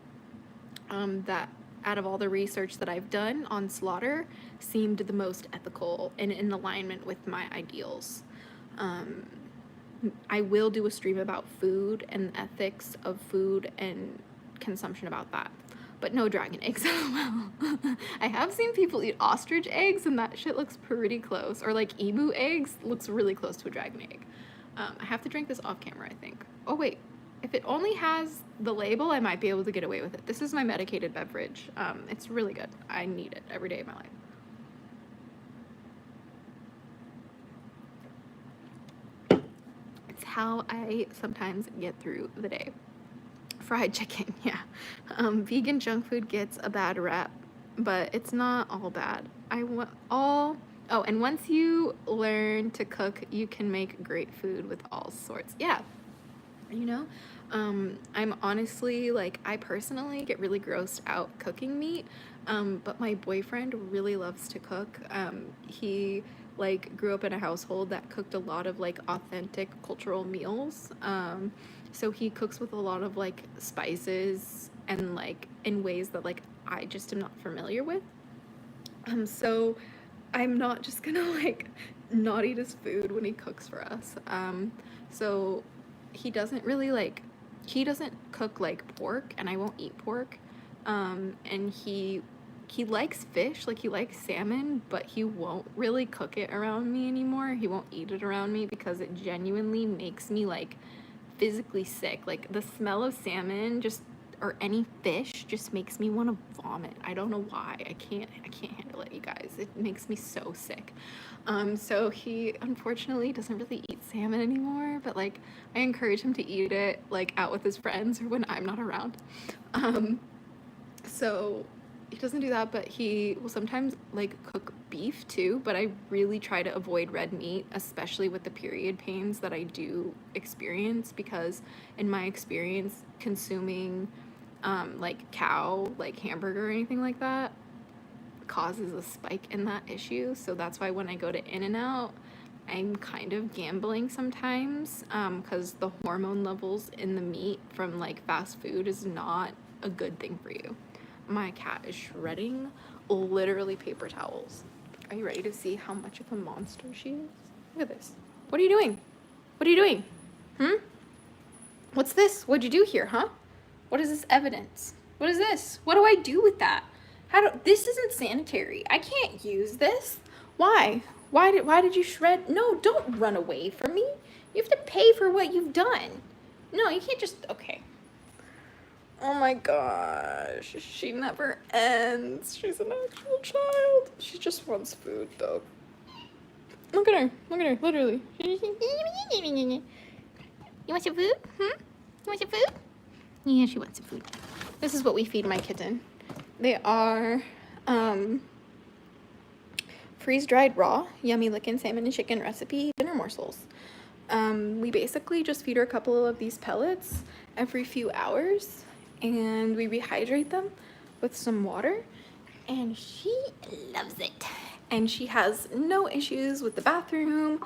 that out of all the research that I've done on slaughter seemed the most ethical and in alignment with my ideals. I will do a stream about food and ethics of food and consumption about that. But no dragon eggs. Well, I have seen people eat ostrich eggs and that shit looks pretty close. Or like emu eggs looks really close to a dragon egg. I have to drink this off camera, I think. Oh wait, if it only has the label, I might be able to get away with it. This is my medicated beverage. It's really good. I need it every day of my life. It's how I sometimes get through the day. Fried chicken, yeah. Vegan junk food gets a bad rap, but it's not all bad. Oh, and once you learn to cook, you can make great food with all sorts. Yeah, you know, I'm honestly, like, I personally get really grossed out cooking meat, but my boyfriend really loves to cook. He, like, grew up in a household that cooked a lot of, like, authentic cultural meals. So he cooks with a lot of, like, spices and, like, in ways that, like, I just am not familiar with. So I'm not just gonna, like, not eat his food when he cooks for us. So he doesn't really, like, he doesn't cook, like, pork, and I won't eat pork. And he likes fish, like, he likes salmon, but he won't really cook it around me anymore. He won't eat it around me because it genuinely makes me, like, physically sick. Like, the smell of salmon just, or any fish, just makes me want to vomit. I don't know why. I can't handle it, you guys. It makes me so sick. So he unfortunately doesn't really eat salmon anymore, but, like, I encourage him to eat it, like, out with his friends or when I'm not around. So he doesn't do that, but he will sometimes, like, cook beef too, but I really try to avoid red meat, especially with the period pains that I do experience, because in my experience, consuming like cow, like hamburger or anything like that causes a spike in that issue. So that's why when I go to In-N-Out, I'm kind of gambling sometimes, because the hormone levels in the meat from, like, fast food is not a good thing for you. My cat is shredding literally paper towels. Are you ready to see how much of a monster she is? Look at this. What are you doing? What are you doing? What's this? What'd you do here, huh? What is this evidence? What is this? What do I do with that? This isn't sanitary. I can't use this. Why? Why did you shred? No, don't run away from me. You have to pay for what you've done. No, you can't just, okay. Oh my gosh, she never ends. She's an actual child. She just wants food, though. Look at her, literally. You want some food? You want some food? Yeah, she wants some food. This is what we feed my kitten. They are freeze-dried raw, yummy lickin' salmon and chicken recipe dinner morsels. We basically just feed her a couple of these pellets every few hours, and we rehydrate them with some water, and she loves it. And she has no issues with the bathroom.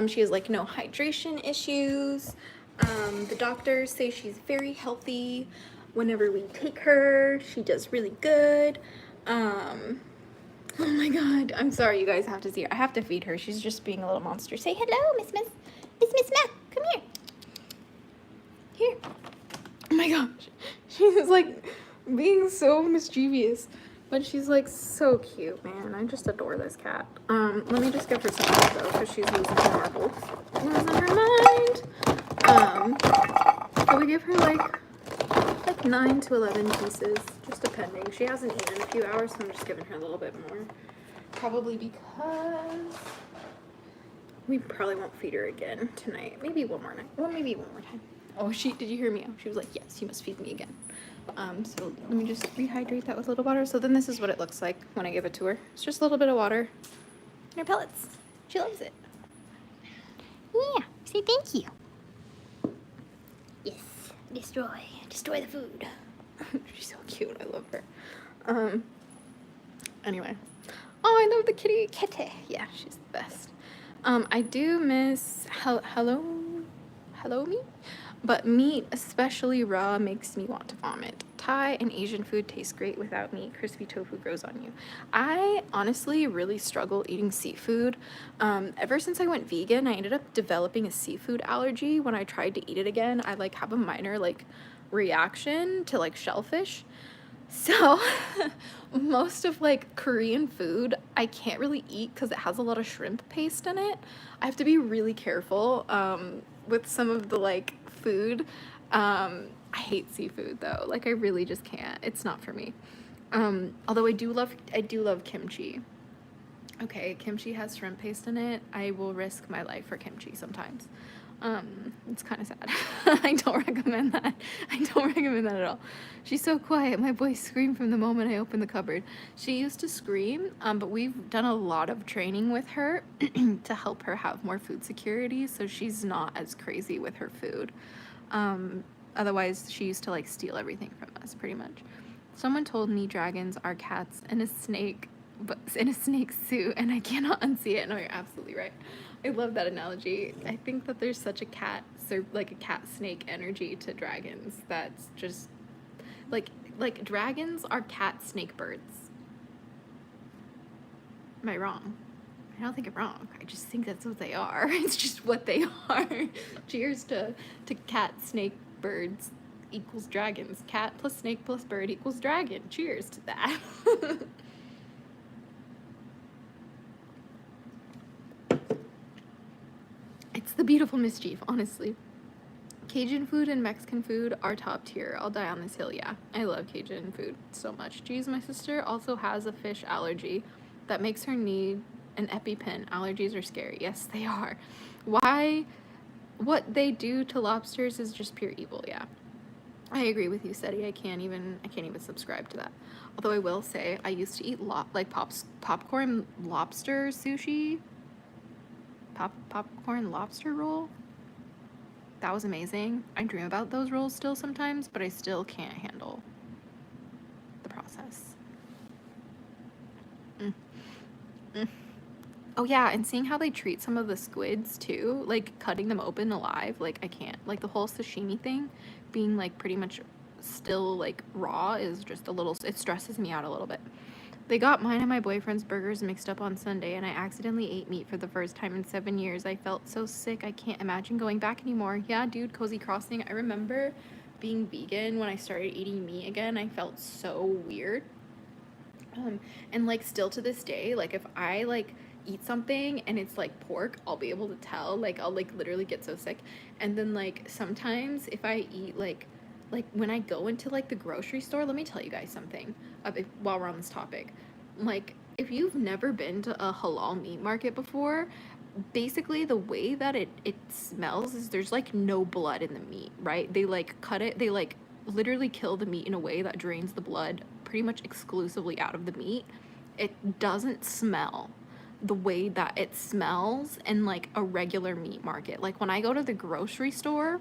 She has, like, no hydration issues. The doctors say she's very healthy. Whenever we take her, she does really good. Oh my god, I'm sorry you guys have to see her. I have to feed her. She's just being a little monster. Say hello, Miss Mac. Come here. Here. Oh my gosh. She's, like, being so mischievous. But she's, like, so cute, man. I just adore this cat. Let me just give her some food, though, because she's losing her marbles. Losing her mind. So we give her, like 9 to 11 pieces, just depending. She hasn't eaten in a few hours, so I'm just giving her a little bit more. Probably because we probably won't feed her again tonight. Maybe one more night. Well, maybe one more time. Oh, did you hear me? She was like, yes, you must feed me again. So let me just rehydrate that with a little water. So then this is what it looks like when I give it to her. It's just a little bit of water and her pellets. She loves it. Yeah, say thank you. Yes, destroy the food. She's so cute. I love her. Anyway. Oh, I love the kitty. Yeah, she's the best. I do miss hello me. but meat, especially raw, makes me want to vomit. Thai and Asian food tastes great without meat. Crispy tofu grows on you. I honestly really struggle eating seafood. Ever since I went vegan, I ended up developing a seafood allergy. When I tried to eat it again, I like have a minor like reaction to like shellfish. So most of like Korean food I can't really eat because it has a lot of shrimp paste in it. I have to be really careful with some of the like food. I hate seafood though. Like I really just can't. It's not for me. Although I do love kimchi. Okay, kimchi has shrimp paste in it. I will risk my life for kimchi sometimes. It's kind of sad. I don't recommend that. I don't recommend that at all. She's so quiet. My voice screamed from the moment I opened the cupboard. She used to scream, but we've done a lot of training with her to help her have more food security, so she's not as crazy with her food. Otherwise, she used to like steal everything from us, pretty much. Someone told me dragons are cats and a snake, but in a snake suit, and I cannot unsee it. No, you're absolutely right. I love that analogy. I think that there's such a cat snake energy to dragons that's just like dragons are cat snake birds. Am I wrong? I don't think I'm wrong. I just think that's what they are. It's just what they are. Cheers to cat snake birds equals dragons. Cat plus snake plus bird equals dragon. Cheers to that. It's the beautiful mischief, honestly. Cajun food and Mexican food are top tier. I'll die on this hill, yeah. I love Cajun food so much. Geez, my sister also has a fish allergy that makes her need an EpiPen. Allergies are scary. Yes, they are. Why? What they do to lobsters is just pure evil, yeah. I agree with you, Seti. I can't even subscribe to that. Although I will say, I used to eat popcorn lobster sushi. Popcorn lobster roll. That was amazing. I dream about those rolls still sometimes, but I still can't handle the process. Oh yeah, and seeing how they treat some of the squids too, like cutting them open alive, like I can't. Like the whole sashimi thing being like pretty much still like raw is just a little, it stresses me out a little bit. They got mine and my boyfriend's burgers mixed up on Sunday, and I accidentally ate meat for the first time in 7 years. I felt so sick. I can't imagine going back anymore. Yeah, dude, Cozy Crossing. I remember being vegan when I started eating meat again. I felt so weird. And like still to this day, like if I like eat something and it's like pork, I'll be able to tell. Like I'll like literally get so sick. And then like sometimes if I eat like when I go into like the grocery store, let me tell you guys something while we're on this topic. Like if you've never been to a halal meat market before, basically the way that it smells is there's like no blood in the meat, right? They like cut it, they like literally kill the meat in a way that drains the blood pretty much exclusively out of the meat. It doesn't smell the way that it smells in like a regular meat market. Like when I go to the grocery store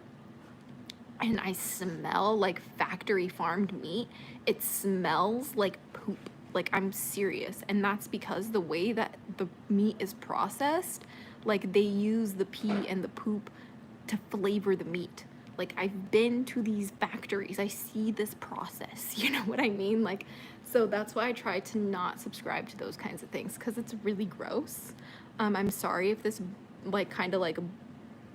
and I smell like factory farmed meat, it smells like poop. Like I'm serious. And that's because the way that the meat is processed, like they use the pee and the poop to flavor the meat. Like I've been to these factories, I see this process, you know what I mean? Like, so that's why I try to not subscribe to those kinds of things, because it's really gross. I'm sorry if this like kind of like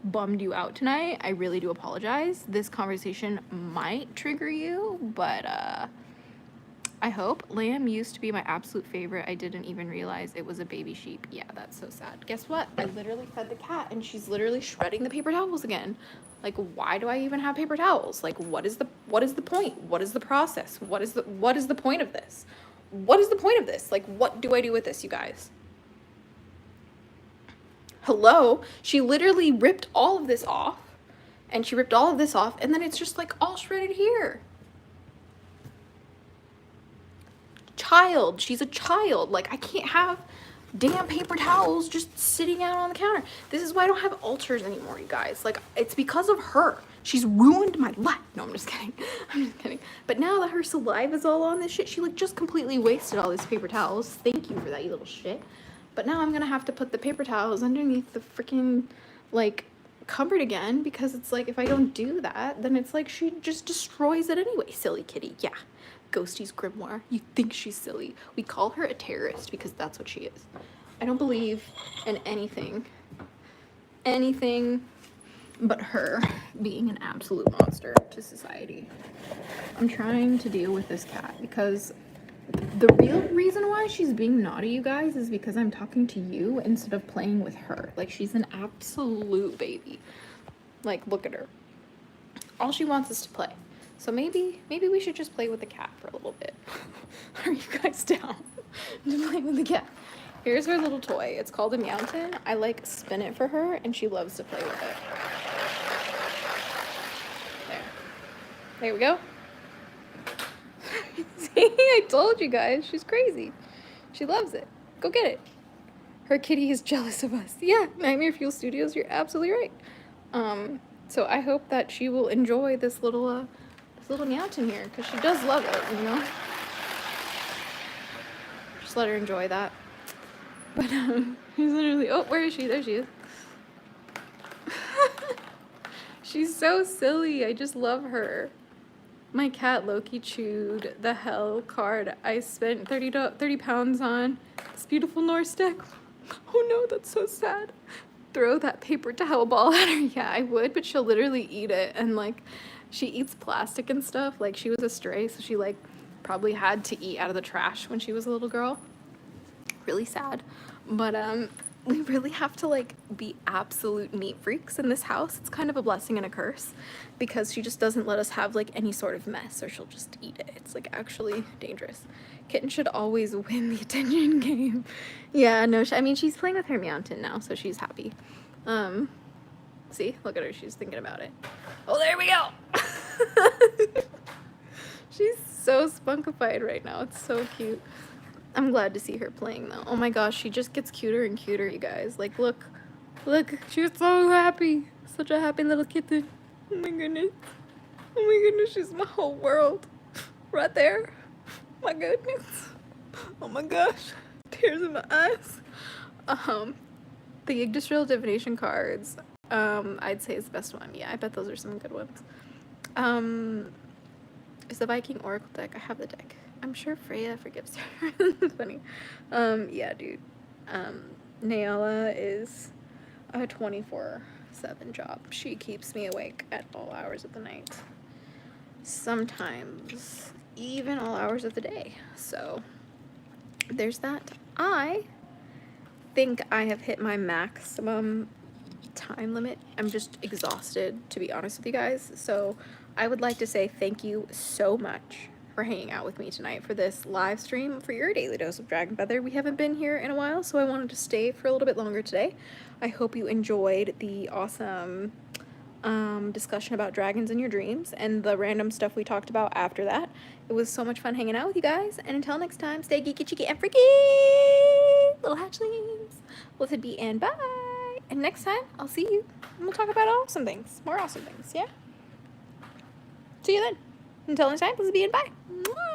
bummed you out tonight. I really do apologize. This conversation might trigger you, but I hope. Lamb used to be my absolute favorite. I didn't even realize it was a baby sheep. Yeah, that's so sad. Guess what? I literally fed the cat and she's literally shredding the paper towels again. Like, why do I even have paper towels? Like, what is the point? What is the process? What is the point of this? What is the point of this? Like, what do I do with this, you guys? Hello? She literally ripped all of this off, and she ripped all of this off, and then it's just like all shredded here. Child, she's a child. Like, I can't have damn paper towels just sitting out on the counter. This is why I don't have altars anymore, you guys. Like, it's because of her. She's ruined my life. No, I'm just kidding. I'm just kidding. But now that her saliva's all on this shit, she like just completely wasted all these paper towels. Thank you for that, you little shit. But now I'm gonna have to put the paper towels underneath the freaking like cupboard again, because it's like if I don't do that, then it's like she just destroys it anyway. Silly kitty. Yeah. Ghostie's grimoire. You think she's silly. We call her a terrorist because that's what she is. I don't believe in anything but her being an absolute monster to society. I'm trying to deal with this cat because the real reason why she's being naughty, you guys, is because I'm talking to you instead of playing with her. Like, she's an absolute baby. Like, look at her. All she wants is to play. So maybe we should just play with the cat for a little bit. Are you guys down to play with the cat? Here's her little toy. It's called a mountain. I like spin it for her and she loves to play with it. There we go. See, I told you guys, she's crazy. She loves it. Go get it. Her kitty is jealous of us. Yeah, Nightmare Fuel Studios, you're absolutely right. So I hope that she will enjoy this little mountain here, because she does love it, you know? Just let her enjoy that. But, she's literally, oh, where is she? There she is. She's so silly. I just love her. My cat Loki chewed the hell card I spent 30 pounds on. This beautiful Norse deck. Oh no, that's so sad. Throw that paper towel ball at her. Yeah, I would, but she'll literally eat it. And like, she eats plastic and stuff. Like, she was a stray, so she like probably had to eat out of the trash when she was a little girl. Really sad. But we really have to like be absolute neat freaks in this house. It's kind of a blessing and a curse because she just doesn't let us have like any sort of mess, or she'll just eat it. It's like actually dangerous. Kitten should always win the attention game. Yeah, no, I mean, she's playing with her mountain now, so she's happy. See, look at her, she's thinking about it. Oh, there we go. She's so spunkified right now. It's so cute. I'm glad to see her playing though. Oh my gosh, she just gets cuter and cuter, you guys. Like, look, she's so happy. Such a happy little kitten. Oh my goodness. Oh my goodness, she's my whole world. Right there. My goodness. Oh my gosh. Tears in my eyes. The Yggdrasil divination cards, I'd say is the best one. Yeah, I bet those are some good ones. Is the Viking Oracle deck. I have the deck. I'm sure Freya forgives her. That's funny. Yeah, dude. Nayala is a 24/7 job. She keeps me awake at all hours of the night. Sometimes even all hours of the day. So there's that. I think I have hit my maximum time limit. I'm just exhausted, to be honest with you guys. So I would like to say thank you so much for hanging out with me tonight for this live stream for your daily dose of Dragon Feather. We haven't been here in a while, so I wanted to stay for a little bit longer today. I hope you enjoyed the awesome discussion about dragons in your dreams and the random stuff we talked about after that. It was so much fun hanging out with you guys, and until next time, stay geeky, cheeky, and freaky, little hatchlings. With a B and bye. And next time, I'll see you, and we'll talk about awesome things, more awesome things, yeah? See you then. Until next time, please be and bye. Mwah!